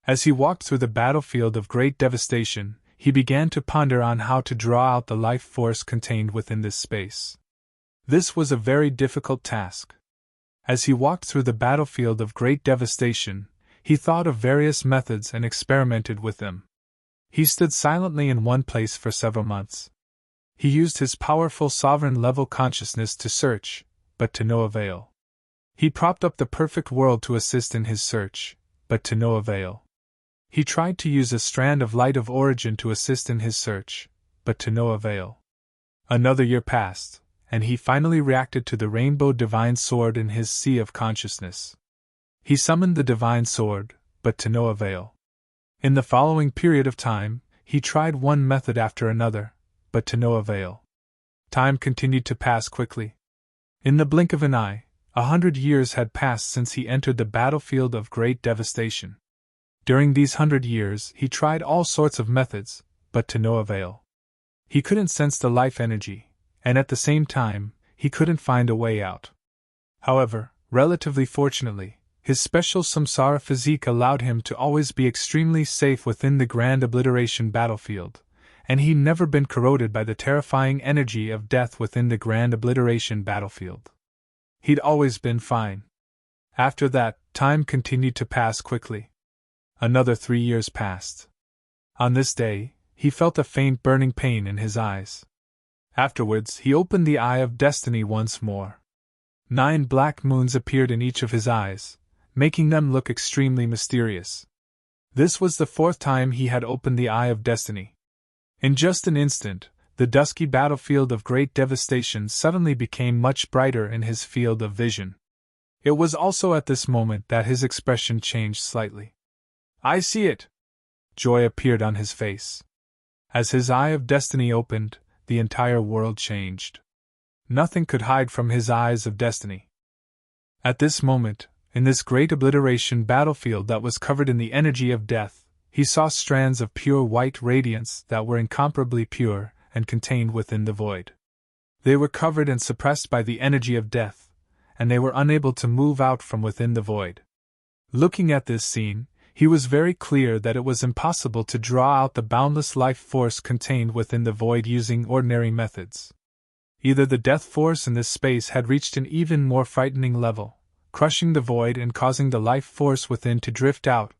As he walked through the battlefield of great devastation, he began to ponder on how to draw out the life force contained within this space. This was a very difficult task. As he walked through the battlefield of great devastation, he thought of various methods and experimented with them. He stood silently in one place for several months. He used his powerful sovereign-level consciousness to search, but to no avail. He propped up the perfect world to assist in his search, but to no avail. He tried to use a strand of light of origin to assist in his search, but to no avail. Another year passed, and he finally reacted to the rainbow divine sword in his sea of consciousness. He summoned the divine sword, but to no avail. In the following period of time, he tried one method after another, but to no avail. Time continued to pass quickly. In the blink of an eye, 100 years had passed since he entered the battlefield of great devastation. During these 100 years, he tried all sorts of methods, but to no avail. He couldn't sense the life energy, and at the same time, he couldn't find a way out. However, relatively fortunately, his special samsara physique allowed him to always be extremely safe within the grand obliteration battlefield, and he'd never been corroded by the terrifying energy of death within the grand obliteration battlefield. He'd always been fine. After that, time continued to pass quickly. Another 3 years passed. On this day, he felt a faint burning pain in his eyes. Afterwards, he opened the Eye of Destiny once more. 9 black moons appeared in each of his eyes, making them look extremely mysterious. This was the 4th time he had opened the Eye of Destiny. In just an instant, the dusky battlefield of great devastation suddenly became much brighter in his field of vision. It was also at this moment that his expression changed slightly. "I see it!" Joy appeared on his face. As his Eye of Destiny opened, the entire world changed. Nothing could hide from his eyes of destiny. At this moment, in this great obliteration battlefield that was covered in the energy of death, he saw strands of pure white radiance that were incomparably pure and contained within the void. They were covered and suppressed by the energy of death, and they were unable to move out from within the void. Looking at this scene, he was very clear that it was impossible to draw out the boundless life force contained within the void using ordinary methods. Either the death force in this space had reached an even more frightening level, crushing the void and causing the life force within to drift out,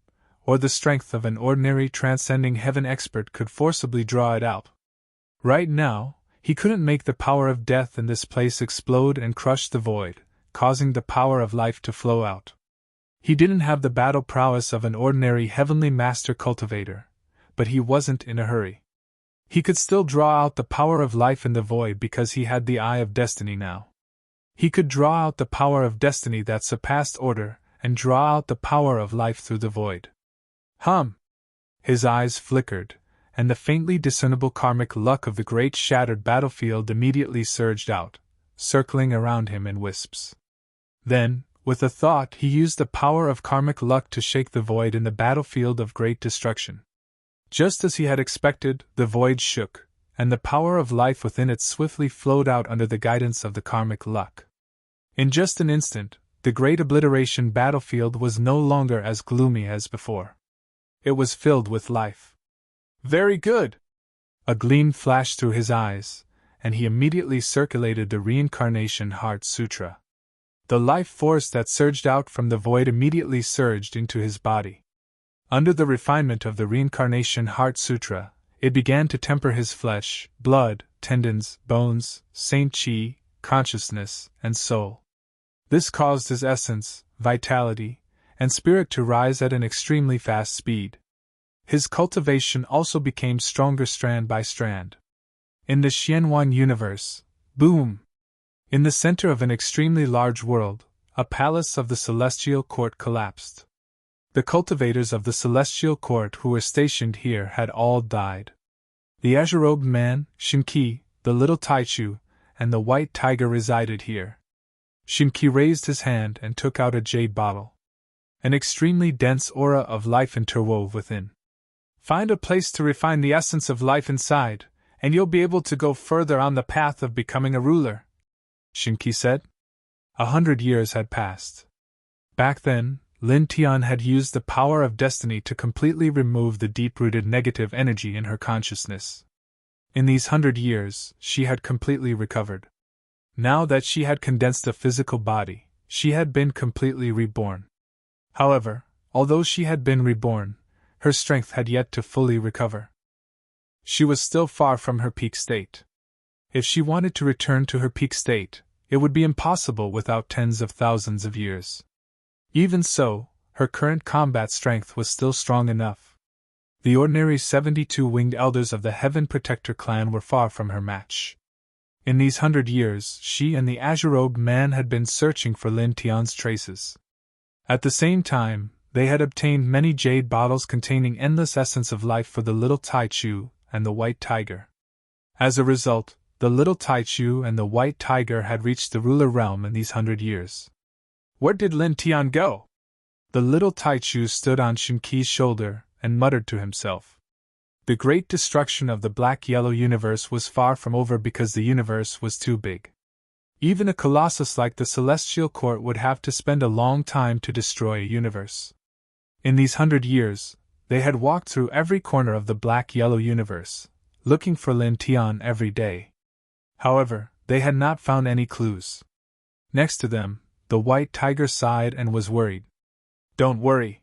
or the strength of an ordinary transcending heaven expert could forcibly draw it out. Right now, he couldn't make the power of death in this place explode and crush the void, causing the power of life to flow out. He didn't have the battle prowess of an ordinary heavenly master cultivator, but he wasn't in a hurry. He could still draw out the power of life in the void because he had the Eye of Destiny now. He could draw out the power of destiny that surpassed order and draw out the power of life through the void. His eyes flickered, and the faintly discernible karmic luck of the great shattered battlefield immediately surged out, circling around him in wisps. Then, with a thought, he used the power of karmic luck to shake the void in the battlefield of great destruction. Just as he had expected, the void shook, and the power of life within it swiftly flowed out under the guidance of the karmic luck. In just an instant, the great obliteration battlefield was no longer as gloomy as before. It was filled with life. "Very good!" A gleam flashed through his eyes, and he immediately circulated the Reincarnation Heart Sutra. The life force that surged out from the void immediately surged into his body. Under the refinement of the Reincarnation Heart Sutra, it began to temper his flesh, blood, tendons, bones, saint chi, consciousness, and soul. This caused his essence, vitality, and spirit to rise at an extremely fast speed. His cultivation also became stronger strand by strand. In the Xianhuan universe, boom! In the center of an extremely large world, a palace of the celestial court collapsed. The cultivators of the celestial court who were stationed here had all died. The azure-robed man, Shinki, the little Taichu, and the white tiger resided here. Shinki raised his hand and took out a jade bottle. An extremely dense aura of life interwove within. "Find a place to refine the essence of life inside, and you'll be able to go further on the path of becoming a ruler," Shinki said. 100 years had passed. Back then, Lin Tian had used the power of destiny to completely remove the deep-rooted negative energy in her consciousness. In these 100 years, she had completely recovered. Now that she had condensed a physical body, she had been completely reborn. However, although she had been reborn, her strength had yet to fully recover. She was still far from her peak state. If she wanted to return to her peak state, it would be impossible without tens of thousands of years. Even so, her current combat strength was still strong enough. The ordinary 72 winged elders of the Heaven Protector clan were far from her match. In these 100 years, she and the azure-robed man had been searching for Lin Tian's traces. At the same time, they had obtained many jade bottles containing endless essence of life for the little Taichu and the white tiger. As a result, the little Taichu and the white tiger had reached the ruler realm in these 100 years. Where did Lin Tian go? The little Taichu stood on Shinki's shoulder and muttered to himself. The great destruction of the black-yellow universe was far from over because the universe was too big. Even a colossus like the Celestial Court would have to spend a long time to destroy a universe. In these 100 years, they had walked through every corner of the black-yellow universe, looking for Lin Tian every day. However, they had not found any clues. Next to them, the white tiger sighed and was worried. "Don't worry.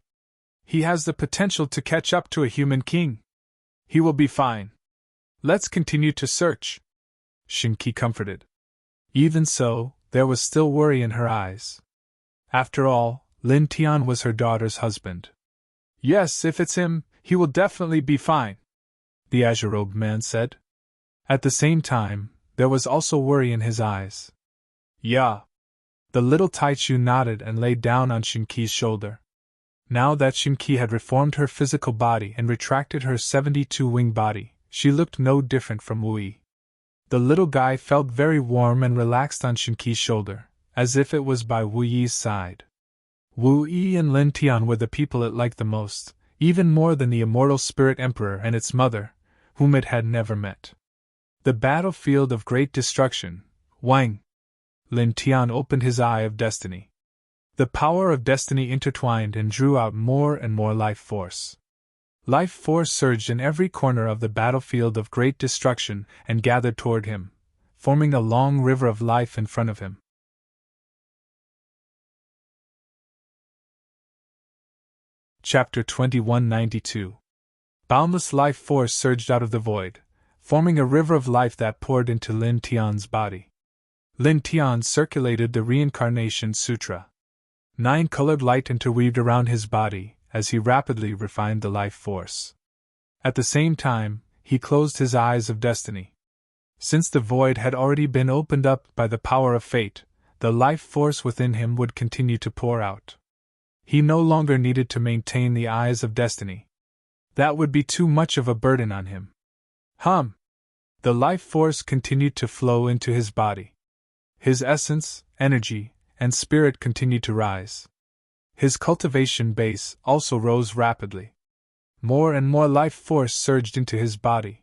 He has the potential to catch up to a human king. He will be fine. Let's continue to search, Shinki comforted. Even so, there was still worry in her eyes. After all, Lin Tian was her daughter's husband. Yes, if it's him, he will definitely be fine, the azure-robed man said. At the same time, there was also worry in his eyes. Yeah. The little Taichu nodded and lay down on Shinki's shoulder. Now that Shinki had reformed her physical body and retracted her 72-wing body, she looked no different from Wu Yi. The little guy felt very warm and relaxed on Shinki's shoulder, as if it was by Wu Yi's side. Wu Yi and Lin Tian were the people it liked the most, even more than the immortal spirit emperor and its mother, whom it had never met. The battlefield of great destruction, Wang. Lin Tian opened his eye of destiny. The power of destiny intertwined and drew out more and more life force. Life force surged in every corner of the battlefield of great destruction and gathered toward him, forming a long river of life in front of him. Chapter 2192. Boundless life force surged out of the void, forming a river of life that poured into Lin Tian's body. Lin Tian circulated the Reincarnation Sutra. 9 colored light interweaved around his body as he rapidly refined the life force. At the same time, he closed his eyes of destiny. Since the void had already been opened up by the power of fate, the life force within him would continue to pour out. He no longer needed to maintain the eyes of destiny. That would be too much of a burden on him. The life force continued to flow into his body. His essence, energy, and spirit continued to rise. His cultivation base also rose rapidly. More and more life force surged into his body.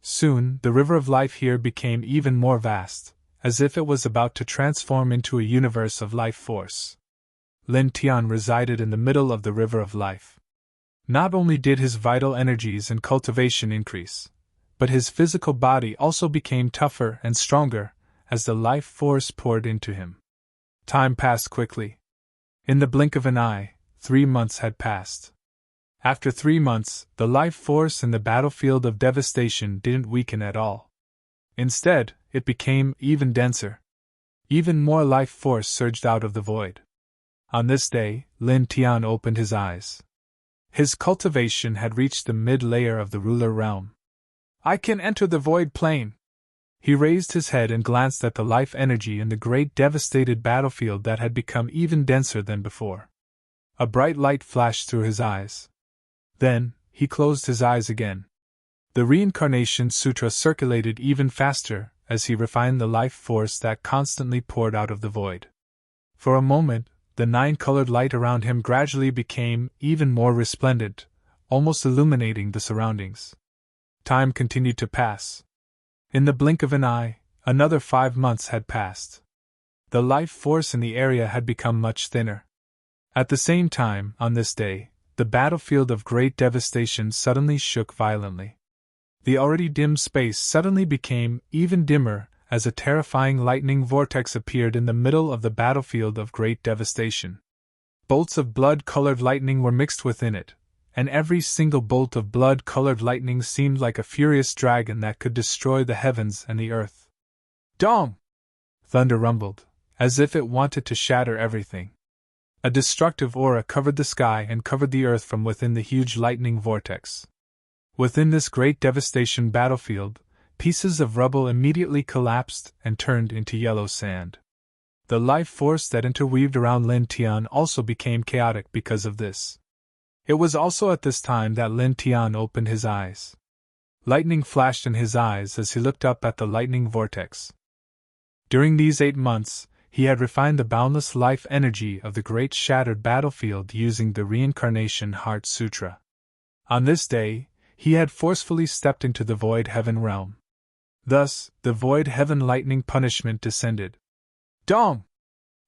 Soon, the river of life here became even more vast, as if it was about to transform into a universe of life force. Lin Tian resided in the middle of the river of life. Not only did his vital energies and cultivation increase, but his physical body also became tougher and stronger as the life force poured into him. Time passed quickly. In the blink of an eye, 3 months had passed. After 3 months, the life force in the battlefield of devastation didn't weaken at all. Instead, it became even denser. Even more life force surged out of the void. On this day, Lin Tian opened his eyes. His cultivation had reached the mid-layer of the ruler realm. I can enter the void plane. He raised his head and glanced at the life energy in the great devastated battlefield that had become even denser than before. A bright light flashed through his eyes. Then, he closed his eyes again. The Reincarnation Sutra circulated even faster as he refined the life force that constantly poured out of the void. For a moment, the 9-colored light around him gradually became even more resplendent, almost illuminating the surroundings. Time continued to pass. In the blink of an eye, another 5 months had passed. The life force in the area had become much thinner. At the same time, on this day, the battlefield of great devastation suddenly shook violently. The already dim space suddenly became even dimmer as a terrifying lightning vortex appeared in the middle of the battlefield of great devastation. Bolts of blood-colored lightning were mixed within it, and every single bolt of blood-colored lightning seemed like a furious dragon that could destroy the heavens and the earth. Dong! Thunder rumbled, as if it wanted to shatter everything. A destructive aura covered the sky and covered the earth from within the huge lightning vortex. Within this great devastation battlefield, pieces of rubble immediately collapsed and turned into yellow sand. The life force that interweaved around Lin Tian also became chaotic because of this. It was also at this time that Lin Tian opened his eyes. Lightning flashed in his eyes as he looked up at the lightning vortex. During these 8 months, he had refined the boundless life energy of the great shattered battlefield using the Reincarnation Heart Sutra. On this day, he had forcefully stepped into the Void Heaven realm. Thus, the Void Heaven lightning punishment descended. Dong!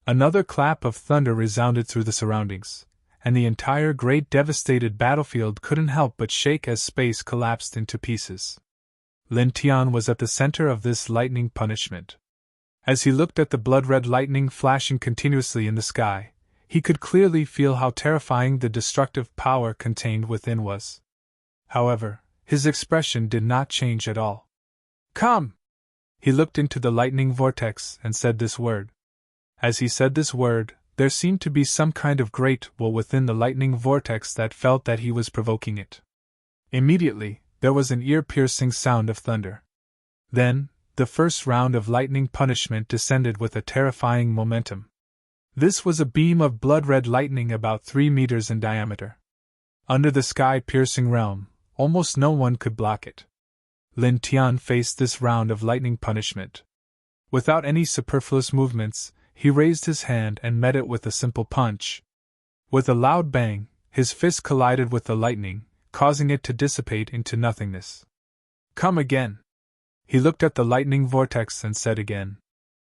Another clap of thunder resounded through the surroundings, and the entire great devastated battlefield couldn't help but shake as space collapsed into pieces. Lin Tian was at the center of this lightning punishment. As he looked at the blood-red lightning flashing continuously in the sky, he could clearly feel how terrifying the destructive power contained within was. However, his expression did not change at all. "Come!" He looked into the lightning vortex and said this word. As he said this word, there seemed to be some kind of great will within the lightning vortex that felt that he was provoking it. Immediately, there was an ear-piercing sound of thunder. Then, the first round of lightning punishment descended with a terrifying momentum. This was a beam of blood-red lightning about 3 meters in diameter. Under the sky-piercing realm, almost no one could block it. Lin Tian faced this round of lightning punishment. Without any superfluous movements, he raised his hand and met it with a simple punch. With a loud bang, his fist collided with the lightning, causing it to dissipate into nothingness. "Come again!" He looked at the lightning vortex and said again.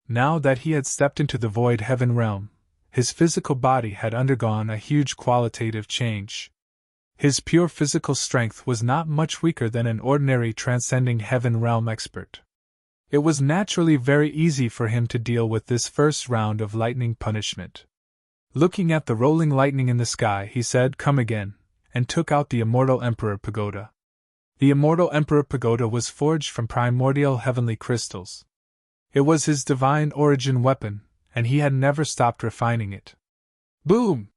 Now that he had stepped into the void heaven realm, his physical body had undergone a huge qualitative change. His pure physical strength was not much weaker than an ordinary transcending heaven realm expert. It was naturally very easy for him to deal with this first round of lightning punishment. Looking at the rolling lightning in the sky, he said, "Come again," and took out the Immortal Emperor Pagoda. The Immortal Emperor Pagoda was forged from primordial heavenly crystals. It was his divine origin weapon, and he had never stopped refining it. Boom!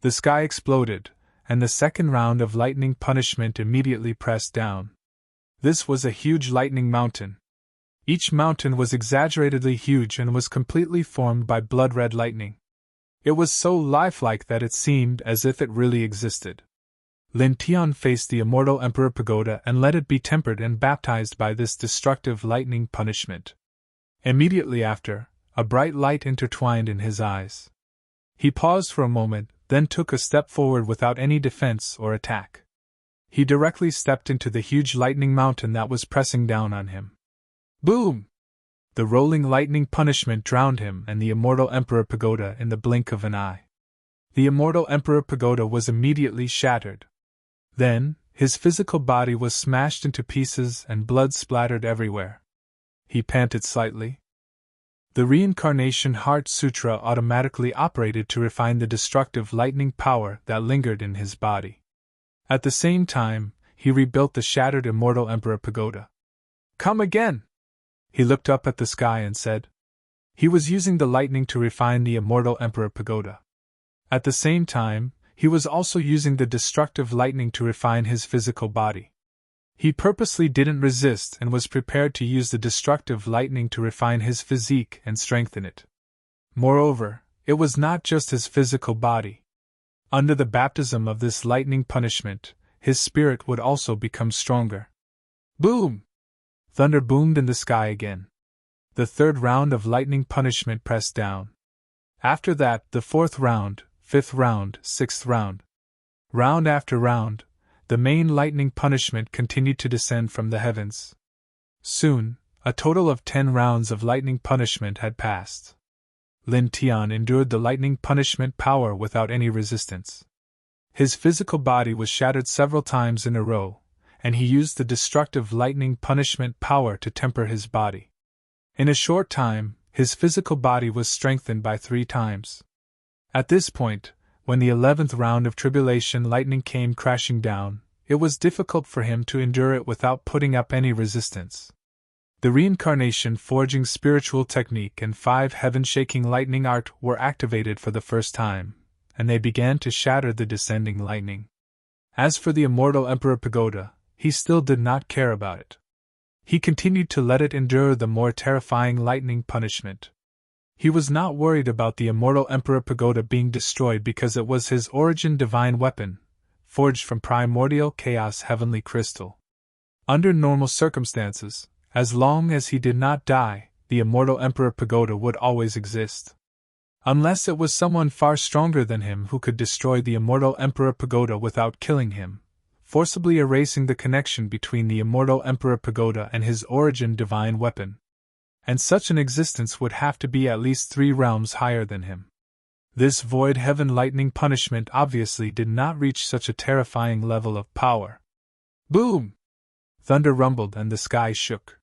The sky exploded, and the second round of lightning punishment immediately pressed down. This was a huge lightning mountain. Each mountain was exaggeratedly huge and was completely formed by blood-red lightning. It was so lifelike that it seemed as if it really existed. Lin Tian faced the Immortal Emperor Pagoda and let it be tempered and baptized by this destructive lightning punishment. Immediately after, a bright light intertwined in his eyes. He paused for a moment, then took a step forward without any defense or attack. He directly stepped into the huge lightning mountain that was pressing down on him. Boom! The rolling lightning punishment drowned him and the Immortal Emperor Pagoda in the blink of an eye. The Immortal Emperor Pagoda was immediately shattered. Then, his physical body was smashed into pieces and blood splattered everywhere. He panted slightly. The Reincarnation Heart Sutra automatically operated to refine the destructive lightning power that lingered in his body. At the same time, he rebuilt the shattered Immortal Emperor Pagoda. "Come again!" He looked up at the sky and said. He was using the lightning to refine the Immortal Emperor Pagoda. At the same time, he was also using the destructive lightning to refine his physical body. He purposely didn't resist and was prepared to use the destructive lightning to refine his physique and strengthen it. Moreover, it was not just his physical body. Under the baptism of this lightning punishment, his spirit would also become stronger. Boom! Thunder boomed in the sky again. The third round of lightning punishment pressed down. After that, the fourth round, fifth round, sixth round. Round after round, the main lightning punishment continued to descend from the heavens. Soon, a total of 10 rounds of lightning punishment had passed. Lin Tian endured the lightning punishment power without any resistance. His physical body was shattered several times in a row, and he used the destructive lightning punishment power to temper his body. In a short time, his physical body was strengthened by 3 times. At this point, when the 11th round of tribulation lightning came crashing down, it was difficult for him to endure it without putting up any resistance. The reincarnation forging spiritual technique and 5 heaven-shaking lightning art were activated for the first time, and they began to shatter the descending lightning. As for the Immortal Emperor Pagoda, he still did not care about it. He continued to let it endure the more terrifying lightning punishment. He was not worried about the Immortal Emperor Pagoda being destroyed because it was his origin divine weapon, forged from primordial chaos heavenly crystal. Under normal circumstances, as long as he did not die, the Immortal Emperor Pagoda would always exist. Unless it was someone far stronger than him who could destroy the Immortal Emperor Pagoda without killing him, forcibly erasing the connection between the Immortal Emperor Pagoda and his origin divine weapon. And such an existence would have to be at least 3 realms higher than him. This void heaven lightning punishment obviously did not reach such a terrifying level of power. Boom! Thunder rumbled and the sky shook.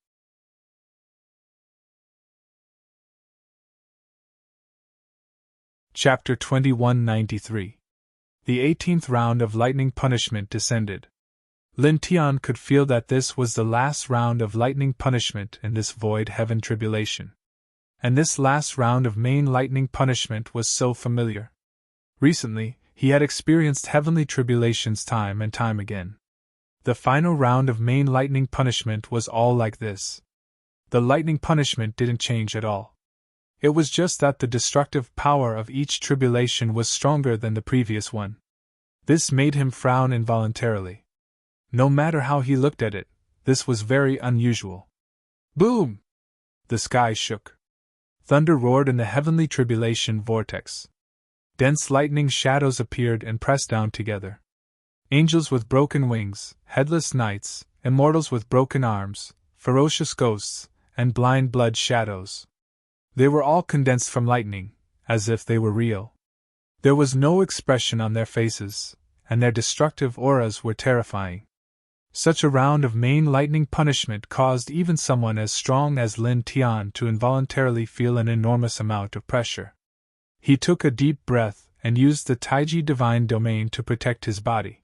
Chapter 2193. The 18th round of lightning punishment descended. Lin Tian could feel that this was the last round of lightning punishment in this void heaven tribulation. And this last round of main lightning punishment was so familiar. Recently, he had experienced heavenly tribulations time and time again. The final round of main lightning punishment was all like this. The lightning punishment didn't change at all. It was just that the destructive power of each tribulation was stronger than the previous one. This made him frown involuntarily. No matter how he looked at it, this was very unusual. Boom! The sky shook. Thunder roared in the heavenly tribulation vortex. Dense lightning shadows appeared and pressed down together. Angels with broken wings, headless knights, immortals with broken arms, ferocious ghosts, and blind blood shadows. They were all condensed from lightning, as if they were real. There was no expression on their faces, and their destructive auras were terrifying. Such a round of main lightning punishment caused even someone as strong as Lin Tian to involuntarily feel an enormous amount of pressure. He took a deep breath and used the Taiji divine domain to protect his body.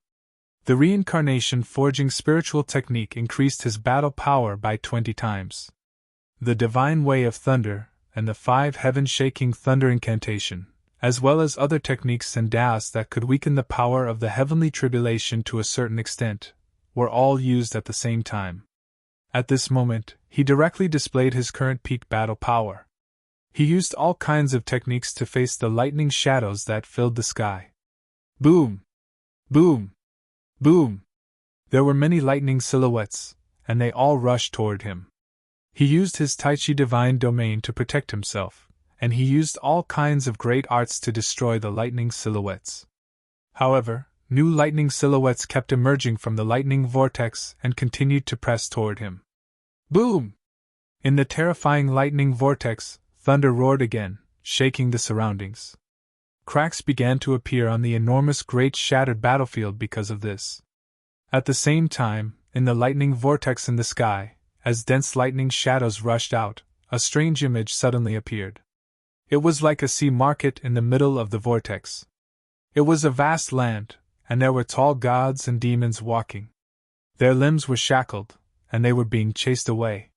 The reincarnation forging spiritual technique increased his battle power by 20 times. The divine way of thunder and the 5 heaven-shaking thunder incantation, as well as other techniques and das that could weaken the power of the heavenly tribulation to a certain extent, were all used at the same time. At this moment, he directly displayed his current peak battle power. He used all kinds of techniques to face the lightning shadows that filled the sky. Boom! Boom! Boom! There were many lightning silhouettes, and they all rushed toward him. He used his Taichi divine domain to protect himself, and he used all kinds of great arts to destroy the lightning silhouettes. However, new lightning silhouettes kept emerging from the lightning vortex and continued to press toward him. Boom! In the terrifying lightning vortex, thunder roared again, shaking the surroundings. Cracks began to appear on the enormous great shattered battlefield because of this. At the same time, in the lightning vortex in the sky, as dense lightning shadows rushed out, a strange image suddenly appeared. It was like a sea market in the middle of the vortex. It was a vast land, and there were tall gods and demons walking. Their limbs were shackled, and they were being chased away.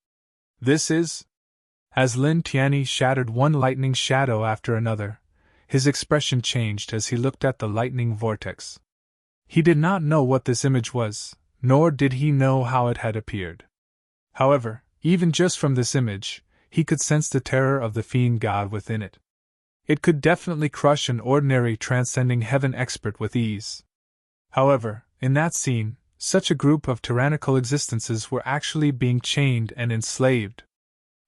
This is... As Lin Tianyi shattered one lightning shadow after another, his expression changed as he looked at the lightning vortex. He did not know what this image was, nor did he know how it had appeared. However, even just from this image, he could sense the terror of the fiend god within it. It could definitely crush an ordinary transcending heaven expert with ease. However, in that scene, such a group of tyrannical existences were actually being chained and enslaved.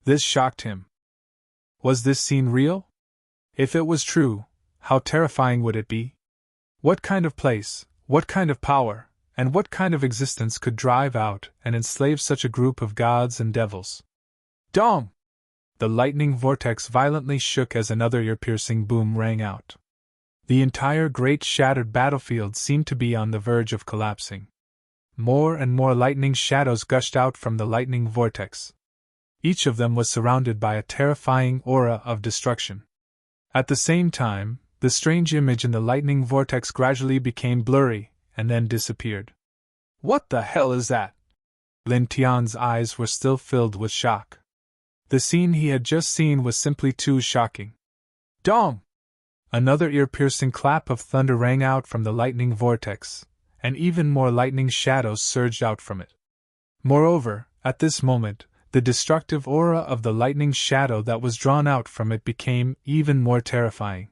This shocked him. Was this scene real? If it was true, how terrifying would it be? What kind of place, what kind of power, and what kind of existence could drive out and enslave such a group of gods and devils? Dong! The lightning vortex violently shook as another ear-piercing boom rang out. The entire great shattered battlefield seemed to be on the verge of collapsing. More and more lightning shadows gushed out from the lightning vortex. Each of them was surrounded by a terrifying aura of destruction. At the same time, the strange image in the lightning vortex gradually became blurry and then disappeared. What the hell is that? Lin Tian's eyes were still filled with shock. The scene he had just seen was simply too shocking. Dong! Another ear-piercing clap of thunder rang out from the lightning vortex, and even more lightning shadows surged out from it. Moreover, at this moment, the destructive aura of the lightning shadow that was drawn out from it became even more terrifying.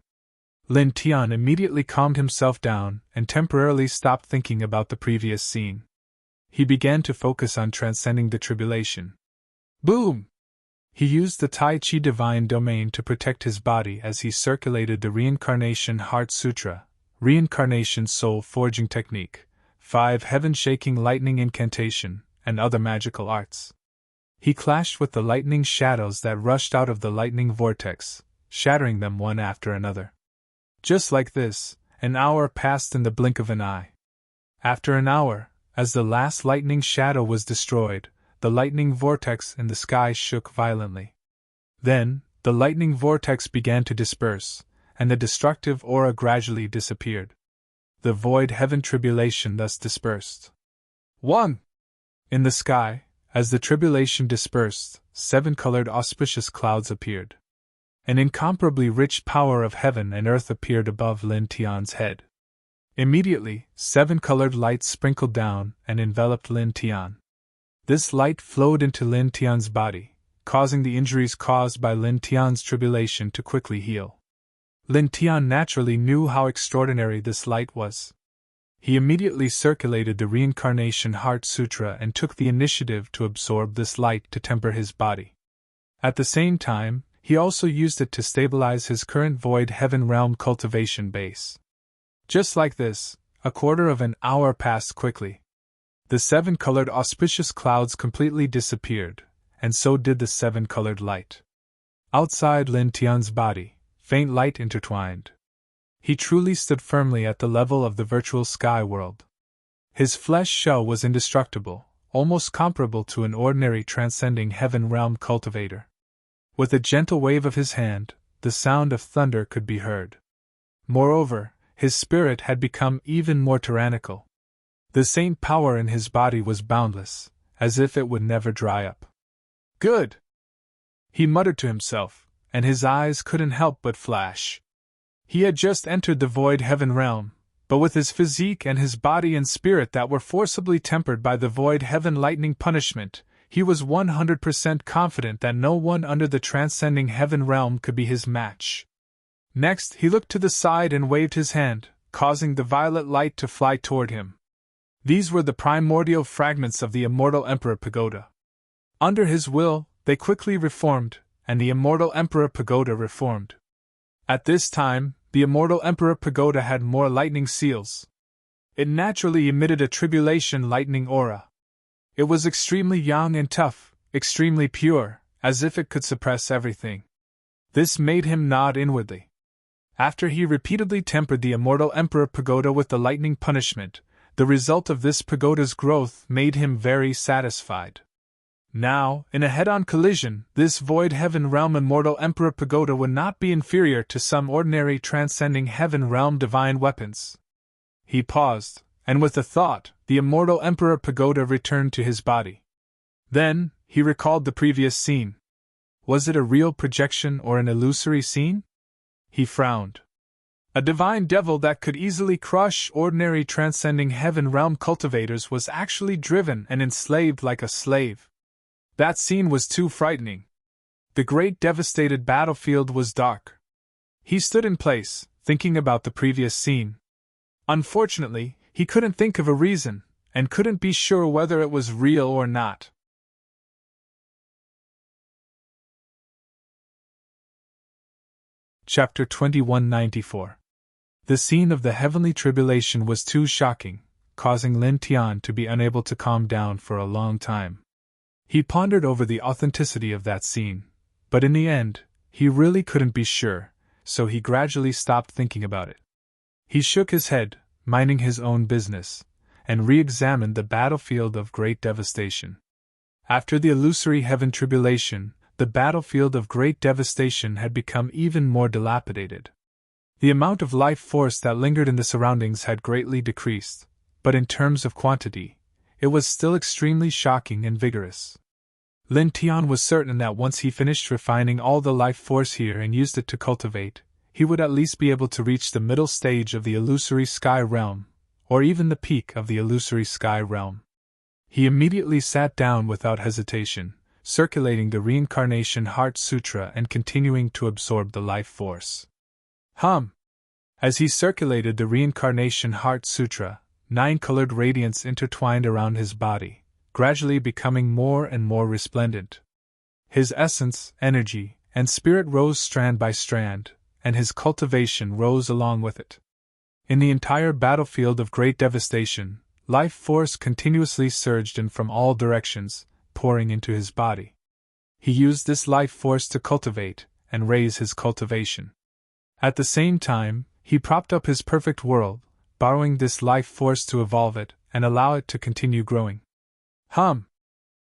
Lin Tian immediately calmed himself down and temporarily stopped thinking about the previous scene. He began to focus on transcending the tribulation. Boom! He used the Tai Chi divine domain to protect his body as he circulated the Reincarnation Heart Sutra, Reincarnation Soul Forging Technique, 5 heaven-shaking lightning incantation, and other magical arts. He clashed with the lightning shadows that rushed out of the lightning vortex, shattering them one after another. Just like this, an hour passed in the blink of an eye. After an hour, as the last lightning shadow was destroyed, the lightning vortex in the sky shook violently. Then, the lightning vortex began to disperse, and the destructive aura gradually disappeared. The void heaven tribulation thus dispersed. 1. In the sky, as the tribulation dispersed, 7 colored auspicious clouds appeared. An incomparably rich power of heaven and earth appeared above Lin Tian's head. Immediately, 7 colored lights sprinkled down and enveloped Lin Tian. This light flowed into Lin Tian's body, causing the injuries caused by Lin Tian's tribulation to quickly heal. Lin Tian naturally knew how extraordinary this light was. He immediately circulated the Reincarnation Heart Sutra and took the initiative to absorb this light to temper his body. At the same time, he also used it to stabilize his current Void Heaven Realm cultivation base. Just like this, a quarter of an hour passed quickly. The 7 colored auspicious clouds completely disappeared, and so did the 7 colored light. Outside Lin Tian's body, faint light intertwined. He truly stood firmly at the level of the virtual sky world. His flesh shell was indestructible, almost comparable to an ordinary transcending heaven realm cultivator. With a gentle wave of his hand, the sound of thunder could be heard. Moreover, his spirit had become even more tyrannical. The saint power in his body was boundless, as if it would never dry up. Good! He muttered to himself, and his eyes couldn't help but flash. He had just entered the Void Heaven realm, but with his physique and his body and spirit that were forcibly tempered by the Void Heaven lightning punishment, he was 100% confident that no one under the transcending heaven realm could be his match. Next, he looked to the side and waved his hand, causing the violet light to fly toward him. These were the primordial fragments of the immortal Emperor Pagoda. Under his will, they quickly reformed, and the immortal Emperor Pagoda reformed. At this time, the immortal Emperor Pagoda had more lightning seals. It naturally emitted a tribulation lightning aura. It was extremely young and tough, extremely pure, as if it could suppress everything. This made him nod inwardly. After he repeatedly tempered the immortal Emperor Pagoda with the lightning punishment, the result of this pagoda's growth made him very satisfied. Now, in a head-on collision, this Void Heaven Realm Immortal Emperor Pagoda would not be inferior to some ordinary transcending Heaven Realm divine weapons. He paused, and with a thought, the Immortal Emperor Pagoda returned to his body. Then, he recalled the previous scene. Was it a real projection or an illusory scene? He frowned. A divine devil that could easily crush ordinary transcending Heaven Realm cultivators was actually driven and enslaved like a slave. That scene was too frightening. The great devastated battlefield was dark. He stood in place, thinking about the previous scene. Unfortunately, he couldn't think of a reason, and couldn't be sure whether it was real or not. Chapter 2194. The scene of the heavenly tribulation was too shocking, causing Lin Tian to be unable to calm down for a long time. He pondered over the authenticity of that scene, but in the end, he really couldn't be sure, so he gradually stopped thinking about it. He shook his head, minding his own business, and re-examined the battlefield of great devastation. After the illusory heaven tribulation, the battlefield of great devastation had become even more dilapidated. The amount of life force that lingered in the surroundings had greatly decreased, but in terms of quantity, it was still extremely shocking and vigorous. Lin Tian was certain that once he finished refining all the life force here and used it to cultivate, he would at least be able to reach the middle stage of the illusory sky realm, or even the peak of the illusory sky realm. He immediately sat down without hesitation, circulating the Reincarnation Heart Sutra and continuing to absorb the life force. As he circulated the Reincarnation Heart Sutra, 9 colored radiance intertwined around his body, gradually becoming more and more resplendent. His essence, energy, and spirit rose strand by strand, and his cultivation rose along with it. In the entire battlefield of great devastation, life force continuously surged in from all directions, pouring into his body. He used this life force to cultivate and raise his cultivation. At the same time, he propped up his perfect world, borrowing this life force to evolve it and allow it to continue growing.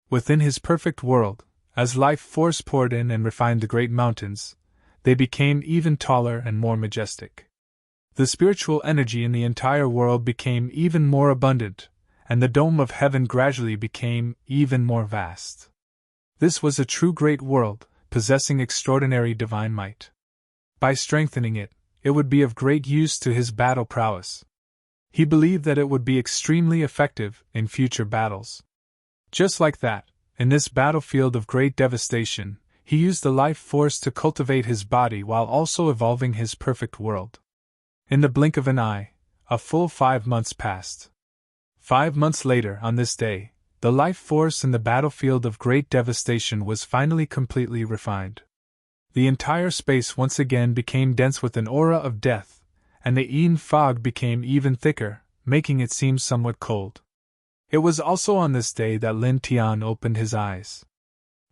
Within his perfect world, as life force poured in and refined the great mountains, they became even taller and more majestic. The spiritual energy in the entire world became even more abundant, and the dome of heaven gradually became even more vast. This was a true great world, possessing extraordinary divine might. By strengthening it, it would be of great use to his battle prowess. He believed that it would be extremely effective in future battles. Just like that, in this battlefield of great devastation, he used the life force to cultivate his body while also evolving his perfect world. In the blink of an eye, a full 5 months passed. 5 months later, on this day, the life force in the battlefield of great devastation was finally completely refined. The entire space once again became dense with an aura of death, and the Eden fog became even thicker, making it seem somewhat cold. It was also on this day that Lin Tian opened his eyes.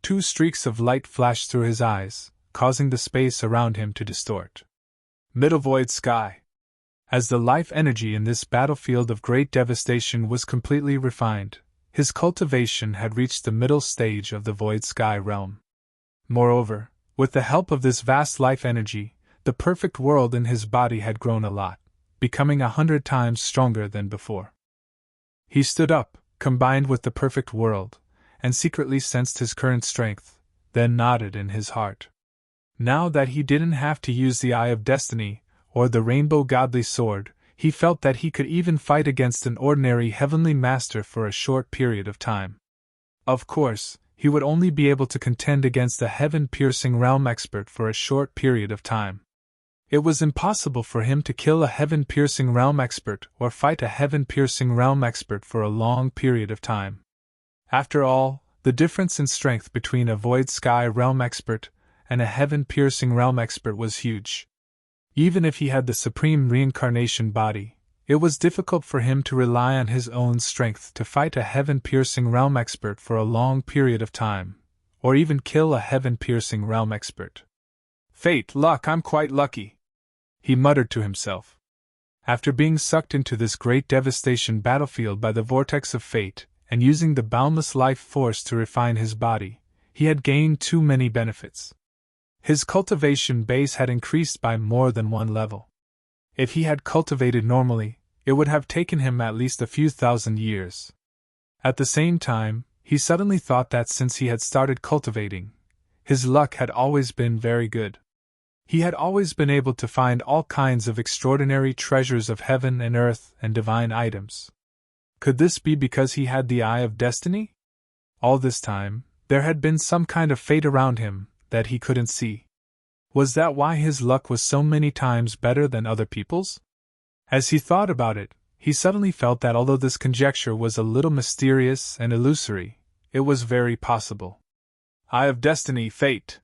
2 streaks of light flashed through his eyes, causing the space around him to distort. Middle void sky. As the life energy in this battlefield of great devastation was completely refined, his cultivation had reached the middle stage of the void sky realm. Moreover, with the help of this vast life energy, the perfect world in his body had grown a lot, becoming 100 times stronger than before. He stood up, combined with the perfect world, and secretly sensed his current strength, then nodded in his heart. Now that he didn't have to use the Eye of Destiny, or the Rainbow Godly Sword, he felt that he could even fight against an ordinary heavenly master for a short period of time. Of course, he would only be able to contend against a heaven-piercing realm expert for a short period of time. It was impossible for him to kill a heaven-piercing realm expert or fight a heaven-piercing realm expert for a long period of time. After all, the difference in strength between a void sky realm expert and a heaven-piercing realm expert was huge. Even if he had the supreme reincarnation body, it was difficult for him to rely on his own strength to fight a heaven-piercing realm expert for a long period of time, or even kill a heaven-piercing realm expert. Fate, luck, I'm quite lucky, he muttered to himself. After being sucked into this great devastation battlefield by the vortex of fate, and using the boundless life force to refine his body, he had gained too many benefits. His cultivation base had increased by more than one level. If he had cultivated normally, it would have taken him at least a few thousand years. At the same time, he suddenly thought that since he had started cultivating, his luck had always been very good. He had always been able to find all kinds of extraordinary treasures of heaven and earth and divine items. Could this be because he had the Eye of Destiny? All this time, there had been some kind of fate around him that he couldn't see. Was that why his luck was so many times better than other people's? As he thought about it, he suddenly felt that although this conjecture was a little mysterious and illusory, it was very possible. Eye of Destiny, fate.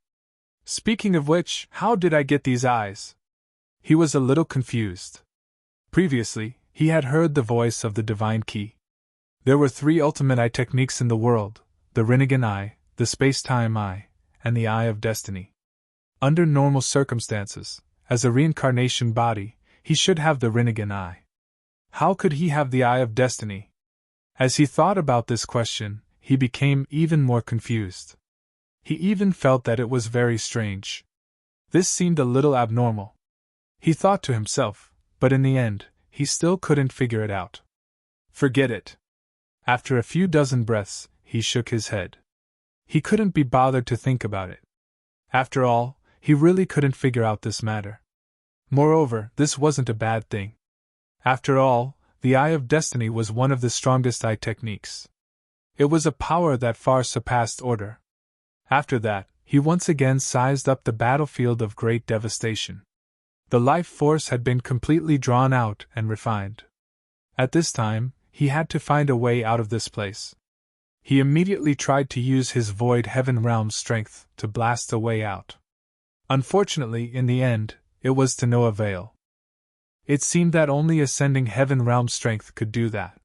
Speaking of which, how did I get these eyes? He was a little confused. Previously, he had heard the voice of the divine key. There were 3 ultimate eye techniques in the world: the Rinnegan Eye, the Space-Time Eye, and the Eye of Destiny. Under normal circumstances, as a reincarnation body, he should have the Rinnegan Eye. How could he have the Eye of Destiny? As he thought about this question, he became even more confused. He even felt that it was very strange. This seemed a little abnormal. He thought to himself, but in the end, he still couldn't figure it out. Forget it. After a few dozen breaths, he shook his head. He couldn't be bothered to think about it. After all, he really couldn't figure out this matter. Moreover, this wasn't a bad thing. After all, the Eye of Destiny was one of the strongest eye techniques. It was a power that far surpassed order. After that, he once again sized up the battlefield of great devastation. The life force had been completely drawn out and refined. At this time, he had to find a way out of this place. He immediately tried to use his void heaven realm strength to blast a way out. Unfortunately, in the end, it was to no avail. It seemed that only ascending heaven realm strength could do that.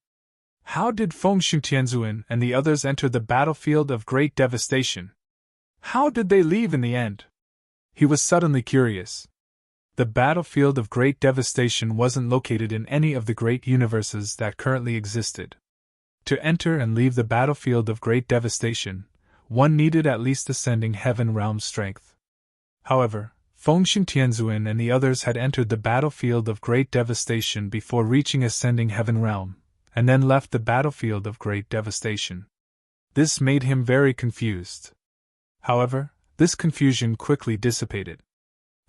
How did Fengshu Tianzuan and the others enter the battlefield of great devastation? How did they leave in the end? He was suddenly curious. The battlefield of great devastation wasn't located in any of the great universes that currently existed. To enter and leave the battlefield of great devastation, one needed at least ascending heaven realm strength. However, Fengshu Tianzuan and the others had entered the battlefield of great devastation before reaching ascending heaven realm, and then left the battlefield of great devastation. This made him very confused. However, this confusion quickly dissipated.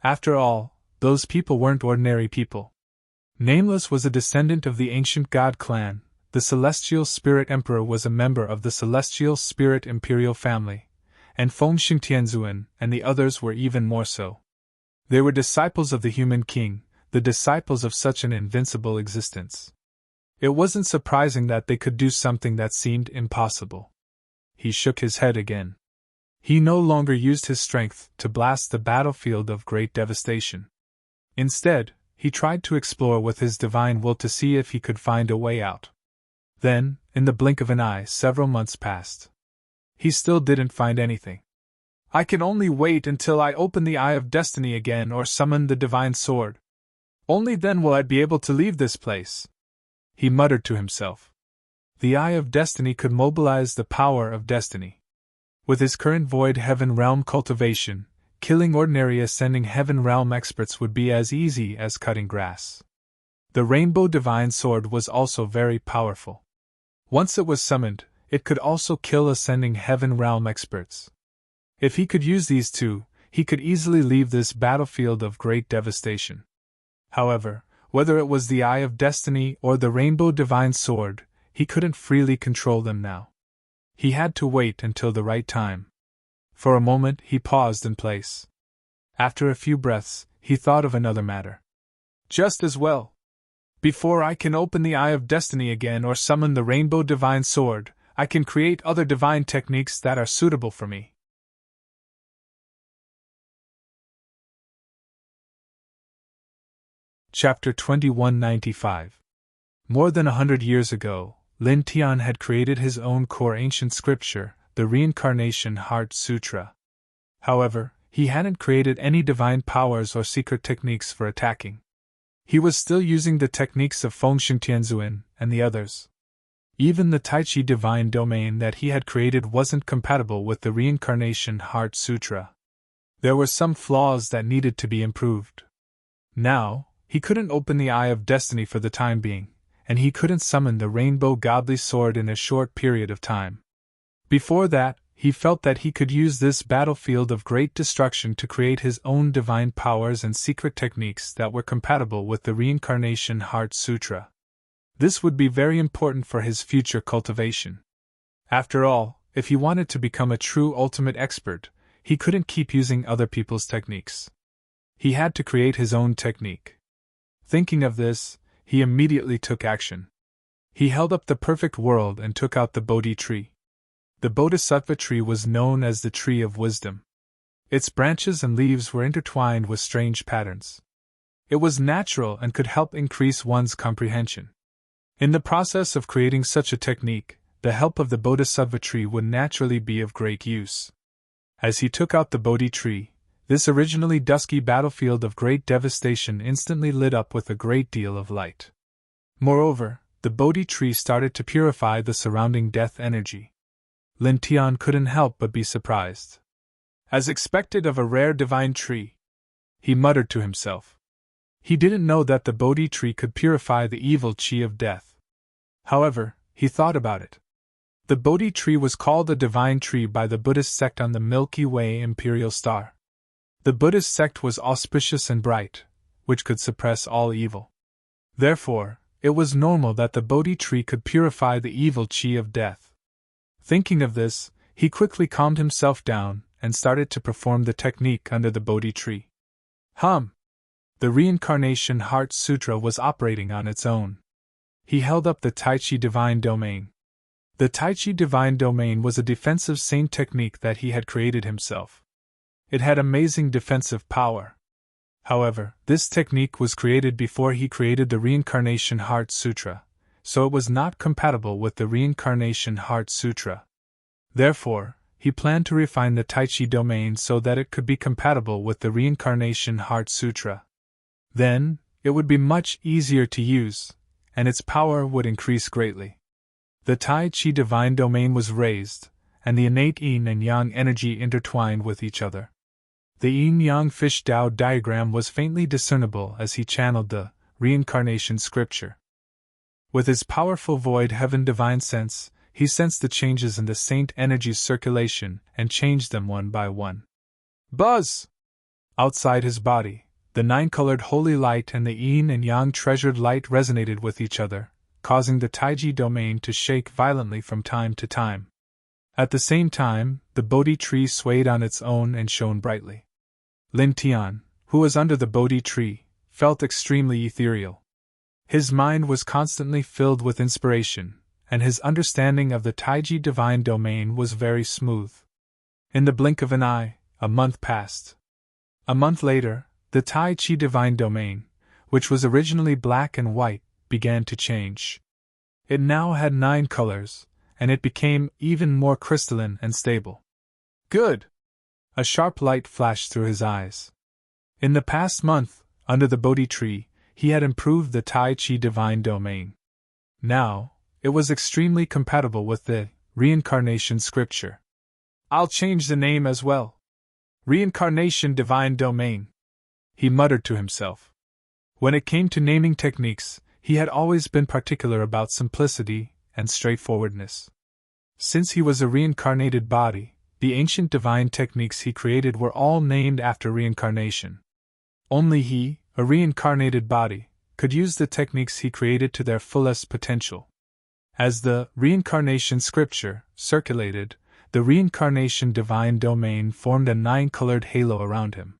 After all, those people weren't ordinary people. Nameless was a descendant of the ancient god clan, the Celestial Spirit Emperor was a member of the Celestial Spirit Imperial family, and Feng Xingtianzuan and the others were even more so. They were disciples of the human king, the disciples of such an invincible existence. It wasn't surprising that they could do something that seemed impossible. He shook his head again. He no longer used his strength to blast the battlefield of great devastation. Instead, he tried to explore with his divine will to see if he could find a way out. Then, in the blink of an eye, several months passed. He still didn't find anything. I can only wait until I open the Eye of Destiny again or summon the divine sword. Only then will I be able to leave this place, he muttered to himself. The Eye of Destiny could mobilize the power of destiny. With his current Void Heaven Realm cultivation, killing ordinary Ascending Heaven Realm experts would be as easy as cutting grass. The Rainbow Divine Sword was also very powerful. Once it was summoned, it could also kill Ascending Heaven Realm experts. If he could use these two, he could easily leave this battlefield of great devastation. However, whether it was the Eye of Destiny or the Rainbow Divine Sword, he couldn't freely control them now. He had to wait until the right time. For a moment he paused in place. After a few breaths, he thought of another matter. Just as well. Before I can open the Eye of Destiny again or summon the Rainbow Divine Sword, I can create other divine techniques that are suitable for me. Chapter 2195. More than 100 years ago, Lin Tian had created his own core ancient scripture, the Reincarnation Heart Sutra. However, he hadn't created any divine powers or secret techniques for attacking. He was still using the techniques of Feng Xingtianzuan and the others. Even the Tai Chi divine domain that he had created wasn't compatible with the Reincarnation Heart Sutra. There were some flaws that needed to be improved. Now, he couldn't open the Eye of Destiny for the time being, and he couldn't summon the Rainbow Godly Sword in a short period of time. Before that, he felt that he could use this battlefield of great destruction to create his own divine powers and secret techniques that were compatible with the Reincarnation Heart Sutra. This would be very important for his future cultivation. After all, if he wanted to become a true ultimate expert, he couldn't keep using other people's techniques. He had to create his own technique. Thinking of this, he immediately took action. He held up the perfect world and took out the Bodhi tree. The Bodhisattva tree was known as the Tree of Wisdom. Its branches and leaves were intertwined with strange patterns. It was natural and could help increase one's comprehension. In the process of creating such a technique, the help of the Bodhisattva tree would naturally be of great use. As he took out the Bodhi tree, this originally dusky battlefield of great devastation instantly lit up with a great deal of light. Moreover, the Bodhi tree started to purify the surrounding death energy. Lin Tian couldn't help but be surprised. As expected of a rare divine tree, he muttered to himself. He didn't know that the Bodhi tree could purify the evil chi of death. However, he thought about it. The Bodhi tree was called the divine tree by the Buddhist sect on the Milky Way imperial star. The Buddhist sect was auspicious and bright, which could suppress all evil. Therefore, it was normal that the Bodhi tree could purify the evil chi of death. Thinking of this, he quickly calmed himself down and started to perform the technique under the Bodhi tree. The Reincarnation Heart Sutra was operating on its own. He held up the Tai Chi Divine Domain. The Tai Chi Divine Domain was a defensive saint technique that he had created himself. It had amazing defensive power. However, this technique was created before he created the Reincarnation Heart Sutra, so it was not compatible with the Reincarnation Heart Sutra. Therefore, he planned to refine the Tai Chi domain so that it could be compatible with the Reincarnation Heart Sutra. Then, it would be much easier to use, and its power would increase greatly. The Tai Chi divine domain was raised, and the innate yin and yang energy intertwined with each other. The yin-yang fish Tao diagram was faintly discernible as he channeled the Reincarnation scripture. With his powerful void heaven divine sense, he sensed the changes in the saint energy's circulation and changed them one by one. Buzz! Outside his body, the nine-colored holy light and the yin and yang treasured light resonated with each other, causing the Taiji domain to shake violently from time to time. At the same time, the Bodhi tree swayed on its own and shone brightly. Lin Tian, who was under the Bodhi tree, felt extremely ethereal. His mind was constantly filled with inspiration, and his understanding of the Taiji divine domain was very smooth. In the blink of an eye, a month passed. A month later, the Tai Chi divine domain, which was originally black and white, began to change. It now had 9 colors, and it became even more crystalline and stable. Good! A sharp light flashed through his eyes. In the past month, under the Bodhi tree, he had improved the Tai Chi divine domain. Now, it was extremely compatible with the reincarnation scripture. I'll change the name as well. Reincarnation divine domain, he muttered to himself. When it came to naming techniques, he had always been particular about simplicity and straightforwardness. Since he was a reincarnated body, the ancient divine techniques he created were all named after reincarnation. Only he, a reincarnated body, could use the techniques he created to their fullest potential. As the reincarnation scripture circulated, the reincarnation divine domain formed a 9-colored halo around him.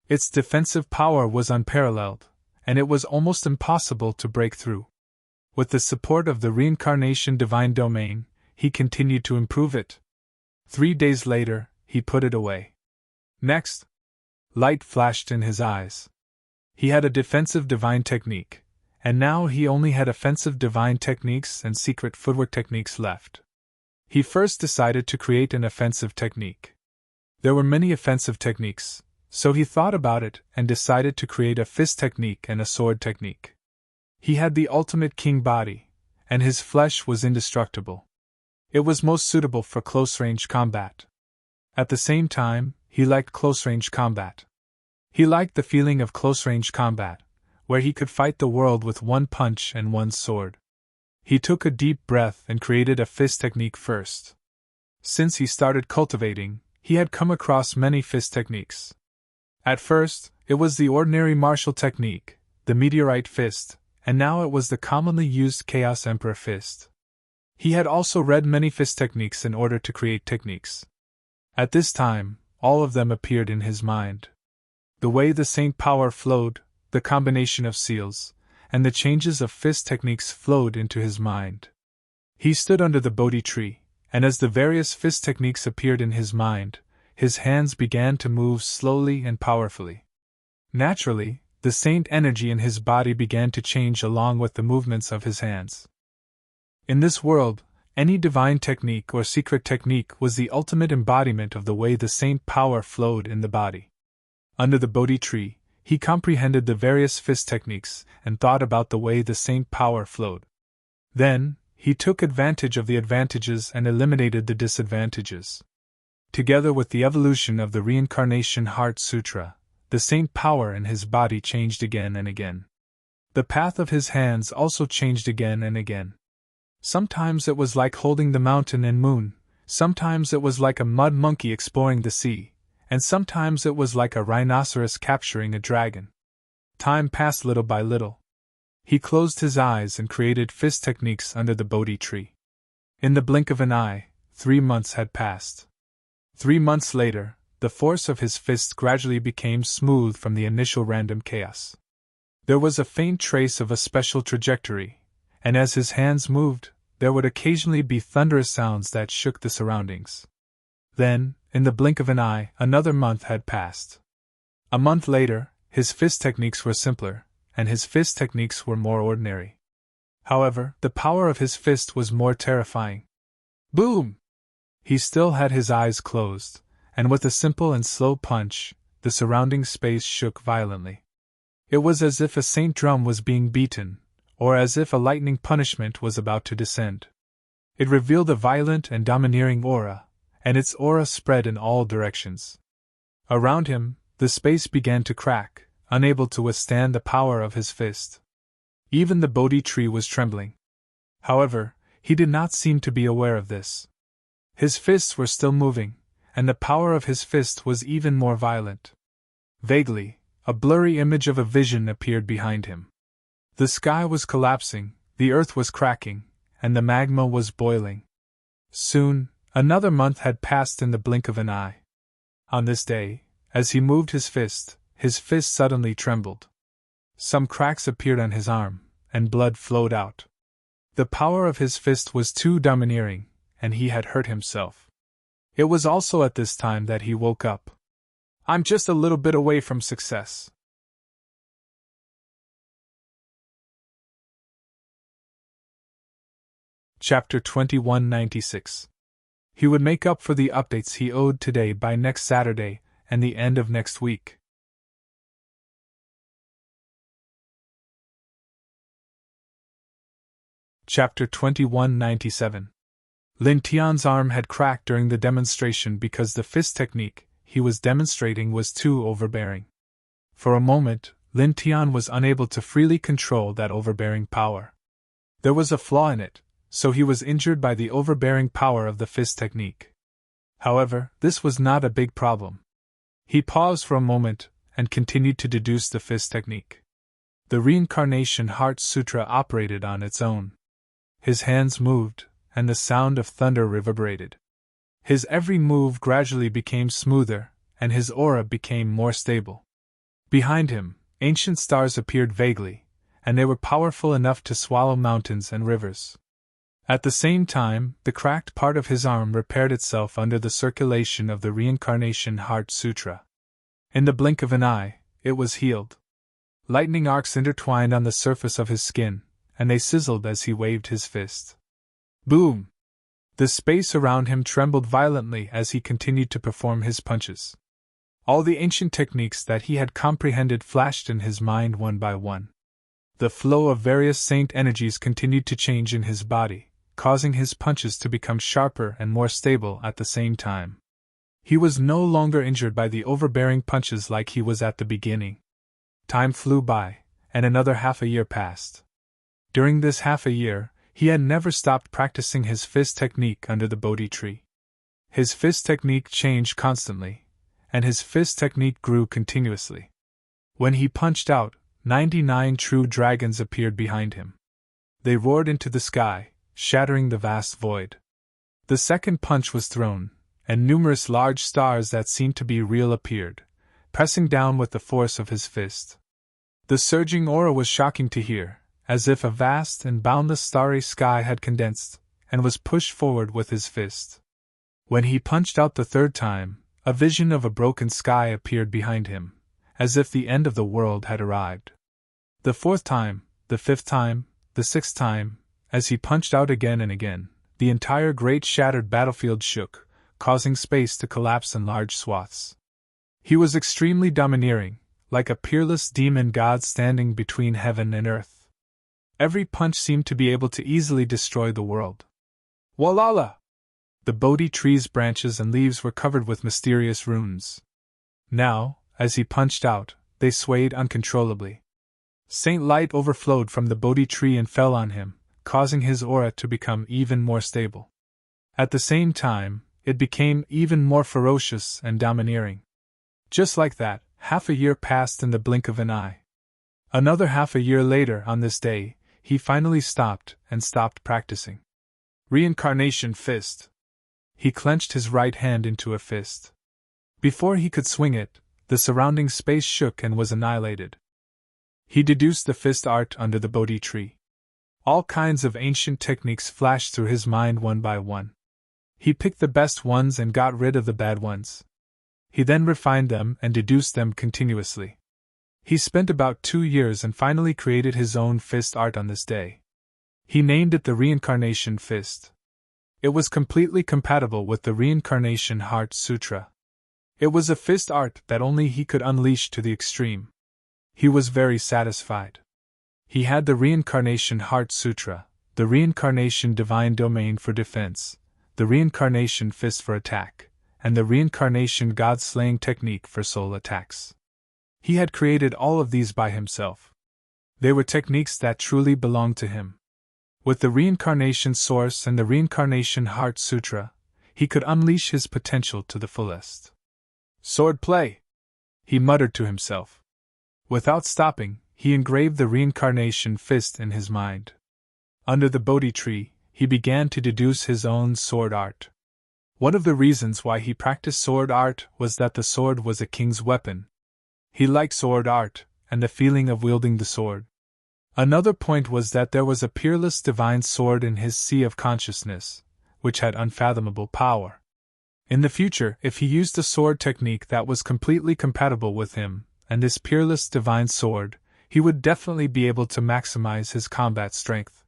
Its defensive power was unparalleled, and it was almost impossible to break through. With the support of the reincarnation divine domain, he continued to improve it. 3 days later, he put it away. Next, light flashed in his eyes. He had a defensive divine technique, and now he only had offensive divine techniques and secret footwork techniques left. He first decided to create an offensive technique. There were many offensive techniques, so he thought about it and decided to create a fist technique and a sword technique. He had the ultimate king body, and his flesh was indestructible. It was most suitable for close-range combat. At the same time, he liked close-range combat. He liked the feeling of close-range combat, where he could fight the world with one punch and one sword. He took a deep breath and created a fist technique first. Since he started cultivating, he had come across many fist techniques. At first, it was the ordinary martial technique, the meteorite fist, and now it was the commonly used Chaos Emperor fist. He had also read many fist techniques in order to create techniques. At this time, all of them appeared in his mind. The way the saint power flowed, the combination of seals, and the changes of fist techniques flowed into his mind. He stood under the Bodhi tree, and as the various fist techniques appeared in his mind, his hands began to move slowly and powerfully. Naturally, the saint energy in his body began to change along with the movements of his hands. In this world, any divine technique or secret technique was the ultimate embodiment of the way the saint power flowed in the body. Under the Bodhi tree, he comprehended the various fist techniques and thought about the way the saint power flowed. Then, he took advantage of the advantages and eliminated the disadvantages. Together with the evolution of the Reincarnation Heart Sutra, the saint power in his body changed again and again. The path of his hands also changed again and again. Sometimes it was like holding the mountain and moon, sometimes it was like a mud monkey exploring the sea, and sometimes it was like a rhinoceros capturing a dragon. Time passed little by little. He closed his eyes and created fist techniques under the Bodhi tree. In the blink of an eye, 3 months had passed. 3 months later, the force of his fist gradually became smooth from the initial random chaos. There was a faint trace of a special trajectory, and as his hands moved, there would occasionally be thunderous sounds that shook the surroundings. Then, in the blink of an eye, another month had passed. A month later, his fist techniques were simpler, and his fist techniques were more ordinary. However, the power of his fist was more terrifying. Boom! He still had his eyes closed, and with a simple and slow punch, the surrounding space shook violently. It was as if a saint drum was being beaten, or as if a lightning punishment was about to descend. It revealed a violent and domineering aura, and its aura spread in all directions. Around him, the space began to crack, unable to withstand the power of his fist. Even the Bodhi tree was trembling. However, he did not seem to be aware of this. His fists were still moving, and the power of his fist was even more violent. Vaguely, a blurry image of a vision appeared behind him. The sky was collapsing, the earth was cracking, and the magma was boiling. Soon, another month had passed in the blink of an eye. On this day, as he moved his fist suddenly trembled. Some cracks appeared on his arm, and blood flowed out. The power of his fist was too domineering, and he had hurt himself. It was also at this time that he woke up. I'm just a little bit away from success. Chapter 2196. He would make up for the updates he owed today by next Saturday and the end of next week. Chapter 2197. Lin Tian's arm had cracked during the demonstration because the fist technique he was demonstrating was too overbearing. For a moment, Lin Tian was unable to freely control that overbearing power. There was a flaw in it, so he was injured by the overbearing power of the fist technique. However, this was not a big problem. He paused for a moment and continued to deduce the fist technique. The Reincarnation Heart Sutra operated on its own. His hands moved, and the sound of thunder reverberated. His every move gradually became smoother, and his aura became more stable. Behind him, ancient stars appeared vaguely, and they were powerful enough to swallow mountains and rivers. At the same time, the cracked part of his arm repaired itself under the circulation of the Reincarnation Heart Sutra. In the blink of an eye, it was healed. Lightning arcs intertwined on the surface of his skin, and they sizzled as he waved his fist. Boom! The space around him trembled violently as he continued to perform his punches. All the ancient techniques that he had comprehended flashed in his mind one by one. The flow of various saint energies continued to change in his body, causing his punches to become sharper and more stable at the same time. He was no longer injured by the overbearing punches like he was at the beginning. Time flew by, and another half a year passed. During this half a year, he had never stopped practicing his fist technique under the Bodhi tree. His fist technique changed constantly, and his fist technique grew continuously. When he punched out, 99 true dragons appeared behind him. They roared into the sky, shattering the vast void. The second punch was thrown, and numerous large stars that seemed to be real appeared, pressing down with the force of his fist. The surging aura was shocking to hear, as if a vast and boundless starry sky had condensed, and was pushed forward with his fist. When he punched out the third time, a vision of a broken sky appeared behind him, as if the end of the world had arrived. The fourth time, the fifth time, the sixth time, as he punched out again and again, the entire great shattered battlefield shook, causing space to collapse in large swaths. He was extremely domineering, like a peerless demon god standing between heaven and earth. Every punch seemed to be able to easily destroy the world. Walala! The Bodhi tree's branches and leaves were covered with mysterious runes. Now, as he punched out, they swayed uncontrollably. Saint light overflowed from the Bodhi tree and fell on him, causing his aura to become even more stable. At the same time, it became even more ferocious and domineering. Just like that, half a year passed in the blink of an eye. Another half a year later, on this day, he finally stopped practicing. Reincarnation fist. He clenched his right hand into a fist. Before he could swing it, the surrounding space shook and was annihilated. He deduced the fist art under the Bodhi tree. All kinds of ancient techniques flashed through his mind one by one. He picked the best ones and got rid of the bad ones. He then refined them and deduced them continuously. He spent about 2 years and finally created his own fist art on this day. He named it the Reincarnation Fist. It was completely compatible with the Reincarnation Heart Sutra. It was a fist art that only he could unleash to the extreme. He was very satisfied. He had the Reincarnation Heart Sutra, the Reincarnation Divine Domain for defense, the Reincarnation Fist for attack, and the Reincarnation God-slaying technique for soul attacks. He had created all of these by himself. They were techniques that truly belonged to him. With the Reincarnation Source and the Reincarnation Heart Sutra, he could unleash his potential to the fullest. Sword play! He muttered to himself. Without stopping, he engraved the Reincarnation Fist in his mind. Under the Bodhi tree, he began to deduce his own sword art. One of the reasons why he practiced sword art was that the sword was a king's weapon. He liked sword art, and the feeling of wielding the sword. Another point was that there was a peerless divine sword in his sea of consciousness, which had unfathomable power. In the future, if he used a sword technique that was completely compatible with him, and this peerless divine sword, he would definitely be able to maximize his combat strength.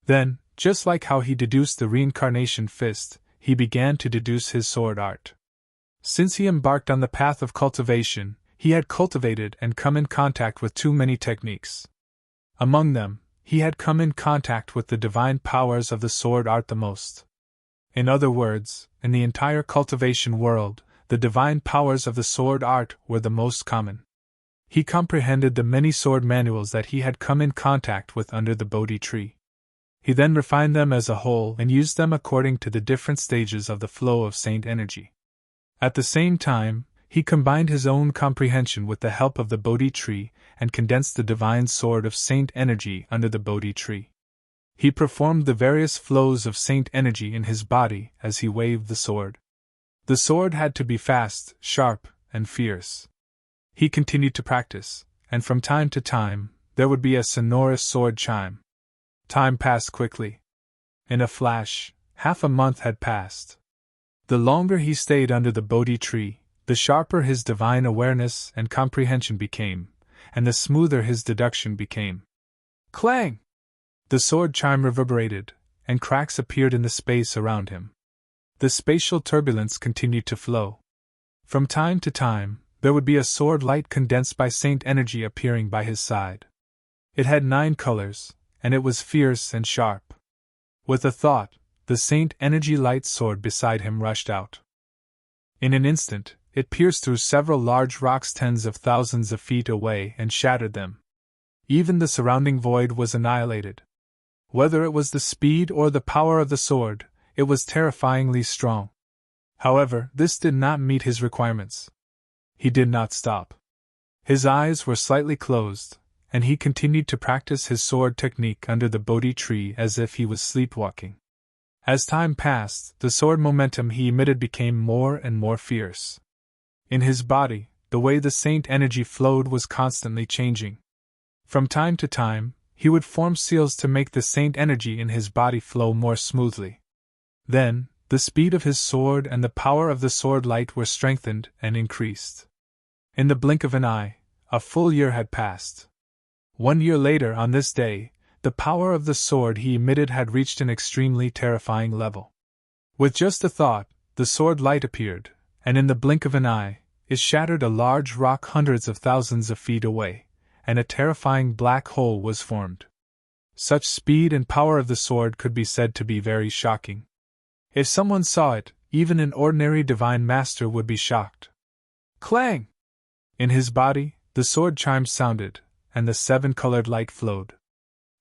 Then, just like how he deduced the Reincarnation Fist, he began to deduce his sword art. Since he embarked on the path of cultivation, he had cultivated and come in contact with too many techniques. Among them, he had come in contact with the divine powers of the sword art the most. In other words, in the entire cultivation world, the divine powers of the sword art were the most common. He comprehended the many sword manuals that he had come in contact with under the Bodhi tree. He then refined them as a whole and used them according to the different stages of the flow of saint energy. At the same time, he combined his own comprehension with the help of the Bodhi tree and condensed the divine sword of saint energy under the Bodhi tree. He performed the various flows of saint energy in his body as he waved the sword. The sword had to be fast, sharp, and fierce. He continued to practice, and from time to time, there would be a sonorous sword chime. Time passed quickly. In a flash, half a month had passed. The longer he stayed under the Bodhi tree, the sharper his divine awareness and comprehension became, and the smoother his deduction became. Clang! The sword chime reverberated, and cracks appeared in the space around him. The spatial turbulence continued to flow. From time to time, there would be a sword light condensed by saint energy appearing by his side. It had 9 colors, and it was fierce and sharp. With a thought, the saint energy light sword beside him rushed out. In an instant, it pierced through several large rocks tens of thousands of feet away and shattered them. Even the surrounding void was annihilated. Whether it was the speed or the power of the sword, it was terrifyingly strong. However, this did not meet his requirements. He did not stop. His eyes were slightly closed, and he continued to practice his sword technique under the Bodhi tree as if he was sleepwalking. As time passed, the sword momentum he emitted became more and more fierce. In his body, the way the saint energy flowed was constantly changing. From time to time, he would form seals to make the saint energy in his body flow more smoothly. Then, the speed of his sword and the power of the sword light were strengthened and increased. In the blink of an eye, a full year had passed. 1 year later, on this day, the power of the sword he emitted had reached an extremely terrifying level. With just a thought, the sword light appeared, and in the blink of an eye, it shattered a large rock hundreds of thousands of feet away, and a terrifying black hole was formed. Such speed and power of the sword could be said to be very shocking. If someone saw it, even an ordinary divine master would be shocked. Clang! In his body, the sword chimes sounded, and the 7-colored light flowed.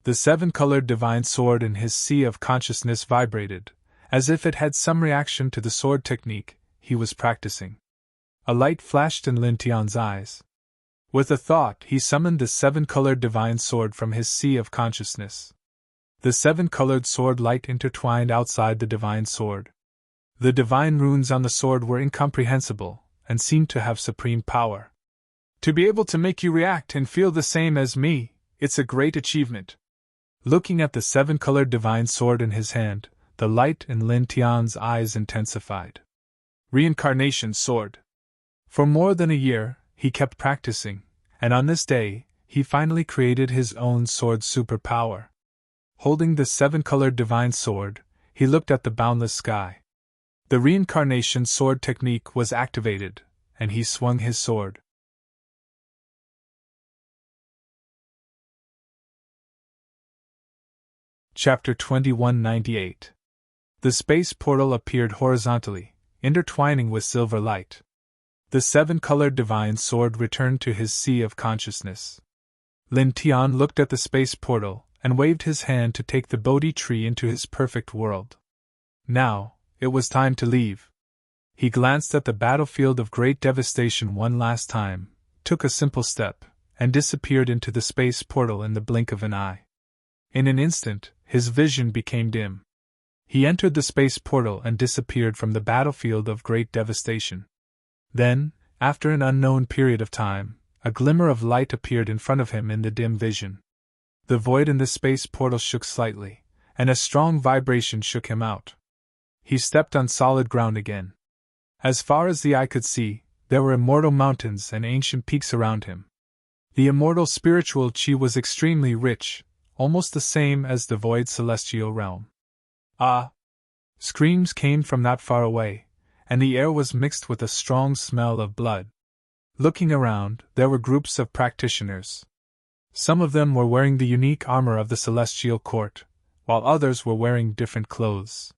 The 7-colored divine sword in his sea of consciousness vibrated, as if it had some reaction to the sword technique he was practicing. A light flashed in Lin Tian's eyes. With a thought, he summoned the 7-colored divine sword from his sea of consciousness. The 7-colored sword light intertwined outside the divine sword. The divine runes on the sword were incomprehensible, and seemed to have supreme power. To be able to make you react and feel the same as me, it's a great achievement. Looking at the 7-colored divine sword in his hand, the light in Lin Tian's eyes intensified. Reincarnation sword. For more than a year, he kept practicing, and on this day, he finally created his own sword superpower. Holding the 7-colored divine sword, he looked at the boundless sky. The reincarnation sword technique was activated, and he swung his sword. Chapter 2198. The space portal appeared horizontally, intertwining with silver light. The 7-colored divine sword returned to his sea of consciousness. Lin Tian looked at the space portal, and waved his hand to take the Bodhi tree into his perfect world. Now, it was time to leave. He glanced at the battlefield of great devastation one last time, took a simple step, and disappeared into the space portal in the blink of an eye. In an instant, his vision became dim. He entered the space portal and disappeared from the battlefield of great devastation. Then, after an unknown period of time, a glimmer of light appeared in front of him in the dim vision. The void in the space portal shook slightly, and a strong vibration shook him out. He stepped on solid ground again. As far as the eye could see, there were immortal mountains and ancient peaks around him. The immortal spiritual chi was extremely rich, almost the same as the void celestial realm. Ah! Screams came from not far away, and the air was mixed with a strong smell of blood. Looking around, there were groups of practitioners. Some of them were wearing the unique armor of the celestial court, while others were wearing different clothes.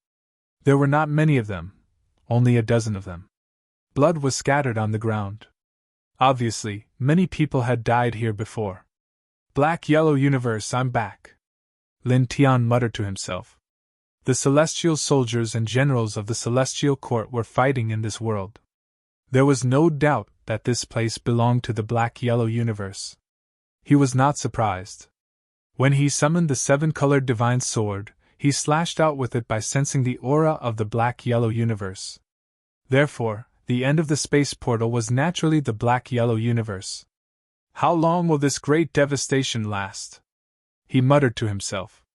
There were not many of them, only a dozen of them. Blood was scattered on the ground. Obviously, many people had died here before. Black-yellow universe, I'm back, Lin Tian muttered to himself. The celestial soldiers and generals of the celestial court were fighting in this world. There was no doubt that this place belonged to the black-yellow universe. He was not surprised. When he summoned the seven-colored divine sword, he slashed out with it by sensing the aura of the black-yellow universe. Therefore, the end of the space portal was naturally the black-yellow universe. How long will this great devastation last? He muttered to himself.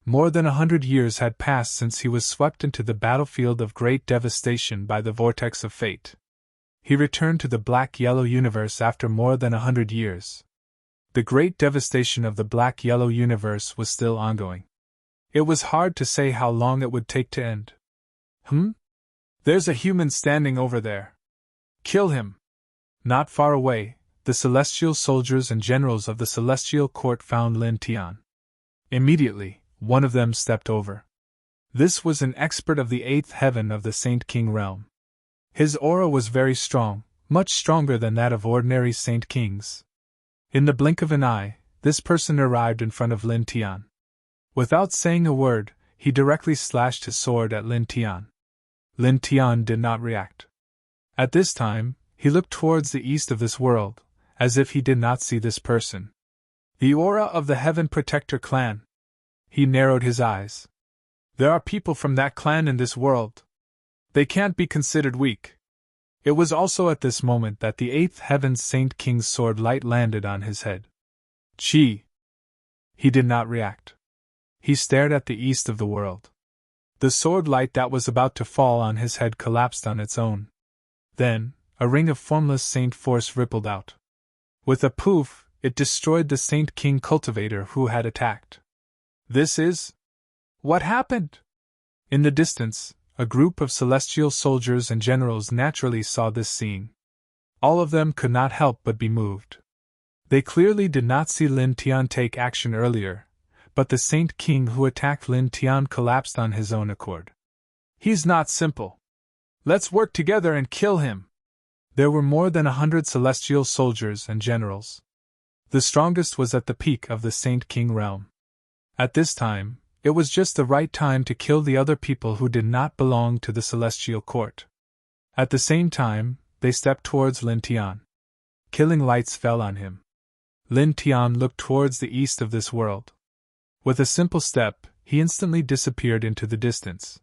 More than 100 years had passed since he was swept into the battlefield of great devastation by the vortex of fate. He returned to the black-yellow universe after more than 100 years. The great devastation of the black-yellow universe was still ongoing. It was hard to say how long it would take to end. There's a human standing over there. Kill him. Not far away, the celestial soldiers and generals of the celestial court found Lin Tian. Immediately, one of them stepped over. This was an expert of the 8th heaven of the Saint King realm. His aura was very strong, much stronger than that of ordinary Saint Kings. In the blink of an eye, this person arrived in front of Lin Tian. Without saying a word, he directly slashed his sword at Lin Tian. Lin Tian did not react. At this time, he looked towards the east of this world, as if he did not see this person. The aura of the Heaven Protector clan. He narrowed his eyes. There are people from that clan in this world. They can't be considered weak. It was also at this moment that the 8th heaven's Saint King's sword light landed on his head. Chi. He did not react. He stared at the east of the world. The sword light that was about to fall on his head collapsed on its own. Then, a ring of formless saint force rippled out. With a poof, it destroyed the Saint King cultivator who had attacked. This is... What happened? In the distance, a group of celestial soldiers and generals naturally saw this scene. All of them could not help but be moved. They clearly did not see Lin Tian take action earlier, but the Saint King who attacked Lin Tian collapsed on his own accord. He's not simple. Let's work together and kill him. There were more than 100 celestial soldiers and generals. The strongest was at the peak of the Saint King realm. At this time, it was just the right time to kill the other people who did not belong to the celestial court. At the same time, they stepped towards Lin Tian. Killing lights fell on him. Lin Tian looked towards the east of this world. With a simple step, he instantly disappeared into the distance.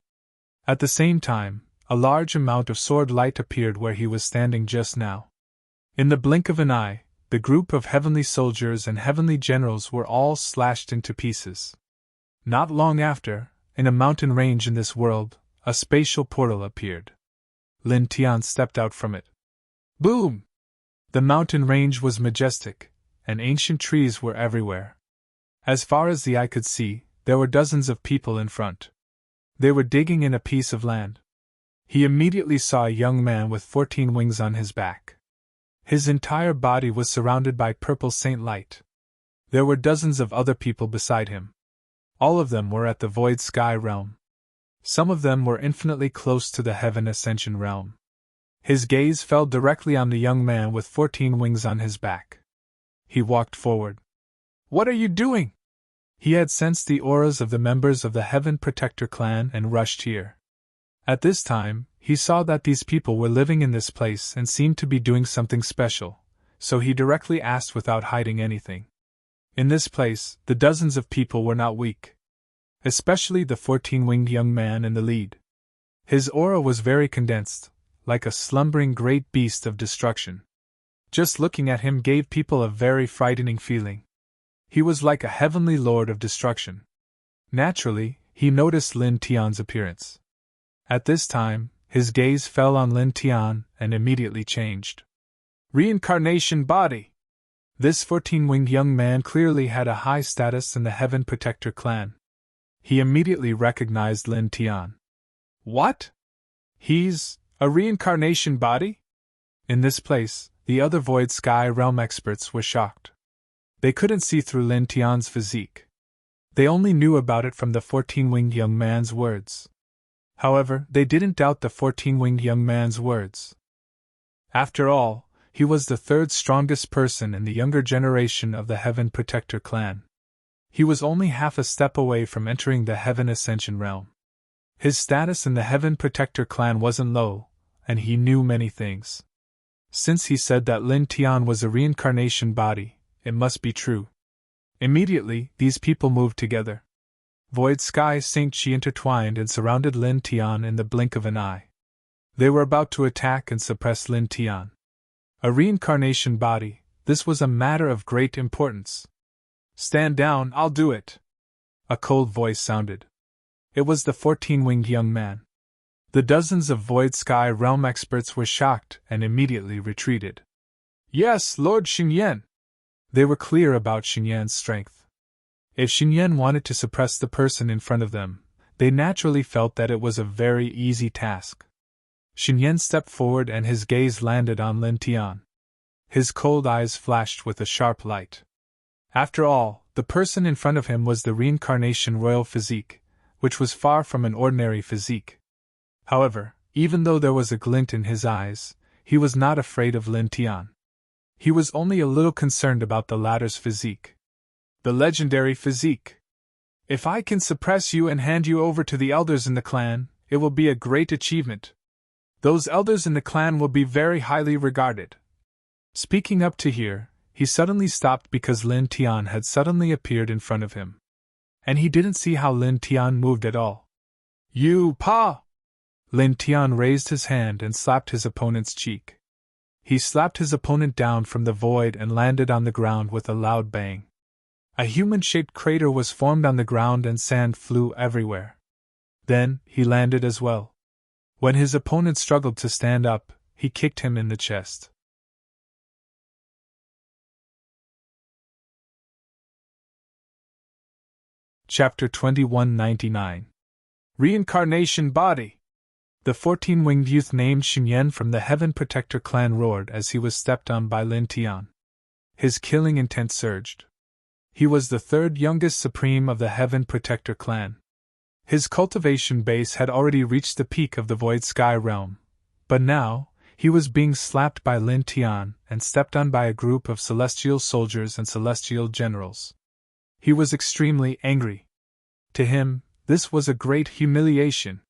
At the same time, a large amount of sword light appeared where he was standing just now. In the blink of an eye, the group of heavenly soldiers and heavenly generals were all slashed into pieces. Not long after, in a mountain range in this world, a spatial portal appeared. Lin Tian stepped out from it. Boom! The mountain range was majestic, and ancient trees were everywhere. As far as the eye could see, there were dozens of people in front. They were digging in a piece of land. He immediately saw a young man with 14 wings on his back. His entire body was surrounded by purple saint light. There were dozens of other people beside him. All of them were at the void sky realm. Some of them were infinitely close to the heaven ascension realm. His gaze fell directly on the young man with 14 wings on his back. He walked forward. What are you doing? He had sensed the auras of the members of the Heaven Protector clan and rushed here. At this time, he saw that these people were living in this place and seemed to be doing something special, so he directly asked without hiding anything. In this place, the dozens of people were not weak. Especially the 14-winged young man in the lead. His aura was very condensed, like a slumbering great beast of destruction. Just looking at him gave people a very frightening feeling. He was like a heavenly lord of destruction. Naturally, he noticed Lin Tian's appearance. At this time, his gaze fell on Lin Tian and immediately changed. Reincarnation body! This 14-winged young man clearly had a high status in the Heaven Protector clan. He immediately recognized Lin Tian. What? He's a reincarnation body? In this place, the other Void Sky Realm experts were shocked. They couldn't see through Lin Tian's physique. They only knew about it from the 14-winged young man's words. However, they didn't doubt the 14-winged young man's words. After all, he was the third strongest person in the younger generation of the Heaven Protector clan. He was only half a step away from entering the Heaven Ascension realm. His status in the Heaven Protector clan wasn't low, and he knew many things. Since he said that Lin Tian was a reincarnation body, it must be true. Immediately, these people moved together. Void Sky Saint Chi intertwined and surrounded Lin Tian in the blink of an eye. They were about to attack and suppress Lin Tian. A reincarnation body, this was a matter of great importance. Stand down, I'll do it. A cold voice sounded. It was the 14-winged young man. The dozens of Void Sky Realm experts were shocked and immediately retreated. Yes, Lord Xingyan! They were clear about Xingyan's strength. If Xingyan wanted to suppress the person in front of them, they naturally felt that it was a very easy task. Xingyan stepped forward and his gaze landed on Lin Tian. His cold eyes flashed with a sharp light. After all, the person in front of him was the reincarnation royal physique, which was far from an ordinary physique. However, even though there was a glint in his eyes, he was not afraid of Lin Tian. He was only a little concerned about the latter's physique. The legendary physique. If I can suppress you and hand you over to the elders in the clan, it will be a great achievement. Those elders in the clan will be very highly regarded. Speaking up to here, he suddenly stopped because Lin Tian had suddenly appeared in front of him. And he didn't see how Lin Tian moved at all. You, Pa! Lin Tian raised his hand and slapped his opponent's cheek. He slapped his opponent down from the void and landed on the ground with a loud bang. A human-shaped crater was formed on the ground and sand flew everywhere. Then, he landed as well. When his opponent struggled to stand up, he kicked him in the chest. Chapter 2199. Reincarnation Body. The 14-winged youth named Xingyan from the Heaven Protector clan roared as he was stepped on by Lin Tian. His killing intent surged. He was the third youngest supreme of the Heaven Protector clan. His cultivation base had already reached the peak of the Void Sky realm, but now, he was being slapped by Lin Tian and stepped on by a group of celestial soldiers and celestial generals. He was extremely angry. To him, this was a great humiliation.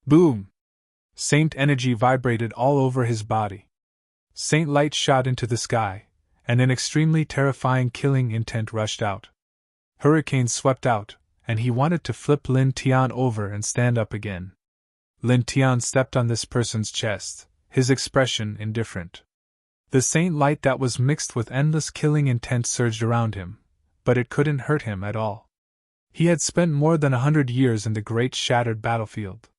Boom! Saint energy vibrated all over his body. Saint light shot into the sky, and an extremely terrifying killing intent rushed out. Hurricanes swept out, and he wanted to flip Lin Tian over and stand up again. Lin Tian stepped on this person's chest, his expression indifferent. The saint light that was mixed with endless killing intent surged around him, but it couldn't hurt him at all. He had spent more than 100 years in the great shattered battlefield.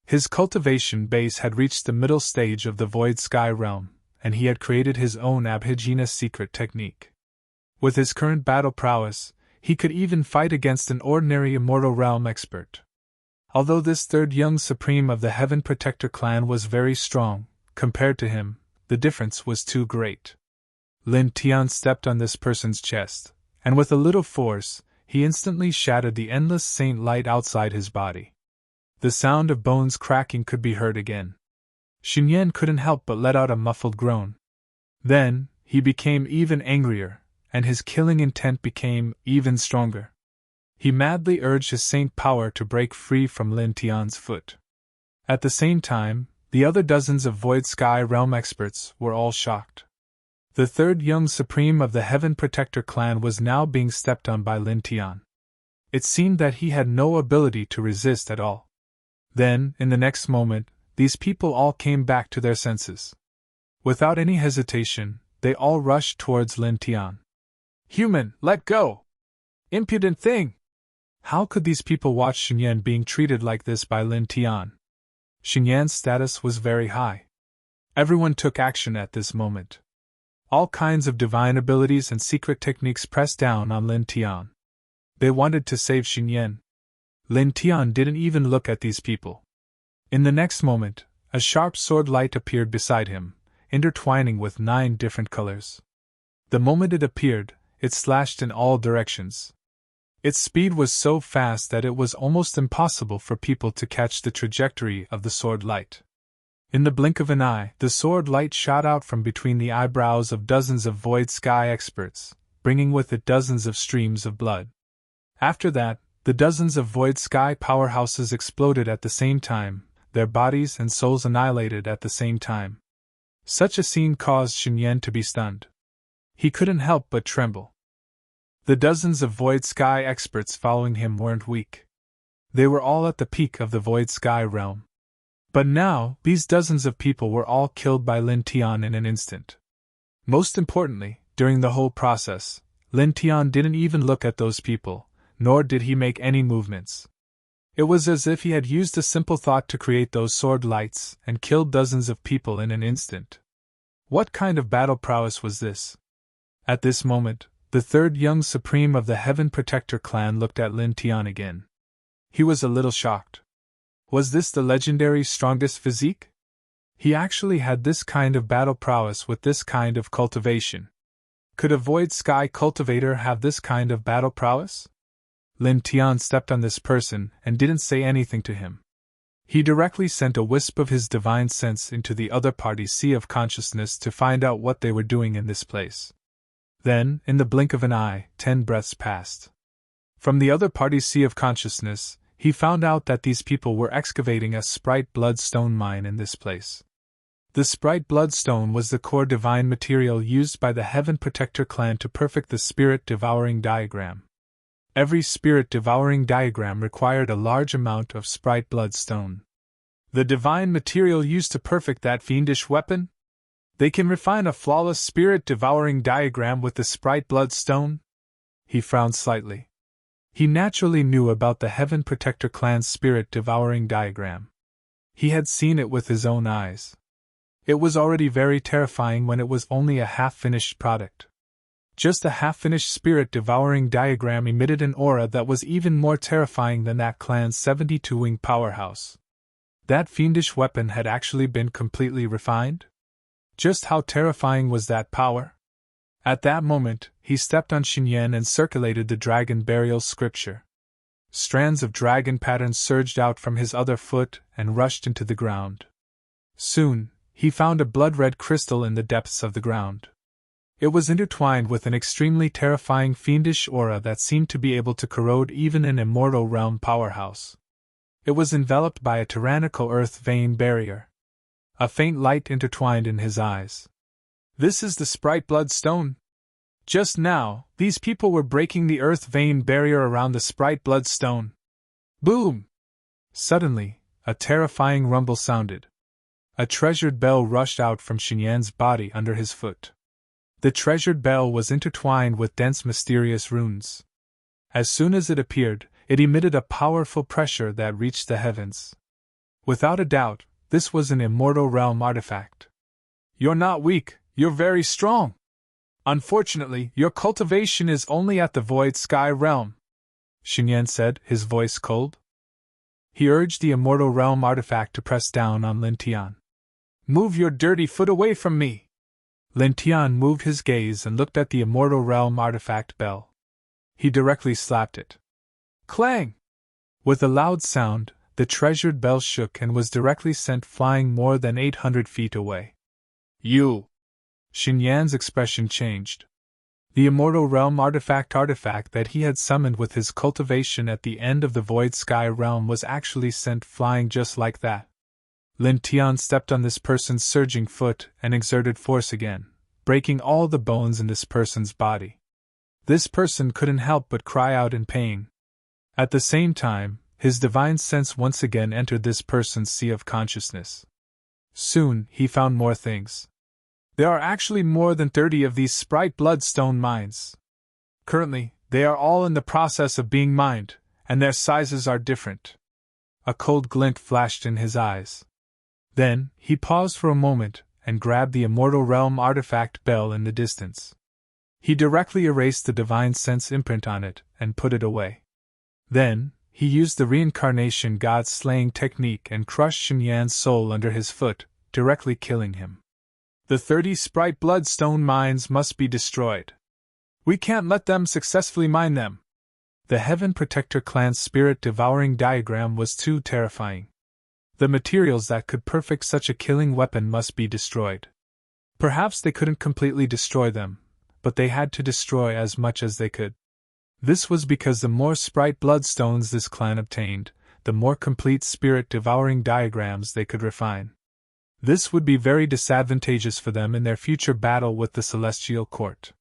His cultivation base had reached the middle stage of the Void Sky realm, and he had created his own Abhijna secret technique. With his current battle prowess, he could even fight against an ordinary immortal realm expert. Although this third young supreme of the Heaven Protector clan was very strong, compared to him, the difference was too great. Lin Tian stepped on this person's chest, and with a little force, he instantly shattered the endless saint light outside his body. The sound of bones cracking could be heard again. Xingyan couldn't help but let out a muffled groan. Then, he became even angrier, and his killing intent became even stronger. He madly urged his saint power to break free from Lin Tian's foot. At the same time, the other dozens of Void Sky Realm experts were all shocked. The third young supreme of the Heaven Protector clan was now being stepped on by Lin Tian. It seemed that he had no ability to resist at all. Then, in the next moment, these people all came back to their senses. Without any hesitation, they all rushed towards Lin Tian. "Human, let go! Impudent thing!" How could these people watch Xingyan being treated like this by Lin Tian? Xingyan's status was very high. Everyone took action at this moment. All kinds of divine abilities and secret techniques pressed down on Lin Tian. They wanted to save Xingyan. Lin Tian didn't even look at these people. In the next moment, a sharp sword light appeared beside him, intertwining with 9 different colors. The moment it appeared, it slashed in all directions. Its speed was so fast that it was almost impossible for people to catch the trajectory of the sword light. In the blink of an eye, the sword light shot out from between the eyebrows of dozens of Void Sky experts, bringing with it dozens of streams of blood. After that, the dozens of Void Sky powerhouses exploded at the same time, their bodies and souls annihilated at the same time. Such a scene caused Xingyan to be stunned. He couldn't help but tremble. The dozens of Void Sky experts following him weren't weak. They were all at the peak of the Void Sky realm. But now, these dozens of people were all killed by Lin Tian in an instant. Most importantly, during the whole process, Lin Tian didn't even look at those people, nor did he make any movements. It was as if he had used a simple thought to create those sword lights and killed dozens of people in an instant. What kind of battle prowess was this? At this moment, the third young supreme of the Heaven Protector clan looked at Lin Tian again. He was a little shocked. Was this the legendary strongest physique? He actually had this kind of battle prowess with this kind of cultivation. Could a Void Sky cultivator have this kind of battle prowess? Lin Tian stepped on this person and didn't say anything to him. He directly sent a wisp of his divine sense into the other party's sea of consciousness to find out what they were doing in this place. Then, in the blink of an eye, 10 breaths passed. From the other party's sea of consciousness, he found out that these people were excavating a Sprite Bloodstone mine in this place. The Sprite Bloodstone was the core divine material used by the Heaven Protector clan to perfect the Spirit Devouring diagram. Every Spirit Devouring diagram required a large amount of Sprite Bloodstone. The divine material used to perfect that fiendish weapon? They can refine a flawless Spirit Devouring diagram with the Sprite Bloodstone? He frowned slightly. He naturally knew about the Heaven Protector clan's Spirit Devouring diagram. He had seen it with his own eyes. It was already very terrifying when it was only a half-finished product. Just a half-finished Spirit Devouring diagram emitted an aura that was even more terrifying than that clan's 72-wing powerhouse. That fiendish weapon had actually been completely refined? Just how terrifying was that power? At that moment, he stepped on Xingyan and circulated the dragon burial scripture. Strands of dragon patterns surged out from his other foot and rushed into the ground. Soon, he found a blood-red crystal in the depths of the ground. It was intertwined with an extremely terrifying fiendish aura that seemed to be able to corrode even an immortal realm powerhouse. It was enveloped by a tyrannical earth vein barrier. A faint light intertwined in his eyes. This is the Sprite Bloodstone? Just now, these people were breaking the earth vein barrier around the Sprite Bloodstone. Boom! Suddenly, a terrifying rumble sounded. A treasured bell rushed out from Xingyan's body under his foot. The treasured bell was intertwined with dense mysterious runes. As soon as it appeared, it emitted a powerful pressure that reached the heavens. Without a doubt, this was an immortal realm artifact. You're not weak, you're very strong. Unfortunately, your cultivation is only at the Void Sky realm, Xingyan said, his voice cold. He urged the immortal realm artifact to press down on Lin Tian. Move your dirty foot away from me! Lin Tian moved his gaze and looked at the immortal realm artifact bell. He directly slapped it. Clang! With a loud sound, the treasured bell shook and was directly sent flying more than 800 feet away. You! Xingyan's expression changed. The immortal realm artifact that he had summoned with his cultivation at the end of the void sky realm was actually sent flying just like that. Lin Tian stepped on this person's surging foot and exerted force again, breaking all the bones in this person's body. This person couldn't help but cry out in pain. At the same time, his divine sense once again entered this person's sea of consciousness. Soon, he found more things. There are actually more than 30 of these sprite bloodstone mines. Currently, they are all in the process of being mined, and their sizes are different. A cold glint flashed in his eyes. Then, he paused for a moment and grabbed the immortal realm artifact bell in the distance. He directly erased the divine sense imprint on it and put it away. Then, he used the reincarnation god slaying technique and crushed Xinyan's soul under his foot, directly killing him. The 30 sprite bloodstone mines must be destroyed. We can't let them successfully mine them. The Heaven Protector clan's spirit-devouring diagram was too terrifying. The materials that could perfect such a killing weapon must be destroyed. Perhaps they couldn't completely destroy them, but they had to destroy as much as they could. This was because the more sprite bloodstones this clan obtained, the more complete spirit-devouring diagrams they could refine. This would be very disadvantageous for them in their future battle with the Celestial Court.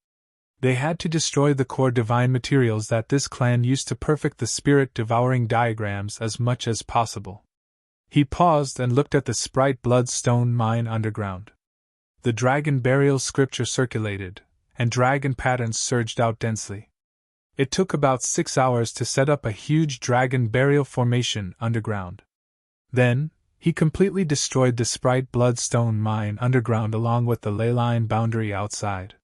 They had to destroy the core divine materials that this clan used to perfect the spirit-devouring diagrams as much as possible. He paused and looked at the sprite bloodstone mine underground. The dragon burial scripture circulated, and dragon patterns surged out densely. It took about 6 hours to set up a huge dragon burial formation underground. Then, he completely destroyed the sprite bloodstone mine underground along with the ley line boundary outside.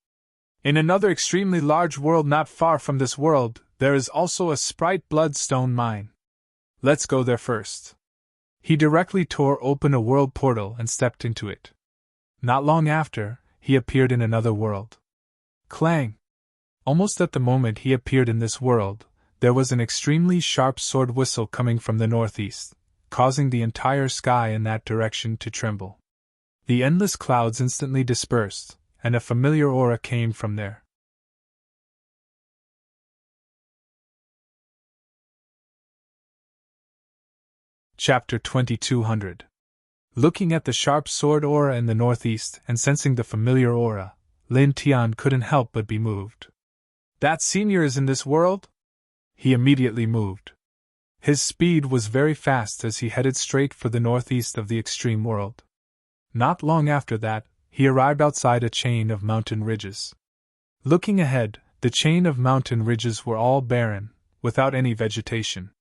In another extremely large world not far from this world, there is also a sprite bloodstone mine. Let's go there first. He directly tore open a world portal and stepped into it. Not long after, he appeared in another world. Clang! Almost at the moment he appeared in this world, there was an extremely sharp sword whistle coming from the northeast, causing the entire sky in that direction to tremble. The endless clouds instantly dispersed, and a familiar aura came from there. Chapter 2200. Looking at the sharp sword aura in the northeast and sensing the familiar aura, Lin Tian couldn't help but be moved. That senior is in this world? He immediately moved. His speed was very fast as he headed straight for the northeast of the extreme world. Not long after that, he arrived outside a chain of mountain ridges. Looking ahead, the chain of mountain ridges were all barren, without any vegetation.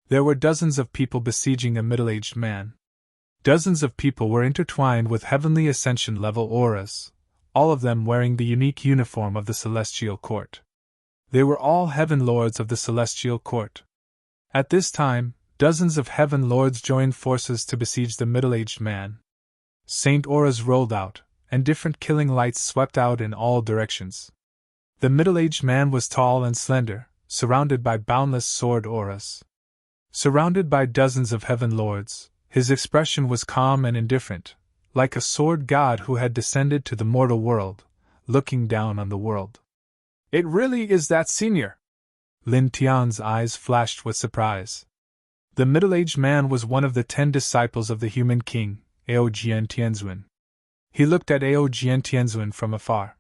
There were dozens of people besieging a middle-aged man. Dozens of people were intertwined with heavenly ascension-level auras, all of them wearing the unique uniform of the Celestial Court. They were all Heaven Lords of the Celestial Court. At this time, dozens of Heaven Lords joined forces to besiege the middle-aged man. Saint auras rolled out, and different killing lights swept out in all directions. The middle-aged man was tall and slender, surrounded by boundless sword auras. Surrounded by dozens of Heaven Lords, his expression was calm and indifferent, like a sword god who had descended to the mortal world, looking down on the world. It really is that senior! Lin Tian's eyes flashed with surprise. The middle-aged man was one of the 10 disciples of the human king, Aojian Tianzuan. He looked at Aojian Tianzuan from afar.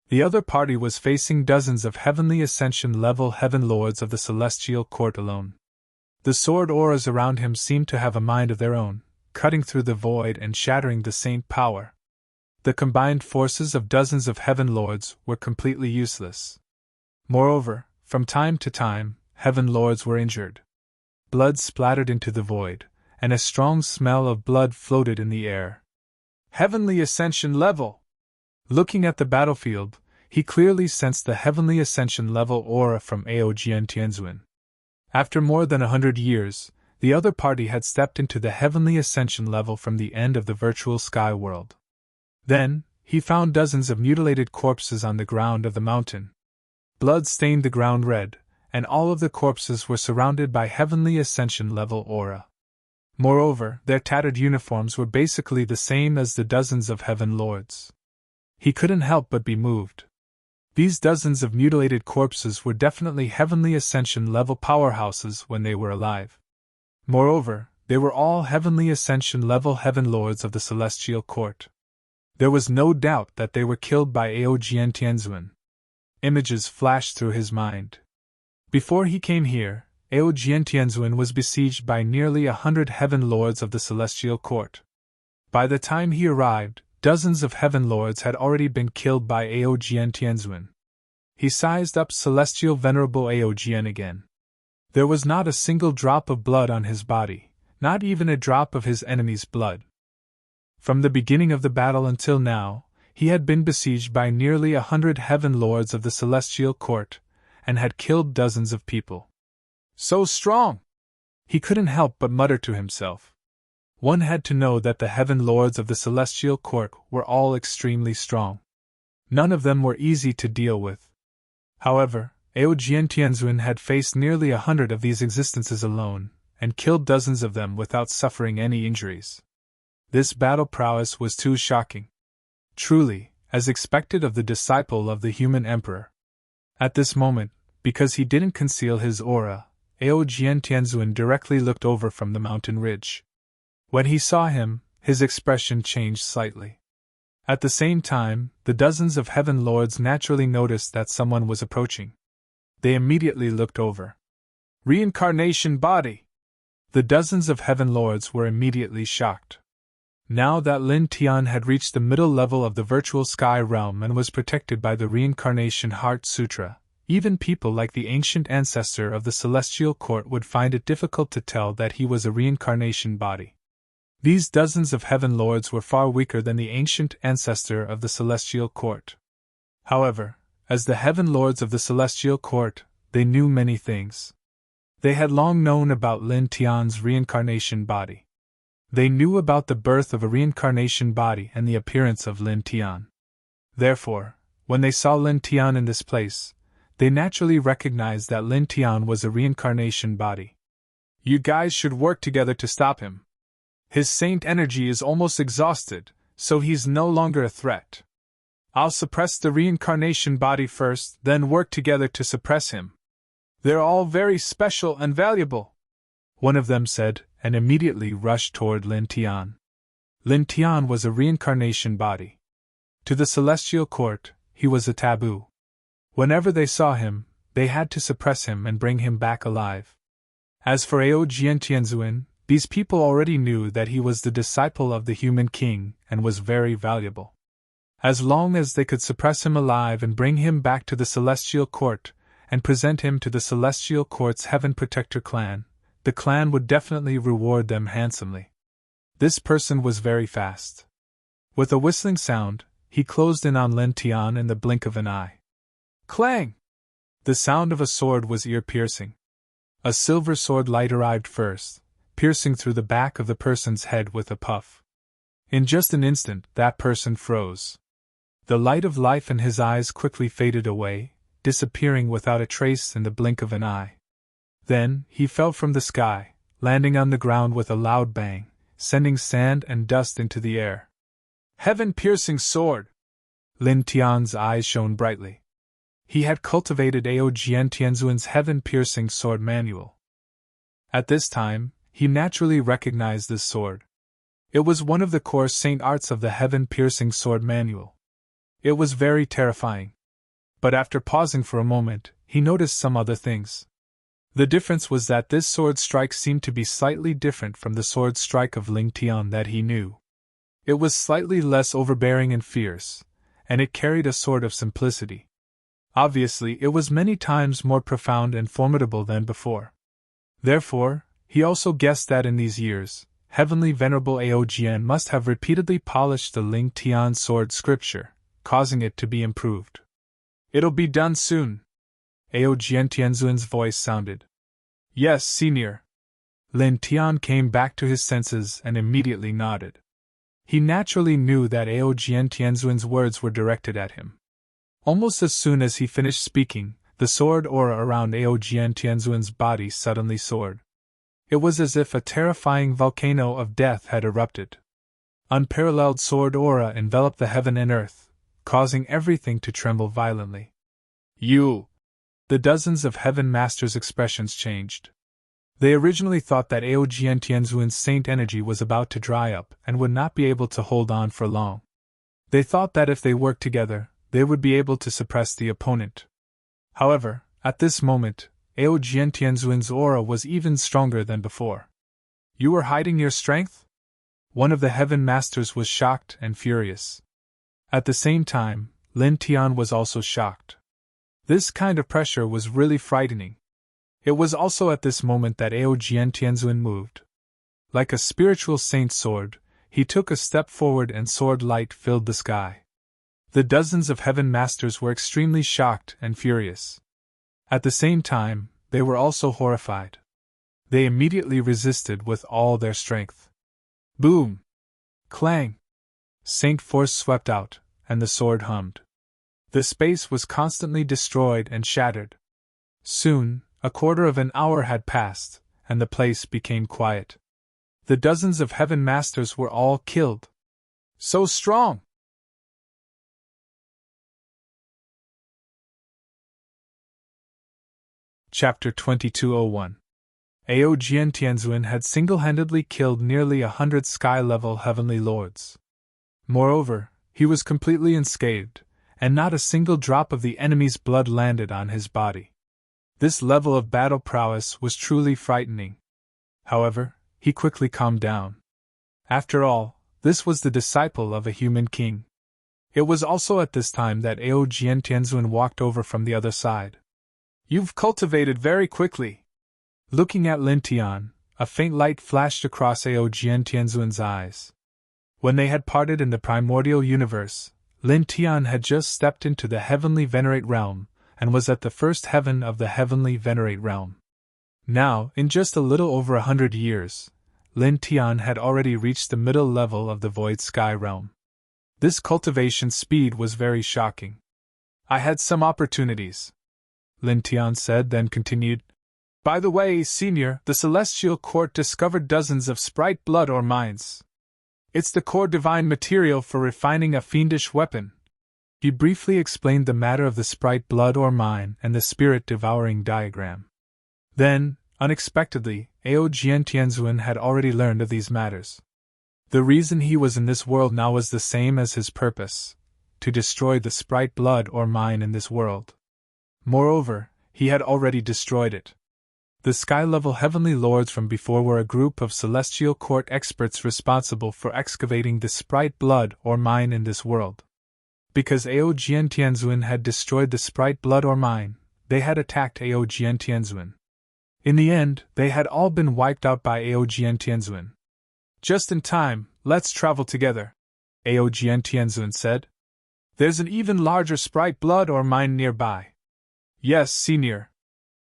The other party was facing dozens of heavenly ascension-level Heaven Lords of the Celestial Court alone. The sword auras around him seemed to have a mind of their own, cutting through the void and shattering the saint power. The combined forces of dozens of Heaven Lords were completely useless. Moreover, from time to time, Heaven Lords were injured. Blood splattered into the void, and a strong smell of blood floated in the air. Heavenly Ascension level! Looking at the battlefield, he clearly sensed the Heavenly Ascension level aura from Aojian Tianzuan. After more than 100 years, the other party had stepped into the Heavenly Ascension level from the end of the virtual sky world. Then, he found dozens of mutilated corpses on the ground of the mountain. Blood stained the ground red, and all of the corpses were surrounded by Heavenly Ascension level aura. Moreover, their tattered uniforms were basically the same as the dozens of Heaven Lords. He couldn't help but be moved. These dozens of mutilated corpses were definitely heavenly ascension-level powerhouses when they were alive. Moreover, they were all heavenly ascension-level heaven lords of the celestial court. There was no doubt that they were killed by Aojian Tianzuan. Images flashed through his mind. Before he came here, Aojian Tianzuan was besieged by nearly 100 heaven lords of the celestial court. By the time he arrived, dozens of heaven lords had already been killed by Aojian Tianzuan. He sized up celestial venerable Aojian again. There was not a single drop of blood on his body, not even a drop of his enemy's blood. From the beginning of the battle until now, he had been besieged by nearly 100 heaven lords of the celestial court, and had killed dozens of people. So strong! He couldn't help but mutter to himself. One had to know that the heaven lords of the celestial court were all extremely strong. None of them were easy to deal with. However, Aojian Tianzuan had faced nearly 100 of these existences alone, and killed dozens of them without suffering any injuries. This battle prowess was too shocking. Truly, as expected of the disciple of the human emperor. At this moment, because he didn't conceal his aura, Aojian Tianzuan directly looked over from the mountain ridge. When he saw him, his expression changed slightly. At the same time, the dozens of heaven lords naturally noticed that someone was approaching. They immediately looked over. Reincarnation body! The dozens of heaven lords were immediately shocked. Now that Lin Tian had reached the middle level of the virtual sky realm and was protected by the Reincarnation Heart Sutra, even people like the ancient ancestor of the celestial court would find it difficult to tell that he was a reincarnation body. These dozens of heaven lords were far weaker than the ancient ancestor of the celestial court. However, as the heaven lords of the celestial court, they knew many things. They had long known about Lin Tian's reincarnation body. They knew about the birth of a reincarnation body and the appearance of Lin Tian. Therefore, when they saw Lin Tian in this place, they naturally recognized that Lin Tian was a reincarnation body. You guys should work together to stop him. His saint energy is almost exhausted, so he's no longer a threat. I'll suppress the reincarnation body first, then work together to suppress him. They're all very special and valuable, one of them said, and immediately rushed toward Lin Tian. Lin Tian was a reincarnation body. To the celestial court, he was a taboo. Whenever they saw him, they had to suppress him and bring him back alive. As for Aojian Tianzuan, these people already knew that he was the disciple of the human king and was very valuable. As long as they could suppress him alive and bring him back to the celestial court, and present him to the celestial court's heaven protector clan, the clan would definitely reward them handsomely. This person was very fast. With a whistling sound, he closed in on Lin Tian in the blink of an eye. Clang! The sound of a sword was ear-piercing. A silver sword light arrived first, piercing through the back of the person's head with a puff. In just an instant, that person froze. The light of life in his eyes quickly faded away, disappearing without a trace in the blink of an eye. Then, he fell from the sky, landing on the ground with a loud bang, sending sand and dust into the air. Heaven-piercing sword! Lin Tian's eyes shone brightly. He had cultivated Aojian Tianzuan's heaven-piercing sword manual. At this time, he naturally recognized this sword. It was one of the core saint arts of the heaven-piercing sword manual. It was very terrifying. But after pausing for a moment, he noticed some other things. The difference was that this sword strike seemed to be slightly different from the sword strike of Lin Tian that he knew. It was slightly less overbearing and fierce, and it carried a sort of simplicity. Obviously, it was many times more profound and formidable than before. Therefore, he also guessed that in these years, Heavenly Venerable Aojian must have repeatedly polished the Lin Tian sword scripture, causing it to be improved. It'll be done soon. Aojian Tianzuan's voice sounded. Yes, senior. Lin Tian came back to his senses and immediately nodded. He naturally knew that Aojian Tianzuan's words were directed at him. Almost as soon as he finished speaking, the sword aura around Aojian Tianzuan's body suddenly soared. It was as if a terrifying volcano of death had erupted. Unparalleled sword aura enveloped the heaven and earth, causing everything to tremble violently. You! The dozens of Heaven Masters' expressions changed. They originally thought that Aojian Tianzuan's saint energy was about to dry up and would not be able to hold on for long. They thought that if they worked together, they would be able to suppress the opponent. However, at this moment, Aojian Tianzuan's aura was even stronger than before. You were hiding your strength? One of the Heaven Masters was shocked and furious. At the same time, Lin Tian was also shocked. This kind of pressure was really frightening. It was also at this moment that Aojian Tianzuan moved. Like a spiritual saint's sword, he took a step forward and sword light filled the sky. The dozens of Heaven Masters were extremely shocked and furious. At the same time, they were also horrified. They immediately resisted with all their strength. Boom! Clang! Saint force swept out, and the sword hummed. The space was constantly destroyed and shattered. Soon, a quarter of an hour had passed, and the place became quiet. The dozens of Heaven Masters were all killed. So strong! Chapter 2201. Aojian Tianzuan had single-handedly killed nearly 100 sky-level heavenly lords. Moreover, he was completely unscathed, and not a single drop of the enemy's blood landed on his body. This level of battle prowess was truly frightening. However, he quickly calmed down. After all, this was the disciple of a human king. It was also at this time that Aojian Tianzuan walked over from the other side. You've cultivated very quickly. Looking at Lin Tian, a faint light flashed across Aojian Tianzuan's eyes. When they had parted in the primordial universe, Lin Tian had just stepped into the heavenly venerate realm, and was at the first heaven of the heavenly venerate realm. Now, in just a little over 100 years, Lin Tian had already reached the middle level of the void sky realm. This cultivation speed was very shocking. I had some opportunities, Lin Tian said, then continued. By the way, Senior, the Celestial Court discovered dozens of sprite blood ore mines. It's the core divine material for refining a fiendish weapon. He briefly explained the matter of the sprite blood ore mine and the spirit devouring diagram. Then, unexpectedly, Aojian Tianzuan had already learned of these matters. The reason he was in this world now was the same as his purpose: to destroy the sprite blood ore mine in this world. Moreover, he had already destroyed it. The sky-level heavenly lords from before were a group of celestial court experts responsible for excavating the sprite blood ore mine in this world. Because Aojian Tianzuan had destroyed the sprite blood ore mine, they had attacked Aojian Tianzuan. In the end, they had all been wiped out by Aojian Tianzuan. Just in time, let's travel together, Aojian Tianzuan said. There's an even larger sprite blood ore mine nearby. Yes, Senior.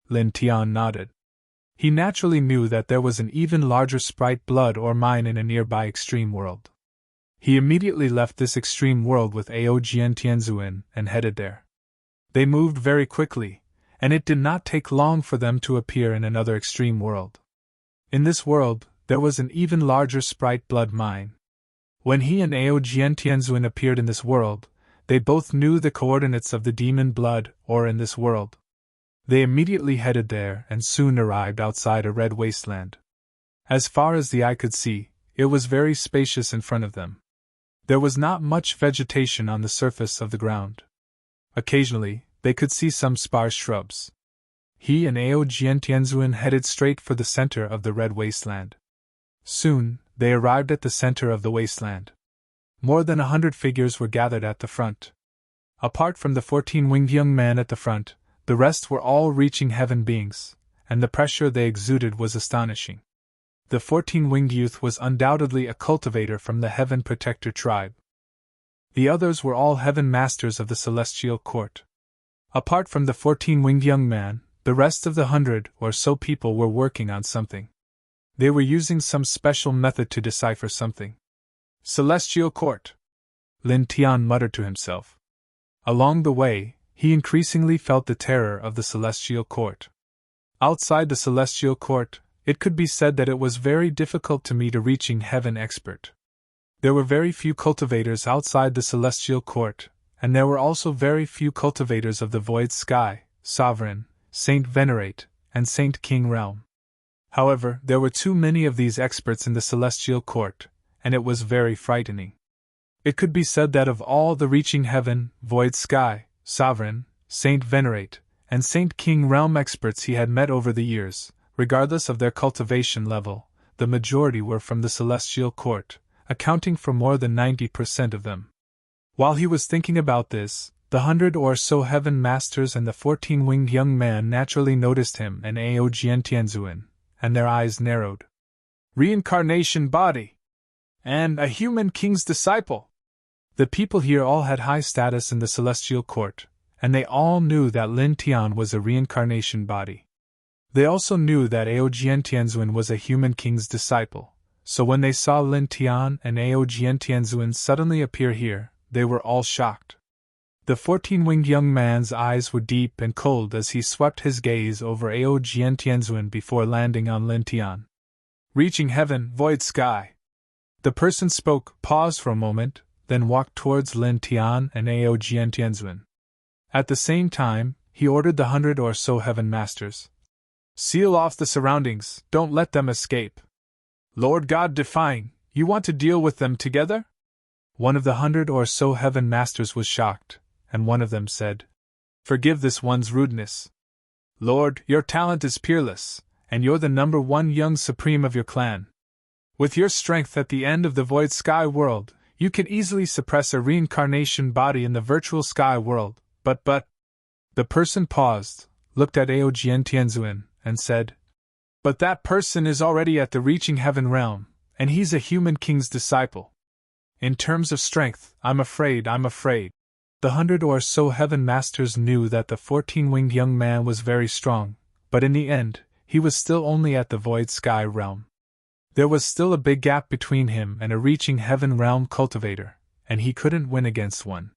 Lin Tian nodded. He naturally knew that there was an even larger sprite blood ore mine in a nearby extreme world. He immediately left this extreme world with Aojian Tianzuan and headed there. They moved very quickly, and it did not take long for them to appear in another extreme world. In this world, there was an even larger sprite blood mine. When he and Aojian Tianzuan appeared in this world, they both knew the coordinates of the demon blood ore in this world. They immediately headed there and soon arrived outside a red wasteland. As far as the eye could see, it was very spacious in front of them. There was not much vegetation on the surface of the ground. Occasionally, they could see some sparse shrubs. He and Aojian Tianzuan headed straight for the center of the red wasteland. Soon, they arrived at the center of the wasteland. More than 100 figures were gathered at the front. Apart from the 14-winged young man at the front, the rest were all reaching heaven beings, and the pressure they exuded was astonishing. The 14-winged youth was undoubtedly a cultivator from the Heaven Protector tribe. The others were all Heaven Masters of the Celestial Court. Apart from the 14-winged young man, the rest of the 100 or so people were working on something. They were using some special method to decipher something. Celestial Court, Lin Tian muttered to himself. Along the way, he increasingly felt the terror of the Celestial Court. Outside the Celestial Court, it could be said that it was very difficult to meet a reaching heaven expert. There were very few cultivators outside the Celestial Court, and there were also very few cultivators of the void sky, sovereign, Saint Venerate, and Saint King realm. However, there were too many of these experts in the celestial court, and it was very frightening. It could be said that of all the reaching heaven, void sky, sovereign, Saint Venerate, and Saint King realm experts he had met over the years, regardless of their cultivation level, the majority were from the celestial court, accounting for more than 90% of them. While he was thinking about this, the 100 or so heaven masters and the 14-winged young man naturally noticed him and Aogentianzuin, and their eyes narrowed. Reincarnation body! And a human king's disciple! The people here all had high status in the celestial court, and they all knew that Lin Tian was a reincarnation body. They also knew that Aogentianzuin was a human king's disciple, so when they saw Lin Tian and Aogentianzuin suddenly appear here, they were all shocked. The 14-winged young man's eyes were deep and cold as he swept his gaze over Aogentianzuin before landing on Lin Tian. Reaching heaven, void sky. The person spoke, paused for a moment, then walked towards Lin Tian and Aogentianzuin. At the same time, he ordered the 100 or so heaven masters. Seal off the surroundings, don't let them escape. Lord God defying, you want to deal with them together? One of the 100 or so heaven masters was shocked, and one of them said, Forgive this one's rudeness. Lord, your talent is peerless, and you're the number one young supreme of your clan. With your strength at the end of the void sky world, you can easily suppress a reincarnation body in the virtual sky world, but. The person paused, looked at Aogentianzuin, and said, But that person is already at the reaching heaven realm, and he's a human king's disciple. In terms of strength, I'm afraid. The 100 or so heaven masters knew that the 14-winged young man was very strong, but in the end, he was still only at the void sky realm. There was still a big gap between him and a reaching heaven realm cultivator, and he couldn't win against one.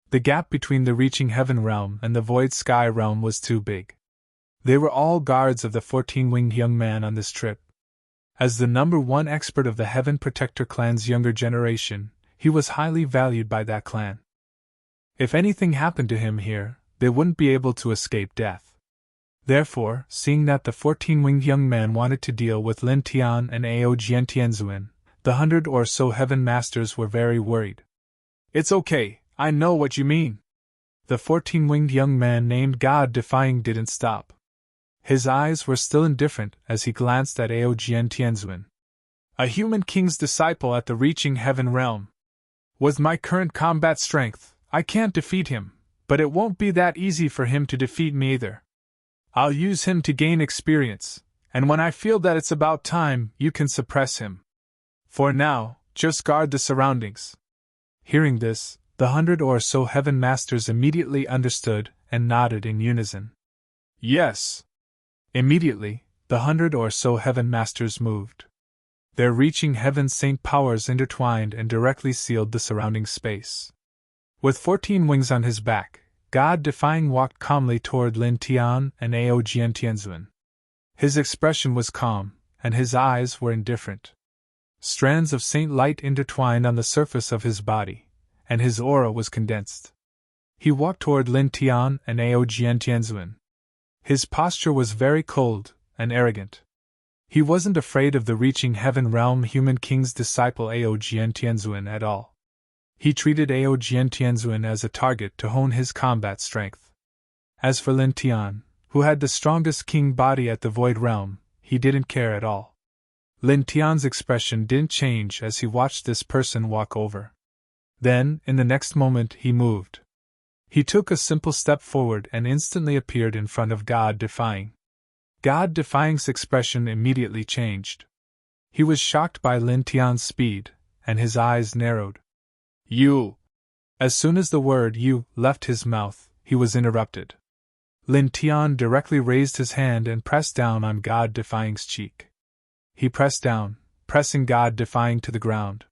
The gap between the reaching heaven realm and the void sky realm was too big. They were all guards of the 14-winged young man on this trip. As the number one expert of the Heaven Protector clan's younger generation, he was highly valued by that clan. If anything happened to him here, they wouldn't be able to escape death. Therefore, seeing that the 14-winged young man wanted to deal with Lin Tian and Aogentianzuin, the 100 or so heaven masters were very worried. It's okay, I know what you mean. The 14-winged young man named God Defying didn't stop. His eyes were still indifferent as he glanced at Aogentianzuin. A human king's disciple at the reaching heaven realm. With my current combat strength, I can't defeat him, but it won't be that easy for him to defeat me either. I'll use him to gain experience, and when I feel that it's about time, you can suppress him. For now, just guard the surroundings. Hearing this, the 100 or so heaven masters immediately understood and nodded in unison. Yes. Immediately, the 100 or so heaven masters moved. Their reaching heaven's saint powers intertwined and directly sealed the surrounding space. With 14 wings on his back, God Defying walked calmly toward Lin Tian and Aogentianzuin. His expression was calm, and his eyes were indifferent. Strands of saint light intertwined on the surface of his body, and his aura was condensed. He walked toward Lin Tian and Aogentianzuin. His posture was very cold and arrogant. He wasn't afraid of the reaching heaven realm human king's disciple Aogentianzuin at all. He treated Aogentianzuin as a target to hone his combat strength. As for Lin Tian, who had the strongest king body at the void realm, he didn't care at all. Lin Tian's expression didn't change as he watched this person walk over. Then, in the next moment, he moved. He took a simple step forward and instantly appeared in front of God Defying. God Defying's expression immediately changed. He was shocked by Lin Tian's speed, and his eyes narrowed. You! As soon as the word you left his mouth, he was interrupted. Lin Tian directly raised his hand and pressed down on God Defying's cheek. He pressed down, pressing God Defying to the ground.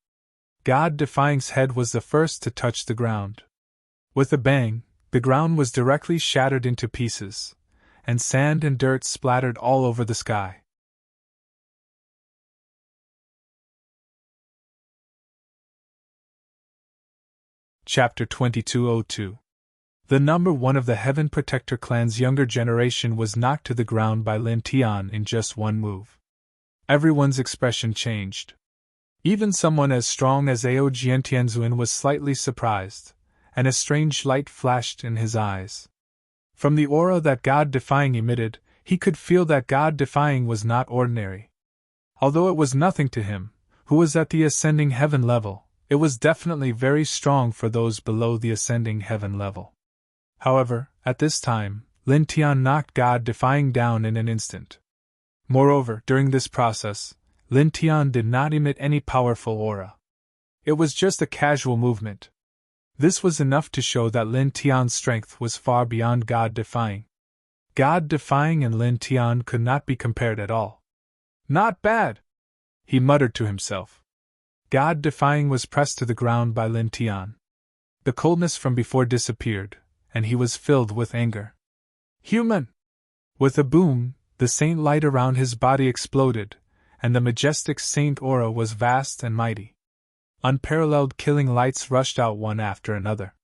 God Defying's head was the first to touch the ground. With a bang, the ground was directly shattered into pieces, and sand and dirt splattered all over the sky. Chapter 2202. The number 1 of the Heaven Protector clan's younger generation was knocked to the ground by Lin Tian in just one move. Everyone's expression changed. Even someone as strong as Ao Jiantianzuan was slightly surprised, and a strange light flashed in his eyes. From the aura that God-defying emitted, he could feel that God-defying was not ordinary. Although it was nothing to him, who was at the ascending heaven level, it was definitely very strong for those below the ascending heaven level. However, at this time, Lin Tian knocked God-defying down in an instant. Moreover, during this process, Lin Tian did not emit any powerful aura. It was just a casual movement. This was enough to show that Lin Tian's strength was far beyond God-defying. God-defying and Lin Tian could not be compared at all. Not bad, he muttered to himself. God-defying was pressed to the ground by Lin Tian. The coldness from before disappeared, and he was filled with anger. Human! With a boom, the saint light around his body exploded, and the majestic saint aura was vast and mighty. Unparalleled killing lights rushed out one after another.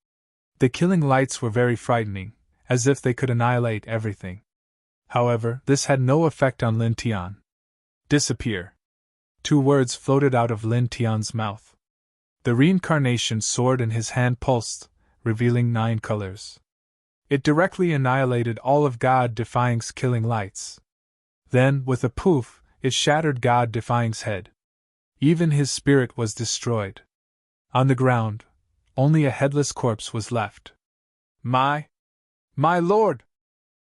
The killing lights were very frightening, as if they could annihilate everything. However, this had no effect on Lin Tian. Disappear. 2 words floated out of Lin Tian's mouth. The reincarnation sword in his hand pulsed, revealing 9 colors. It directly annihilated all of God-defying's killing lights. Then, with a poof, it shattered God-defying's head. Even his spirit was destroyed. On the ground, only a headless corpse was left. My lord!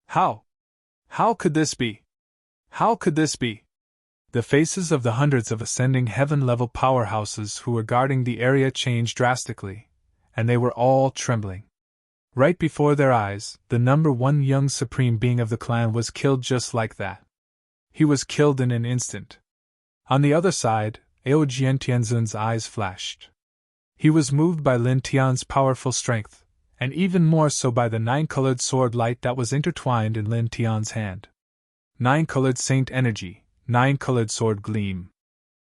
How could this be? How could this be? The faces of the hundreds of ascending heaven-level powerhouses who were guarding the area changed drastically, and they were all trembling. Right before their eyes, the number 1 young supreme being of the clan was killed just like that. He was killed in an instant. On the other side, Ao Jiantianzun's eyes flashed. He was moved by Lin Tian's powerful strength, and even more so by the 9-colored sword light that was intertwined in Lin Tian's hand. 9-colored saint energy, 9-colored sword gleam.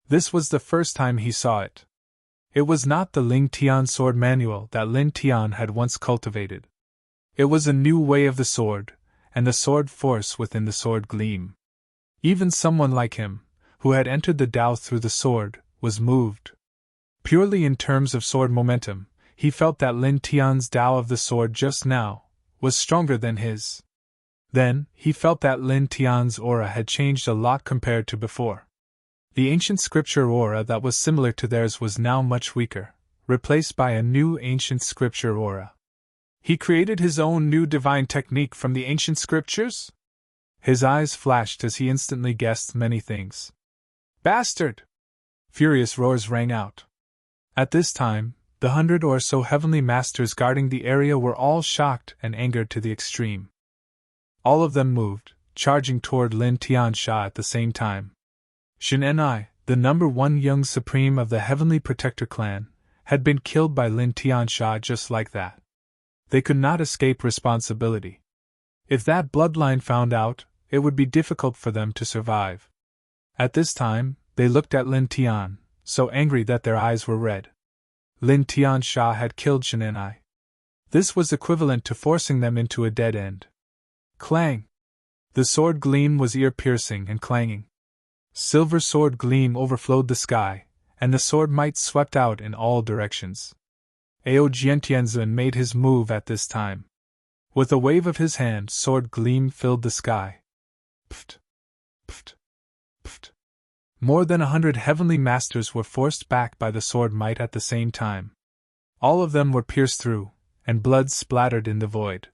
This was the first time he saw it. It was not the Ling Tian sword manual that Lin Tian had once cultivated. It was a new way of the sword, and the sword force within the sword gleam. Even someone like him, who had entered the Tao through the sword, was moved. Purely in terms of sword momentum, he felt that Lin Tian's Tao of the sword just now was stronger than his. Then, he felt that Lin Tian's aura had changed a lot compared to before. The ancient scripture aura that was similar to theirs was now much weaker, replaced by a new ancient scripture aura. He created his own new divine technique from the ancient scriptures? His eyes flashed as he instantly guessed many things. Bastard! Furious roars rang out. At this time, the 100 or so heavenly masters guarding the area were all shocked and angered to the extreme. All of them moved, charging toward Lin Tiansha at the same time. Shen-ni, the number 1 young supreme of the Heavenly Protector clan, had been killed by Lin Tiansha just like that. They could not escape responsibility. If that bloodline found out, it would be difficult for them to survive. At this time, they looked at Lin Tian, so angry that their eyes were red. Lin Tiansha had killed Shen-ni. This was equivalent to forcing them into a dead end. Clang! The sword gleam was ear-piercing and clanging. Silver sword gleam overflowed the sky, and the sword might swept out in all directions. Ao Jiantianzun made his move at this time. With a wave of his hand, sword gleam filled the sky. Pft! Pft! Pft! More than 100 heavenly masters were forced back by the sword might at the same time. All of them were pierced through, and blood splattered in the void.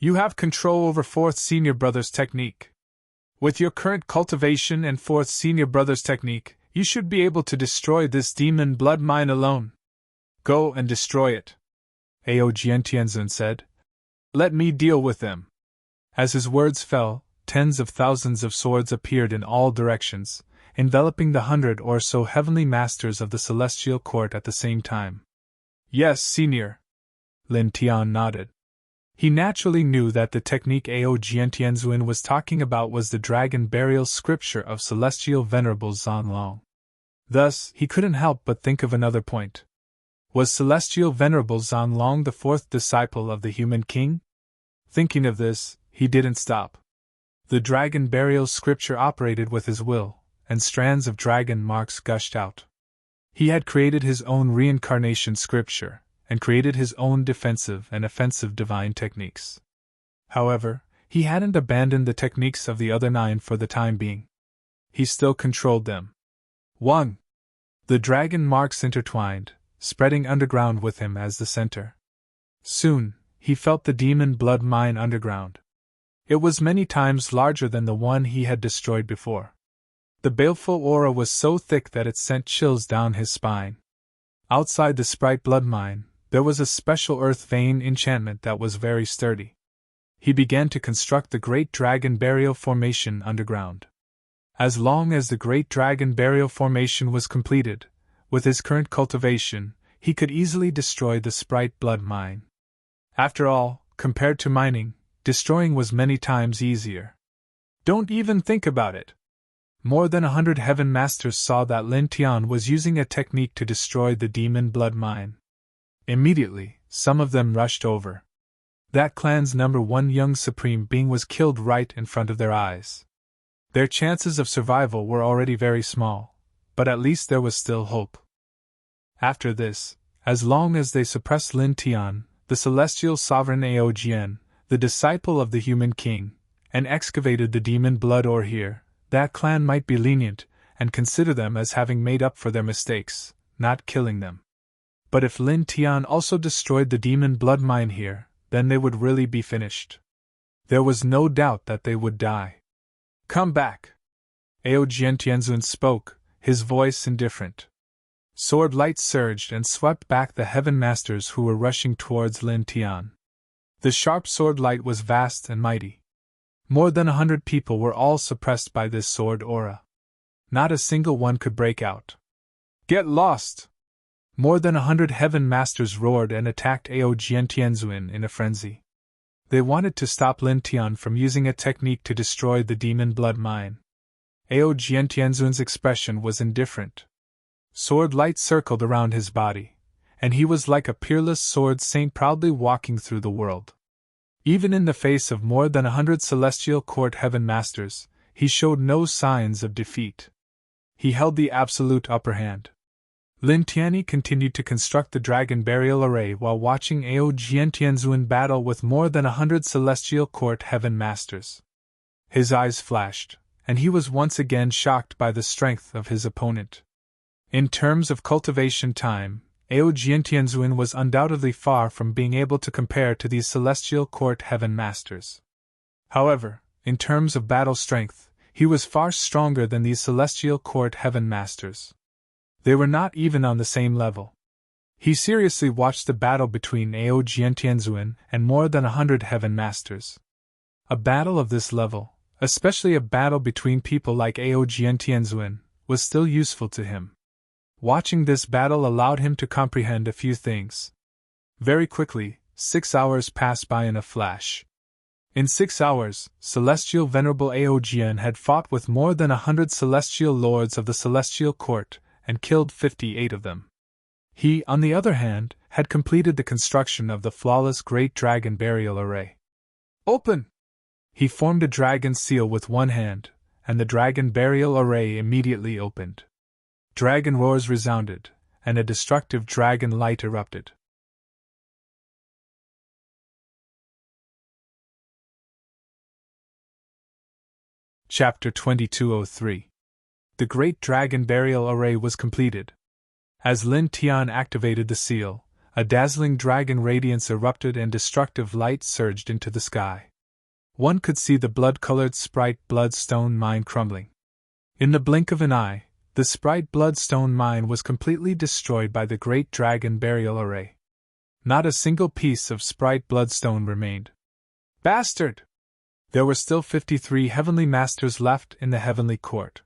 You have control over 4th Senior Brother's technique. With your current cultivation and 4th Senior Brother's technique, you should be able to destroy this demon blood mine alone. Go and destroy it. Ao Jiantianzun said. Let me deal with them. As his words fell, tens of thousands of swords appeared in all directions, enveloping the 100 or so heavenly masters of the celestial court at the same time. Yes, Senior. Lin Tian nodded. He naturally knew that the technique Ao Jiantianzun was talking about was the dragon burial scripture of celestial venerable Zanlong. Thus, he couldn't help but think of another point. Was Celestial Venerable Zonglong the fourth disciple of the human king? Thinking of this, he didn't stop. The dragon burial scripture operated with his will, and strands of dragon marks gushed out. He had created his own reincarnation scripture, and created his own defensive and offensive divine techniques. However, he hadn't abandoned the techniques of the other 9 for the time being. He still controlled them. 1. The dragon marks intertwined, spreading underground with him as the center. Soon, he felt the demon blood mine underground. It was many times larger than the one he had destroyed before. The baleful aura was so thick that it sent chills down his spine. Outside the sprite blood mine, there was a special earth vein enchantment that was very sturdy. He began to construct the Great Dragon Burial Formation underground. As long as the Great Dragon Burial Formation was completed, with his current cultivation, he could easily destroy the sprite blood mine. After all, compared to mining, destroying was many times easier. Don't even think about it. More than 100 Heaven Masters saw that Lin Tian was using a technique to destroy the demon blood mine. Immediately, some of them rushed over. That clan's number 1 young supreme being was killed right in front of their eyes. Their chances of survival were already very small, but at least there was still hope. After this, as long as they suppressed Lin Tian, the celestial sovereign Aogien, the disciple of the human king, and excavated the demon blood ore here, that clan might be lenient and consider them as having made up for their mistakes, not killing them. But if Lin Tian also destroyed the demon blood mine here, then they would really be finished. There was no doubt that they would die. Come back! Aogien Tianzun spoke, his voice indifferent. Sword light surged and swept back the Heaven Masters who were rushing towards Lin Tian. The sharp sword light was vast and mighty. More than 100 people were all suppressed by this sword aura. Not a single one could break out. Get lost! More than 100 Heaven Masters roared and attacked Aogien Tianzun in a frenzy. They wanted to stop Lin Tian from using a technique to destroy the demon blood mine. Aogien Tianzun's expression was indifferent. Sword light circled around his body, and he was like a peerless sword saint proudly walking through the world. Even in the face of more than 100 celestial court Heaven Masters, he showed no signs of defeat. He held the absolute upper hand. Lin Tianyi continued to construct the dragon burial array while watching Aogien Tianzun battle with more than 100 celestial court Heaven Masters. His eyes flashed, and he was once again shocked by the strength of his opponent. In terms of cultivation time, Aogien Tianzun was undoubtedly far from being able to compare to these celestial court Heaven Masters. However, in terms of battle strength, he was far stronger than these celestial court Heaven Masters. They were not even on the same level. He seriously watched the battle between Aogien Tianzun and more than 100 Heaven Masters. A battle of this level, especially a battle between people like Aogien Tianzun, was still useful to him. Watching this battle allowed him to comprehend a few things. Very quickly, 6 hours passed by in a flash. In 6 hours, Celestial Venerable Aogien had fought with more than 100 celestial lords of the Celestial Court, and killed 58 of them. He, on the other hand, had completed the construction of the flawless Great Dragon Burial Array. Open! He formed a dragon seal with one hand, and the Dragon Burial Array immediately opened. Dragon roars resounded, and a destructive dragon light erupted. Chapter 2203. The Great Dragon Burial Array was completed. As Lin Tian activated the seal, a dazzling dragon radiance erupted and destructive light surged into the sky. One could see the blood-colored sprite bloodstone mine crumbling. In the blink of an eye, the sprite bloodstone mine was completely destroyed by the Great Dragon Burial Array. Not a single piece of sprite bloodstone remained. Bastard! There were still 53 Heavenly Masters left in the Heavenly Court.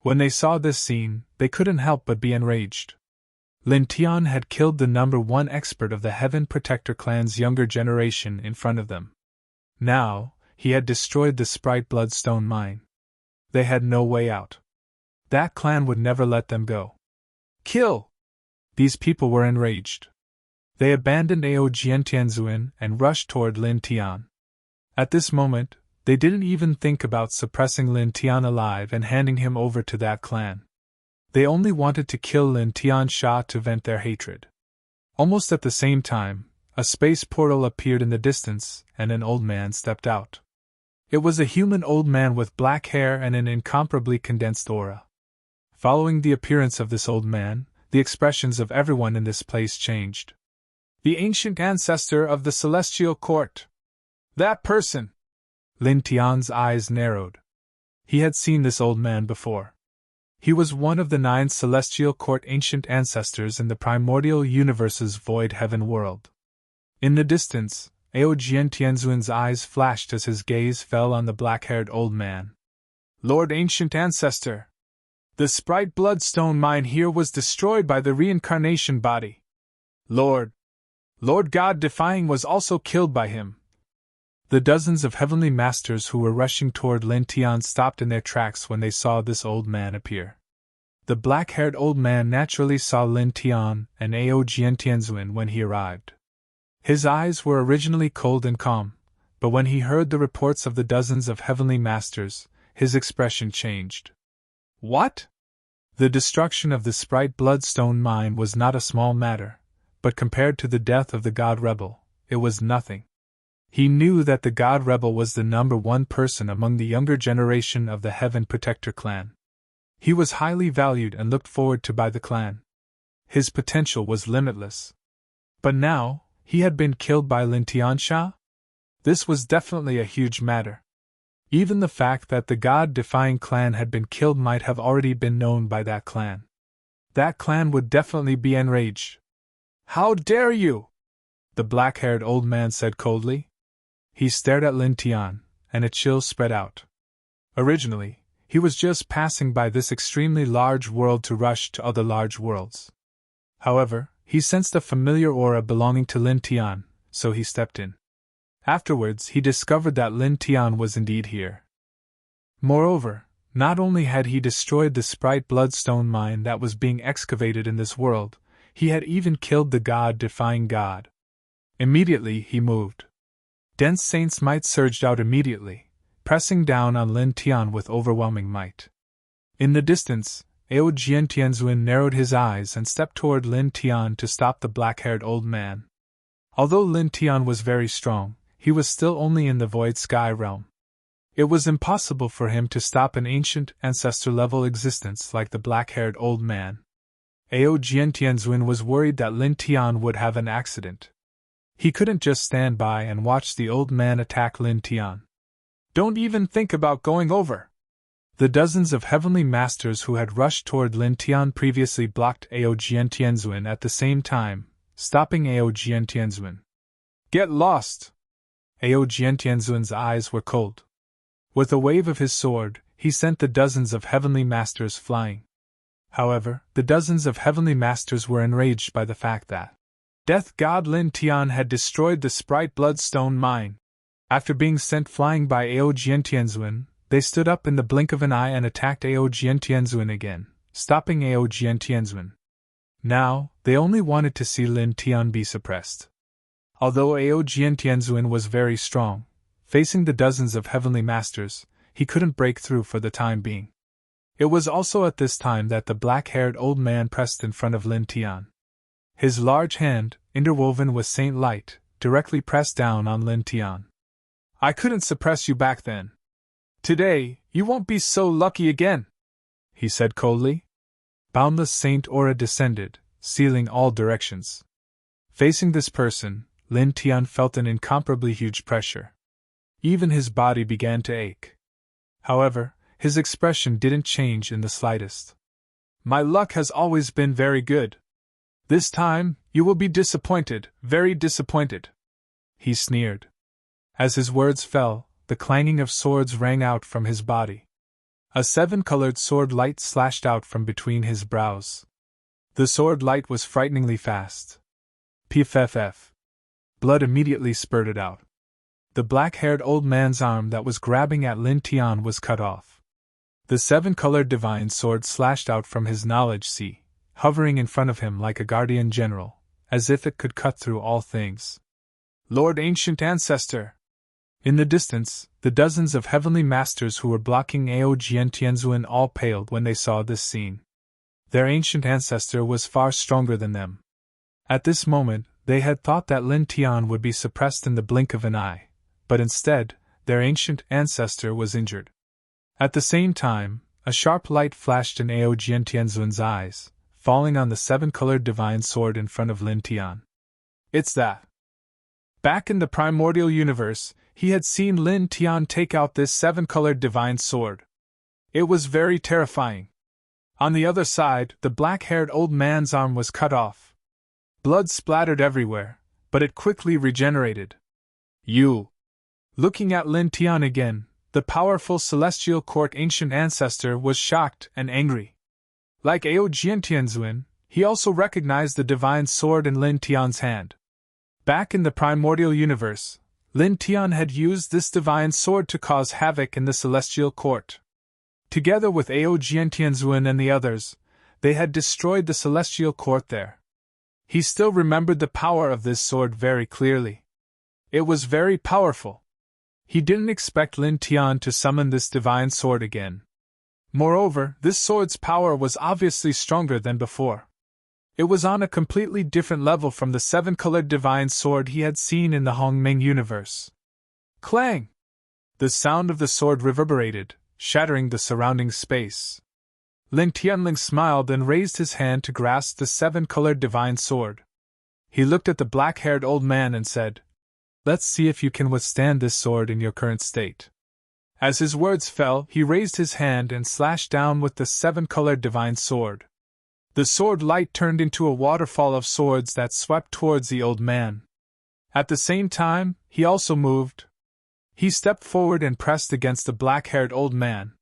When they saw this scene, they couldn't help but be enraged. Lin Tian had killed the number 1 expert of the Heaven Protector clan's younger generation in front of them. Now, he had destroyed the sprite bloodstone mine. They had no way out. That clan would never let them go. Kill! These people were enraged. They abandoned Ao Jiantianzuan and rushed toward Lin Tian. At this moment, they didn't even think about suppressing Lin Tian alive and handing him over to that clan. They only wanted to kill Lin Tian Sha to vent their hatred. Almost at the same time, a space portal appeared in the distance, and an old man stepped out. It was a human old man with black hair and an incomparably condensed aura. Following the appearance of this old man, the expressions of everyone in this place changed. The ancient ancestor of the celestial court. That person! Lin Tian's eyes narrowed. He had seen this old man before. He was one of the 9 celestial court ancient ancestors in the primordial universe's void heaven world. In the distance, Ao Jiantianzuan's eyes flashed as his gaze fell on the black-haired old man. Lord Ancient Ancestor! The Sprite Bloodstone mine here was destroyed by the reincarnation body. Lord God Defying was also killed by him. The dozens of heavenly masters who were rushing toward Lin Tian stopped in their tracks when they saw this old man appear. The black-haired old man naturally saw Lin Tian and Ao Jiantianzuan when he arrived. His eyes were originally cold and calm, but when he heard the reports of the dozens of heavenly masters, his expression changed. What? The destruction of the Sprite Bloodstone mine was not a small matter, but compared to the death of the God Rebel, it was nothing. He knew that the God Rebel was the number 1 person among the younger generation of the Heaven Protector clan. He was highly valued and looked forward to by the clan. His potential was limitless. But now, he had been killed by Lin Tiansha? This was definitely a huge matter. Even the fact that the God-defying clan had been killed might have already been known by that clan. That clan would definitely be enraged. How dare you? The black-haired old man said coldly. He stared at Lin Tian, and a chill spread out. Originally, he was just passing by this extremely large world to rush to other large worlds. However, he sensed a familiar aura belonging to Lin Tian, so he stepped in. Afterwards, he discovered that Lin Tian was indeed here. Moreover, not only had he destroyed the Sprite Bloodstone mine that was being excavated in this world, he had even killed the God-defying god. Immediately, he moved. Dense Saint's might surged out immediately, pressing down on Lin Tian with overwhelming might. In the distance, Ao Jiantianzuan narrowed his eyes and stepped toward Lin Tian to stop the black-haired old man. Although Lin Tian was very strong, he was still only in the void sky realm. It was impossible for him to stop an ancient ancestor-level existence like the black-haired old man. Ao Jiantianzuan was worried that Lin Tian would have an accident. He couldn't just stand by and watch the old man attack Lin Tian. Don't even think about going over. The dozens of heavenly masters who had rushed toward Lin Tian previously blocked Ao Jiantianzuan at the same time, stopping Ao Jiantianzuan. Get lost! Ao Jiantianzuan's eyes were cold. With a wave of his sword, he sent the dozens of heavenly masters flying. However, the dozens of heavenly masters were enraged by the fact that Death God Lin Tian had destroyed the Sprite Bloodstone mine. After being sent flying by Ao Jiantianzuan, they stood up in the blink of an eye and attacked Ao Jiantianzuan again, stopping Ao Jiantianzuan. Now, they only wanted to see Lin Tian be suppressed. Although Ao Jiantianzuan was very strong, facing the dozens of heavenly masters, he couldn't break through for the time being. It was also at this time that the black-haired old man pressed in front of Lin Tian. His large hand, interwoven with saint light, directly pressed down on Lin Tian. I couldn't suppress you back then. Today, you won't be so lucky again, he said coldly. Boundless saint aura descended, sealing all directions. Facing this person, Lin Tian felt an incomparably huge pressure. Even his body began to ache. However, his expression didn't change in the slightest. My luck has always been very good. This time, you will be disappointed, very disappointed, he sneered. As his words fell, the clanging of swords rang out from his body. A 7-colored sword light slashed out from between his brows. The sword light was frighteningly fast. Pff. Blood immediately spurted out. The black-haired old man's arm that was grabbing at Lin Tian was cut off. The 7-colored divine sword slashed out from his knowledge sea. hovering in front of him like a guardian general, as if it could cut through all things. Lord Ancient Ancestor! In the distance, the dozens of heavenly masters who were blocking Aojian Tianzuan all paled when they saw this scene. Their ancient ancestor was far stronger than them. At this moment, they had thought that Lin Tian would be suppressed in the blink of an eye, but instead, their ancient ancestor was injured. At the same time, a sharp light flashed in Aojian Tianzuan's eyes, falling on the seven-colored divine sword in front of Lin Tian. It's that. Back in the primordial universe, he had seen Lin Tian take out this seven-colored divine sword. It was very terrifying. On the other side, the black-haired old man's arm was cut off. Blood splattered everywhere, but it quickly regenerated. You! Looking at Lin Tian again, the powerful celestial court ancient ancestor was shocked and angry. Like Aojian Tianzuan, he also recognized the divine sword in Lin Tian's hand. Back in the primordial universe, Lin Tian had used this divine sword to cause havoc in the celestial court. Together with Aojian Tianzuan and the others, they had destroyed the celestial court there. He still remembered the power of this sword very clearly. It was very powerful. He didn't expect Lin Tian to summon this divine sword again. Moreover, this sword's power was obviously stronger than before. It was on a completely different level from the seven-colored divine sword he had seen in the Hongming universe. Clang! The sound of the sword reverberated, shattering the surrounding space. Lin Tianling smiled and raised his hand to grasp the seven-colored divine sword. He looked at the black-haired old man and said, "Let's see if you can withstand this sword in your current state." As his words fell, he raised his hand and slashed down with the seven-colored divine sword. The sword light turned into a waterfall of swords that swept towards the old man. At the same time, he also moved. He stepped forward and pressed against the black-haired old man.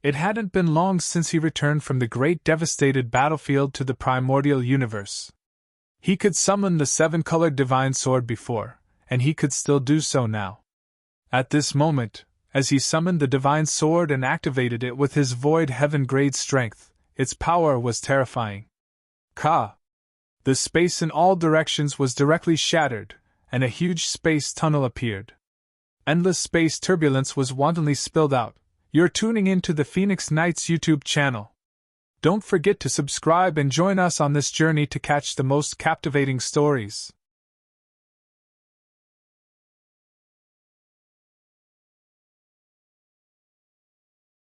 It hadn't been long since he returned from the great devastated battlefield to the primordial universe. He could summon the seven-colored divine sword before, and he could still do so now. At this moment, as he summoned the divine sword and activated it with his void heaven-grade strength, its power was terrifying. Ka! The space in all directions was directly shattered, and a huge space tunnel appeared. Endless space turbulence was wantonly spilled out. You're tuning into the Phoenix Knights YouTube channel. Don't forget to subscribe and join us on this journey to catch the most captivating stories.